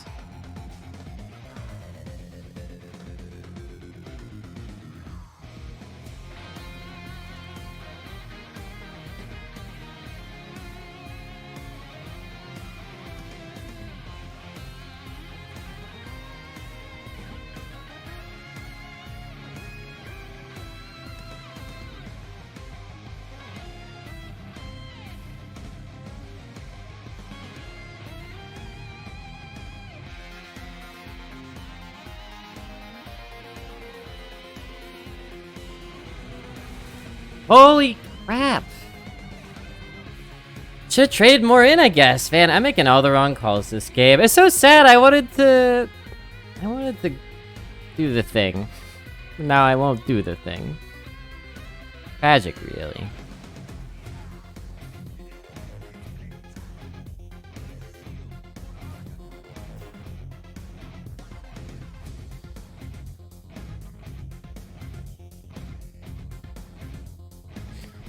Holy crap! Should trade more in, I guess. Man, I'm making all the wrong calls this game. It's so sad. I wanted to do the thing. Now I won't do the thing. Tragic, really.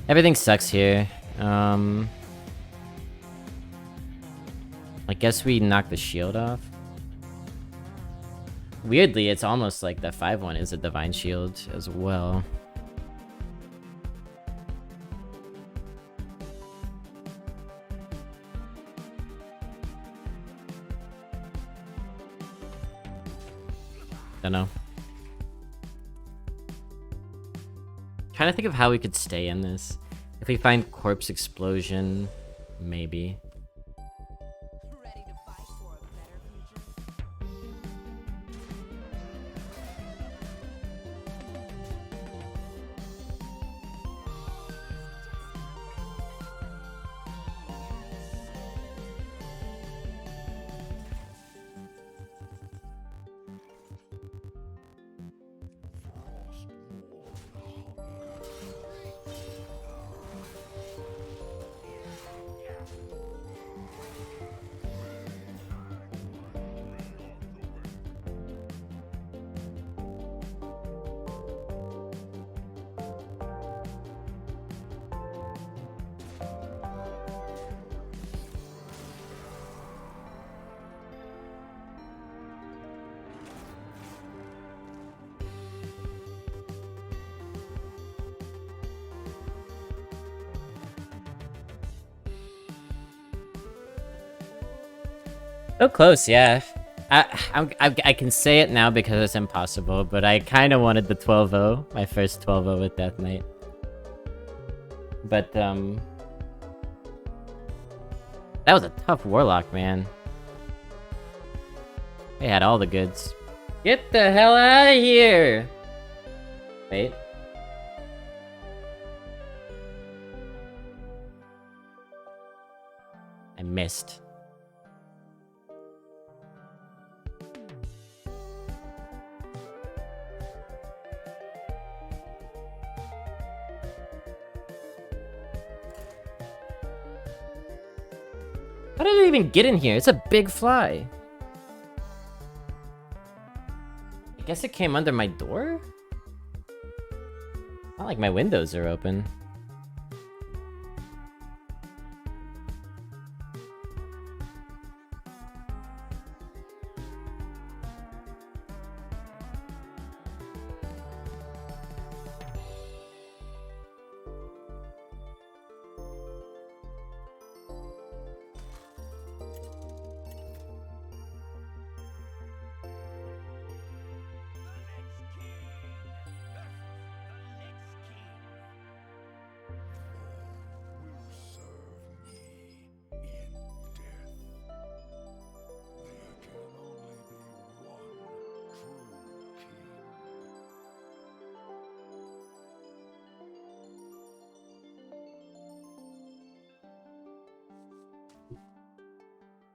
Everything sucks here. I guess we knock the shield off. Weirdly, it's almost like the 5-1 is a Divine Shield as well. Don't know. Trying to think of how we could stay in this. If we find Corpse Explosion, maybe. Ready to fight for a better future? So close, yeah. I can say it now because it's impossible, but I kind of wanted the 12-0, my first 12-0 with Death Knight. But, that was a tough Warlock, man. They had all the goods. Get the hell out of here! Wait. I missed. How did it even get in here? It's a big fly. I guess it came under my door? Not like my windows are open.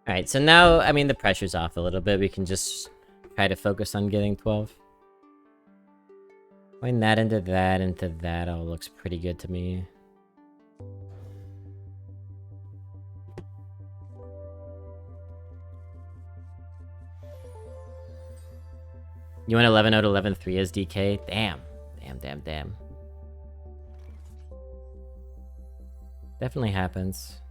Alright, so now, I mean, the pressure's off a little bit. We can just try to focus on getting 12. Going that into that all looks pretty good to me. You went 11-0 to 11-3 as DK? Damn. Damn. Definitely happens.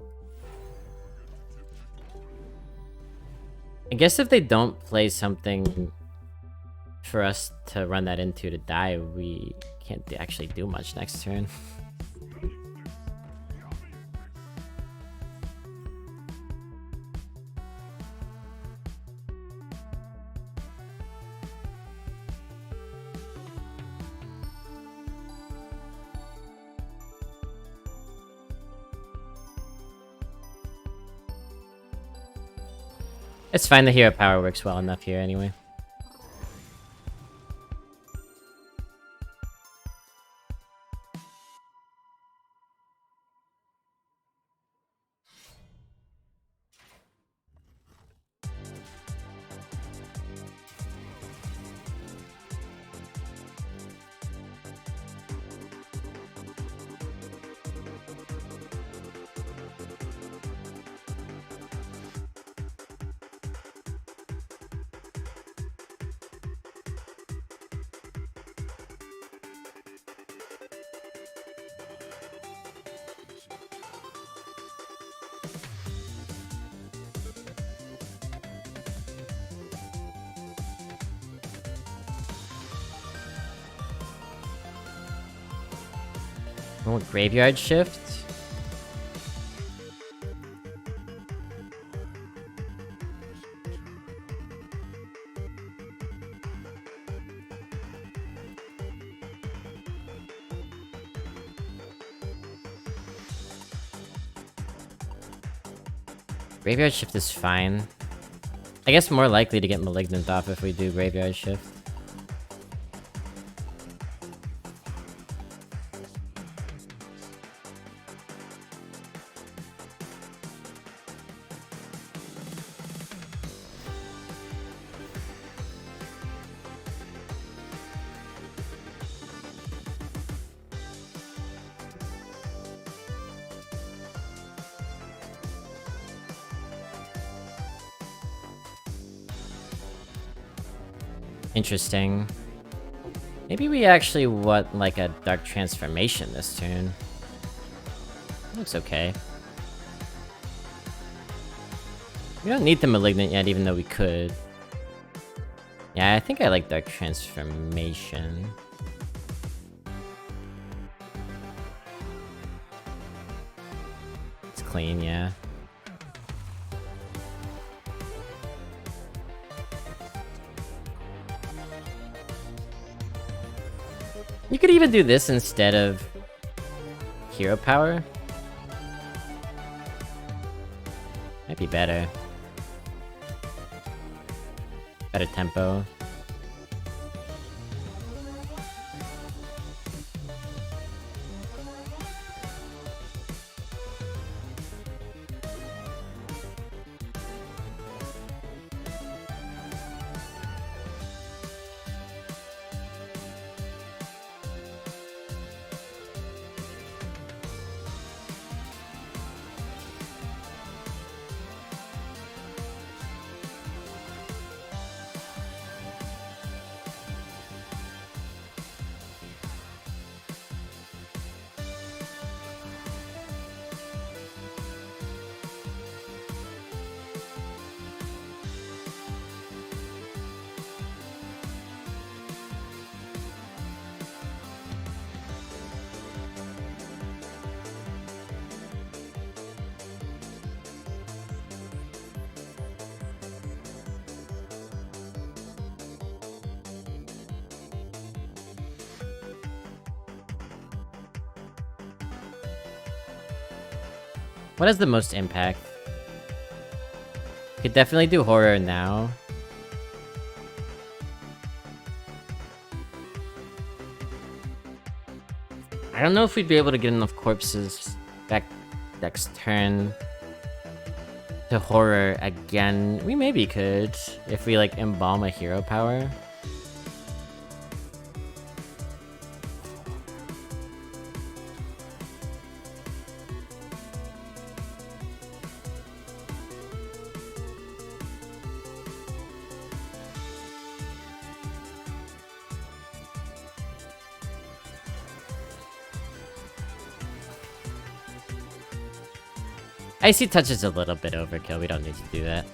I guess if they don't play something for us to run that into to die, we can't actually do much next turn. It's fine, the hero power works well enough here anyway. Oh, graveyard shift? Graveyard shift is fine. I guess more likely to get Malignant off if we do graveyard shift. Interesting. Maybe we actually want like a Dark Transformation this turn. Looks okay. We don't need the Malignant yet, even though we could. Yeah, I think I like Dark Transformation. It's clean, yeah. You could even do this instead of hero power. Might be better. Better tempo. What has the most impact? Could definitely do horror now. I don't know if we'd be able to get enough corpses back next turn to horror again. We maybe could if we like embalm a hero power. Icy Touch is a little bit overkill, we don't need to do that.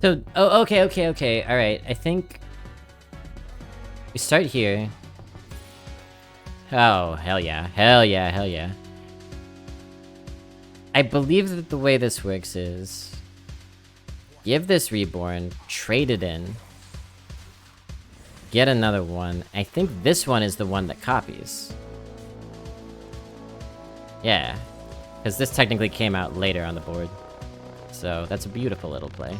So, oh, okay. Alright, I think we start here. Oh, hell yeah. I believe that the way this works is give this Reborn, trade it in, get another one. I think this one is the one that copies. Yeah, because this technically came out later on the board. So that's a beautiful little play.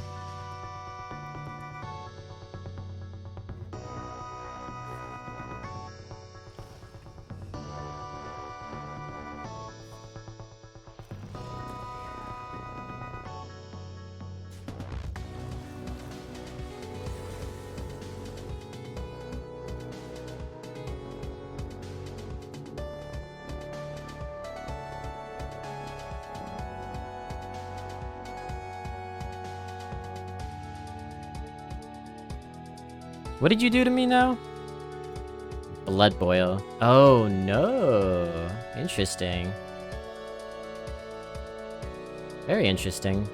What did you do to me now? Blood boil. Oh no. Interesting. Very interesting.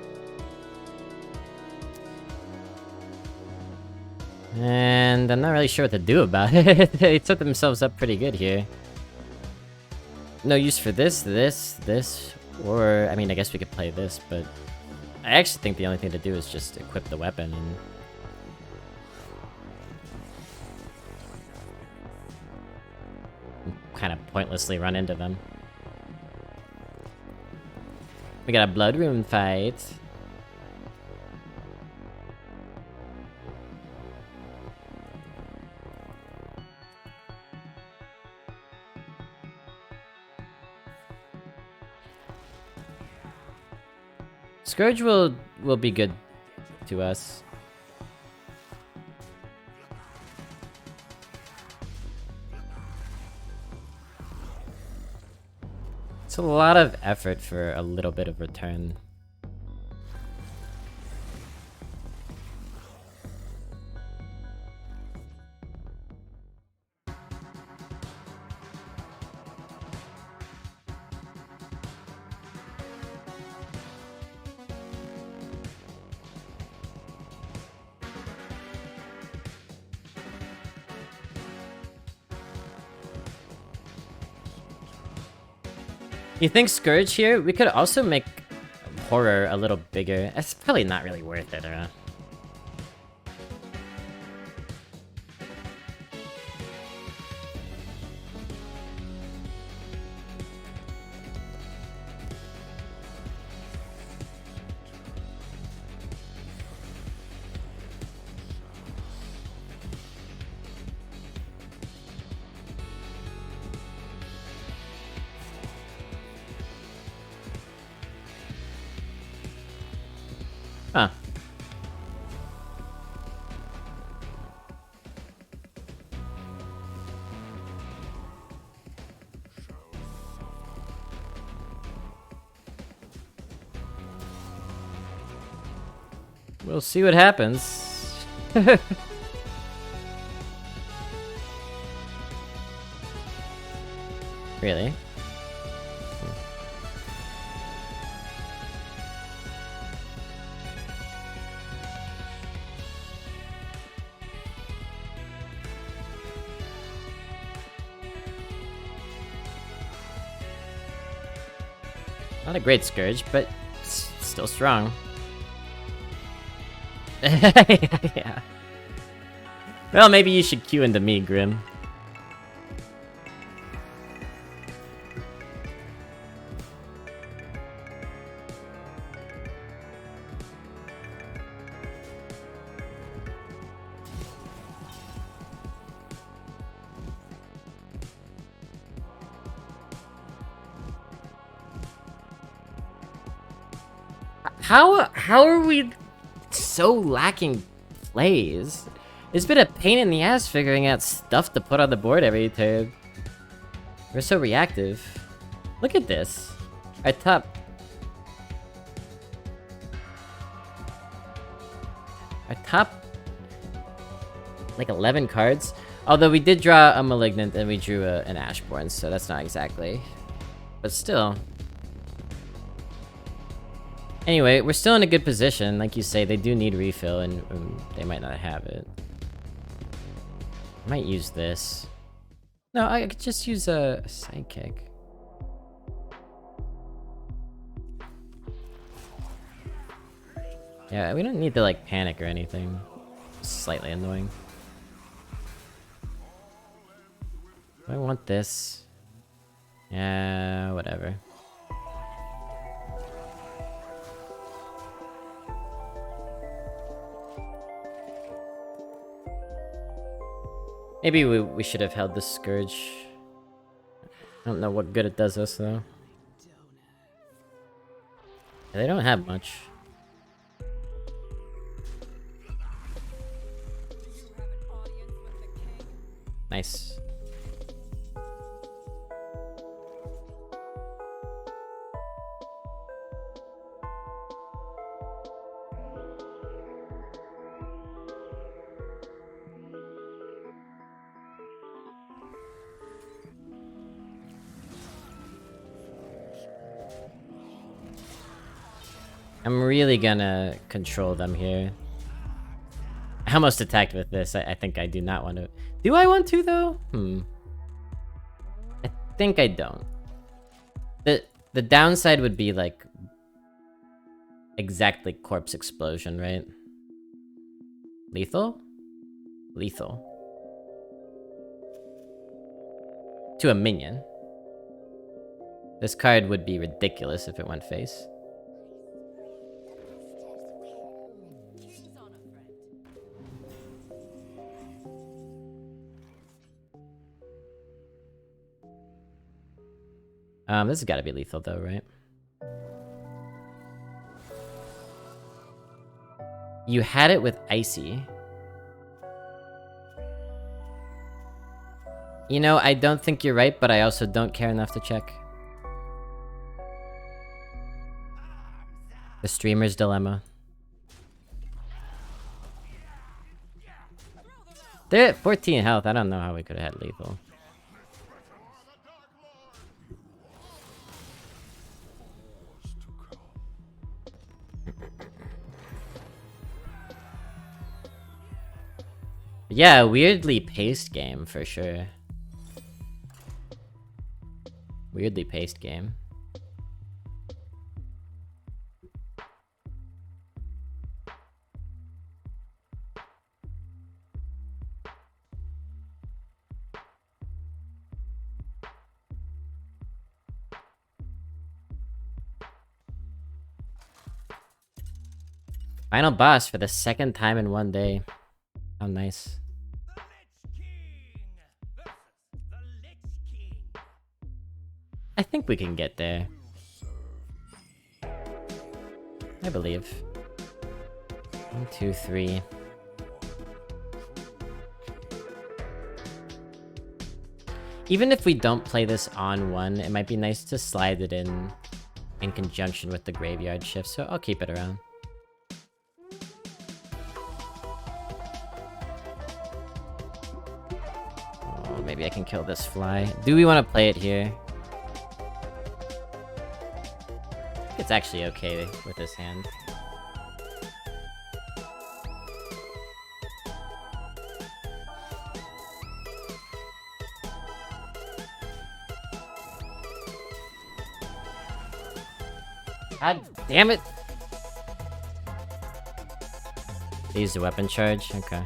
And I'm not really sure what to do about it. They took themselves up pretty good here. No use for this, or... I mean, I guess we could play this, but... I actually think the only thing to do is just equip the weapon and... kind of pointlessly run into them. We got a Blood Rune fight. Scourge will be good to us. It's a lot of effort for a little bit of return. You think Scourge here? We could also make Horror a little bigger. It's probably not really worth it, huh? Huh. We'll see what happens. Really? Not a great Scourge, but still strong. Yeah. Well, maybe you should queue into me, Grim. How are we so lacking plays? It's been a pain in the ass figuring out stuff to put on the board every turn. We're so reactive. Look at this. Our top... like 11 cards. Although we did draw a Malignant and we drew an Ashborn, so that's not exactly... But still... Anyway, we're still in a good position. Like you say, they do need refill, and they might not have it. I might use this. No, I could just use a Sidekick. Yeah, we don't need to, like, panic or anything. Slightly annoying. Do I want this? Yeah, whatever. Maybe we should have held the Scourge. I don't know what good it does us, though. Yeah, they don't have much. Nice. I'm really gonna control them here. I almost attacked with this. I think I do not want to. Do I want to, though? I think I don't. The downside would be, like, exactly Corpse Explosion, right? Lethal? Lethal. To a minion. This card would be ridiculous if it went face. This has got to be lethal, though, right? You had it with Icy. You know, I don't think you're right, but I also don't care enough to check. The Streamer's Dilemma. They're at 14 health. I don't know how we could have had lethal. Yeah, weirdly paced game for sure. Weirdly paced game. Final boss for the second time in one day. How nice. I think we can get there. I believe. 1, 2, 3. Even if we don't play this on 1, it might be nice to slide it in conjunction with the graveyard shift, so I'll keep it around. Oh, maybe I can kill this fly. Do we want to play it here? It's actually okay with this hand. God damn it! They used the weapon charge? Okay.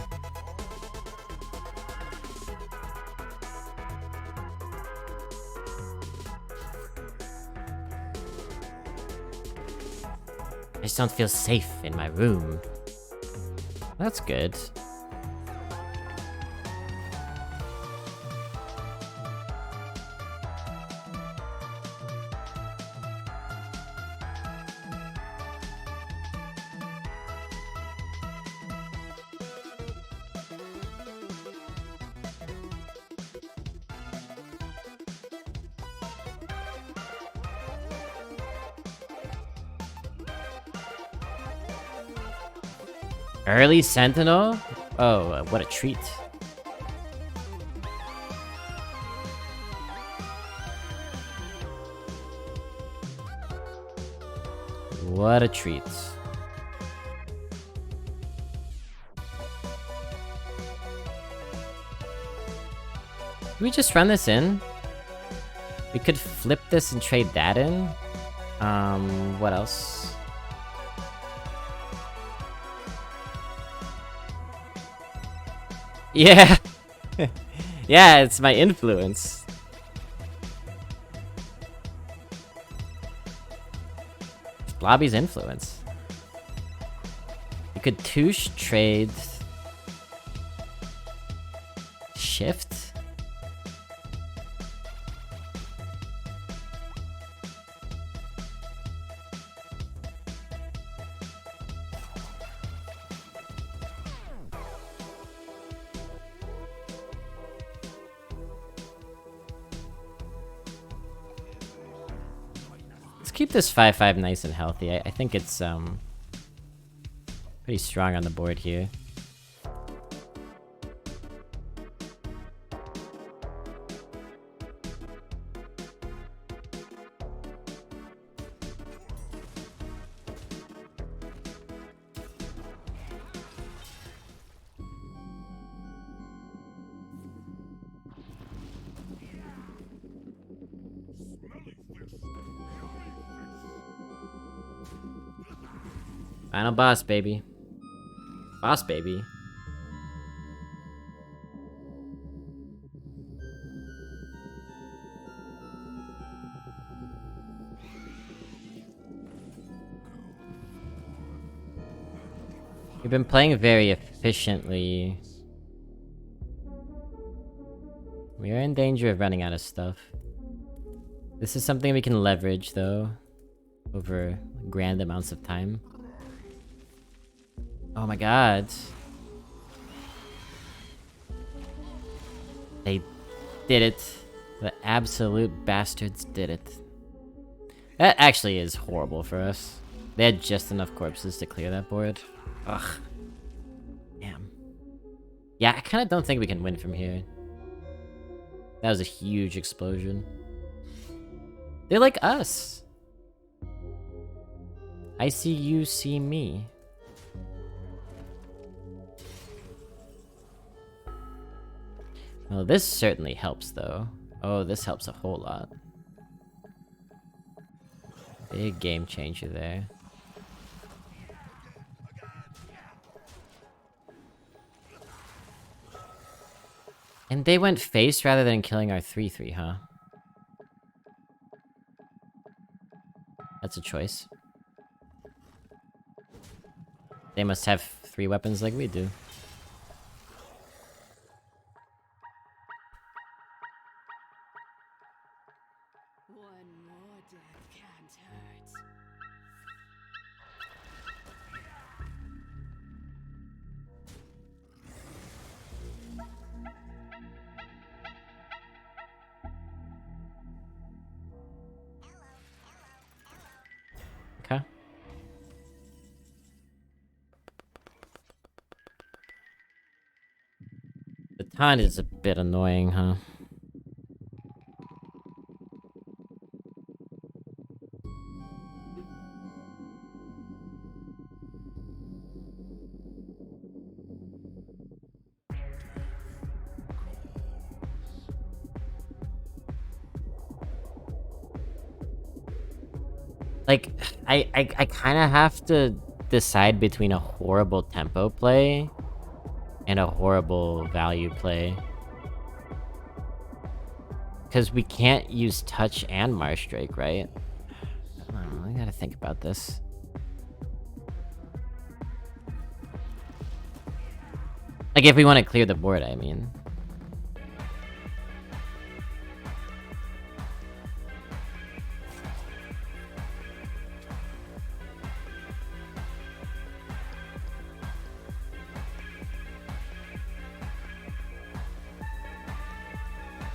I just don't feel safe in my room. That's good. Early Sentinel? Oh, what a treat. What a treat. Can we just run this in? We could flip this and trade that in. What else? Yeah! Yeah, it's my influence. It's Blobby's influence. You could touche, trade... shift? Keep this 5/5 nice and healthy. I think it's pretty strong on the board here. Final boss, baby. Boss, baby. We've been playing very efficiently. We are in danger of running out of stuff. This is something we can leverage, though, over grand amounts of time. Oh my god. They did it. The absolute bastards did it. That actually is horrible for us. They had just enough corpses to clear that board. Ugh. Damn. Yeah, I kind of don't think we can win from here. That was a huge explosion. They're like us. I see you, see me. Well, this certainly helps, though. Oh, this helps a whole lot. Big game changer there. And they went face rather than killing our 3/3, huh? That's a choice. They must have 3 weapons like we do. One more death can't hurt. Okay. The taunt is a bit annoying, huh? Like, I kind of have to decide between a horrible tempo play and a horrible value play. Because we can't use touch and Marsh Drake, right? I don't know, I gotta think about this. Like, if we want to clear the board, I mean.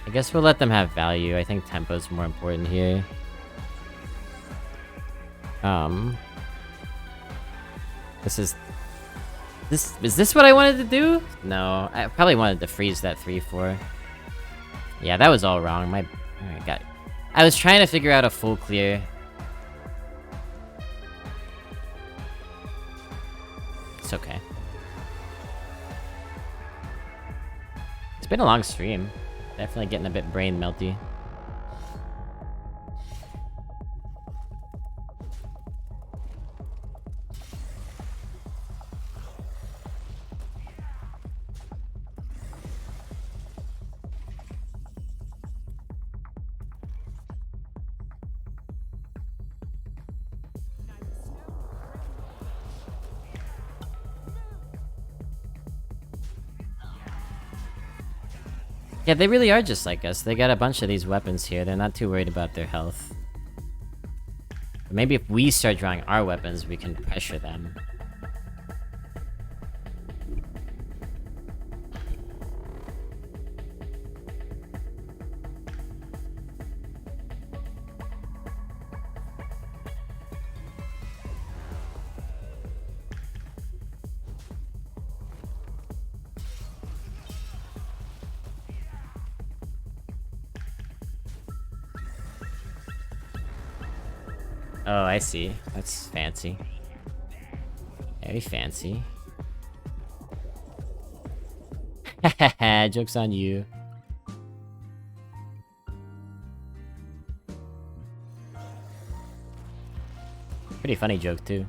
I guess we'll let them have value. I think tempo's more important here. Is this what I wanted to do? No, I probably wanted to freeze that 3-4. Yeah, that was all wrong. I was trying to figure out a full clear. It's okay. It's been a long stream. Definitely getting a bit brain melty. Yeah, they really are just like us. They got a bunch of these weapons here. They're not too worried about their health. But maybe if we start drawing our weapons, we can pressure them. Oh, I see. That's fancy. Very fancy. Hahaha, joke's on you. Pretty funny joke, too.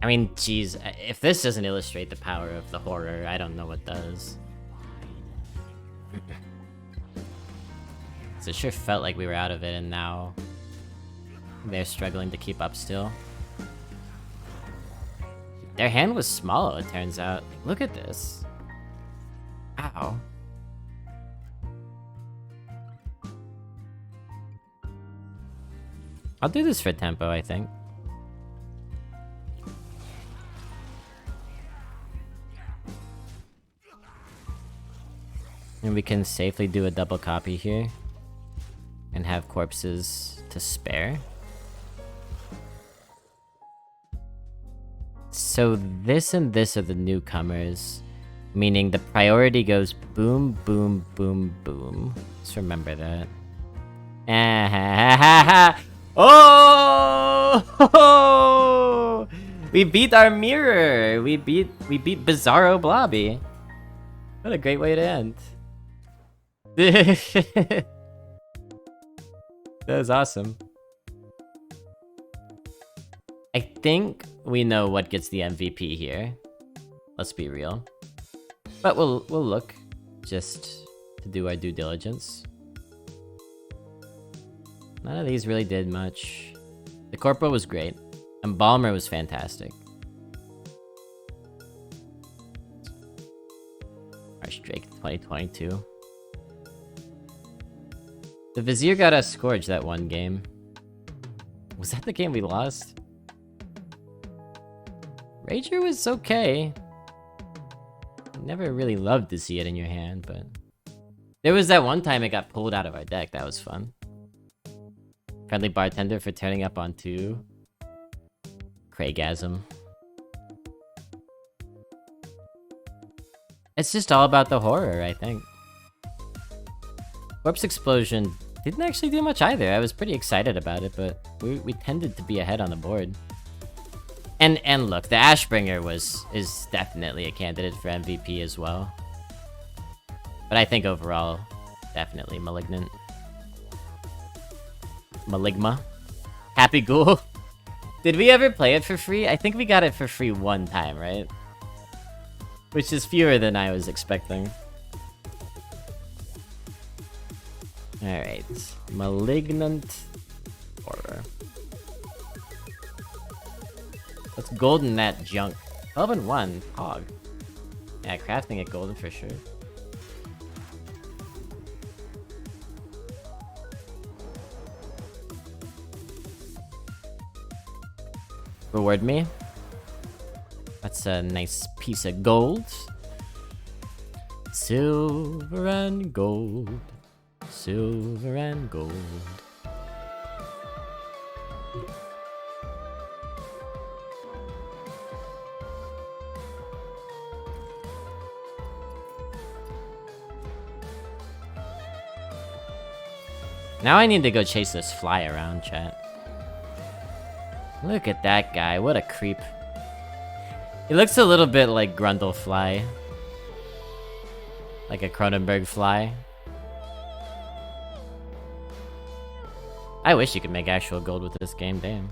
I mean, geez, if this doesn't illustrate the power of the horror, I don't know what does. So it sure felt like we were out of it, and now they're struggling to keep up still. Their hand was small, it turns out. Look at this. Ow. I'll do this for tempo, I think. And we can safely do a double copy here. And have corpses to spare. So this and this are the newcomers. Meaning the priority goes boom, boom, boom, boom. Let's remember that. Oh! We beat our mirror! We beat Bizarro Blobby. What a great way to end. That was awesome. I think we know what gets the MVP here. Let's be real. But we'll look just to do our due diligence. None of these really did much. The Corpo was great. Embalmer was fantastic. Harsh Drake 2022. The Vizier got us Scourge that one game. Was that the game we lost? Rager was okay. Never really loved to see it in your hand, but... There was that one time it got pulled out of our deck. That was fun. Friendly Bartender for turning up on 2. Craigasm. It's just all about the horror, I think. Corpse Explosion didn't actually do much either. I was pretty excited about it, but we tended to be ahead on the board. And look, the Ashbringer is definitely a candidate for MVP as well. But I think overall, definitely Malignant. Maligma. Happy Ghoul. Did we ever play it for free? I think we got it for free one time, right? Which is fewer than I was expecting. Alright. Malignant Horror. Let's golden that junk. 12 and 1. Hog. Yeah, crafting it golden for sure. Reward me. That's a nice piece of gold. Silver and gold. Silver and gold. Now I need to go chase this fly around, chat. Look at that guy, what a creep. He looks a little bit like Grundlefly. Like a Cronenberg fly. I wish you could make actual gold with this game, damn.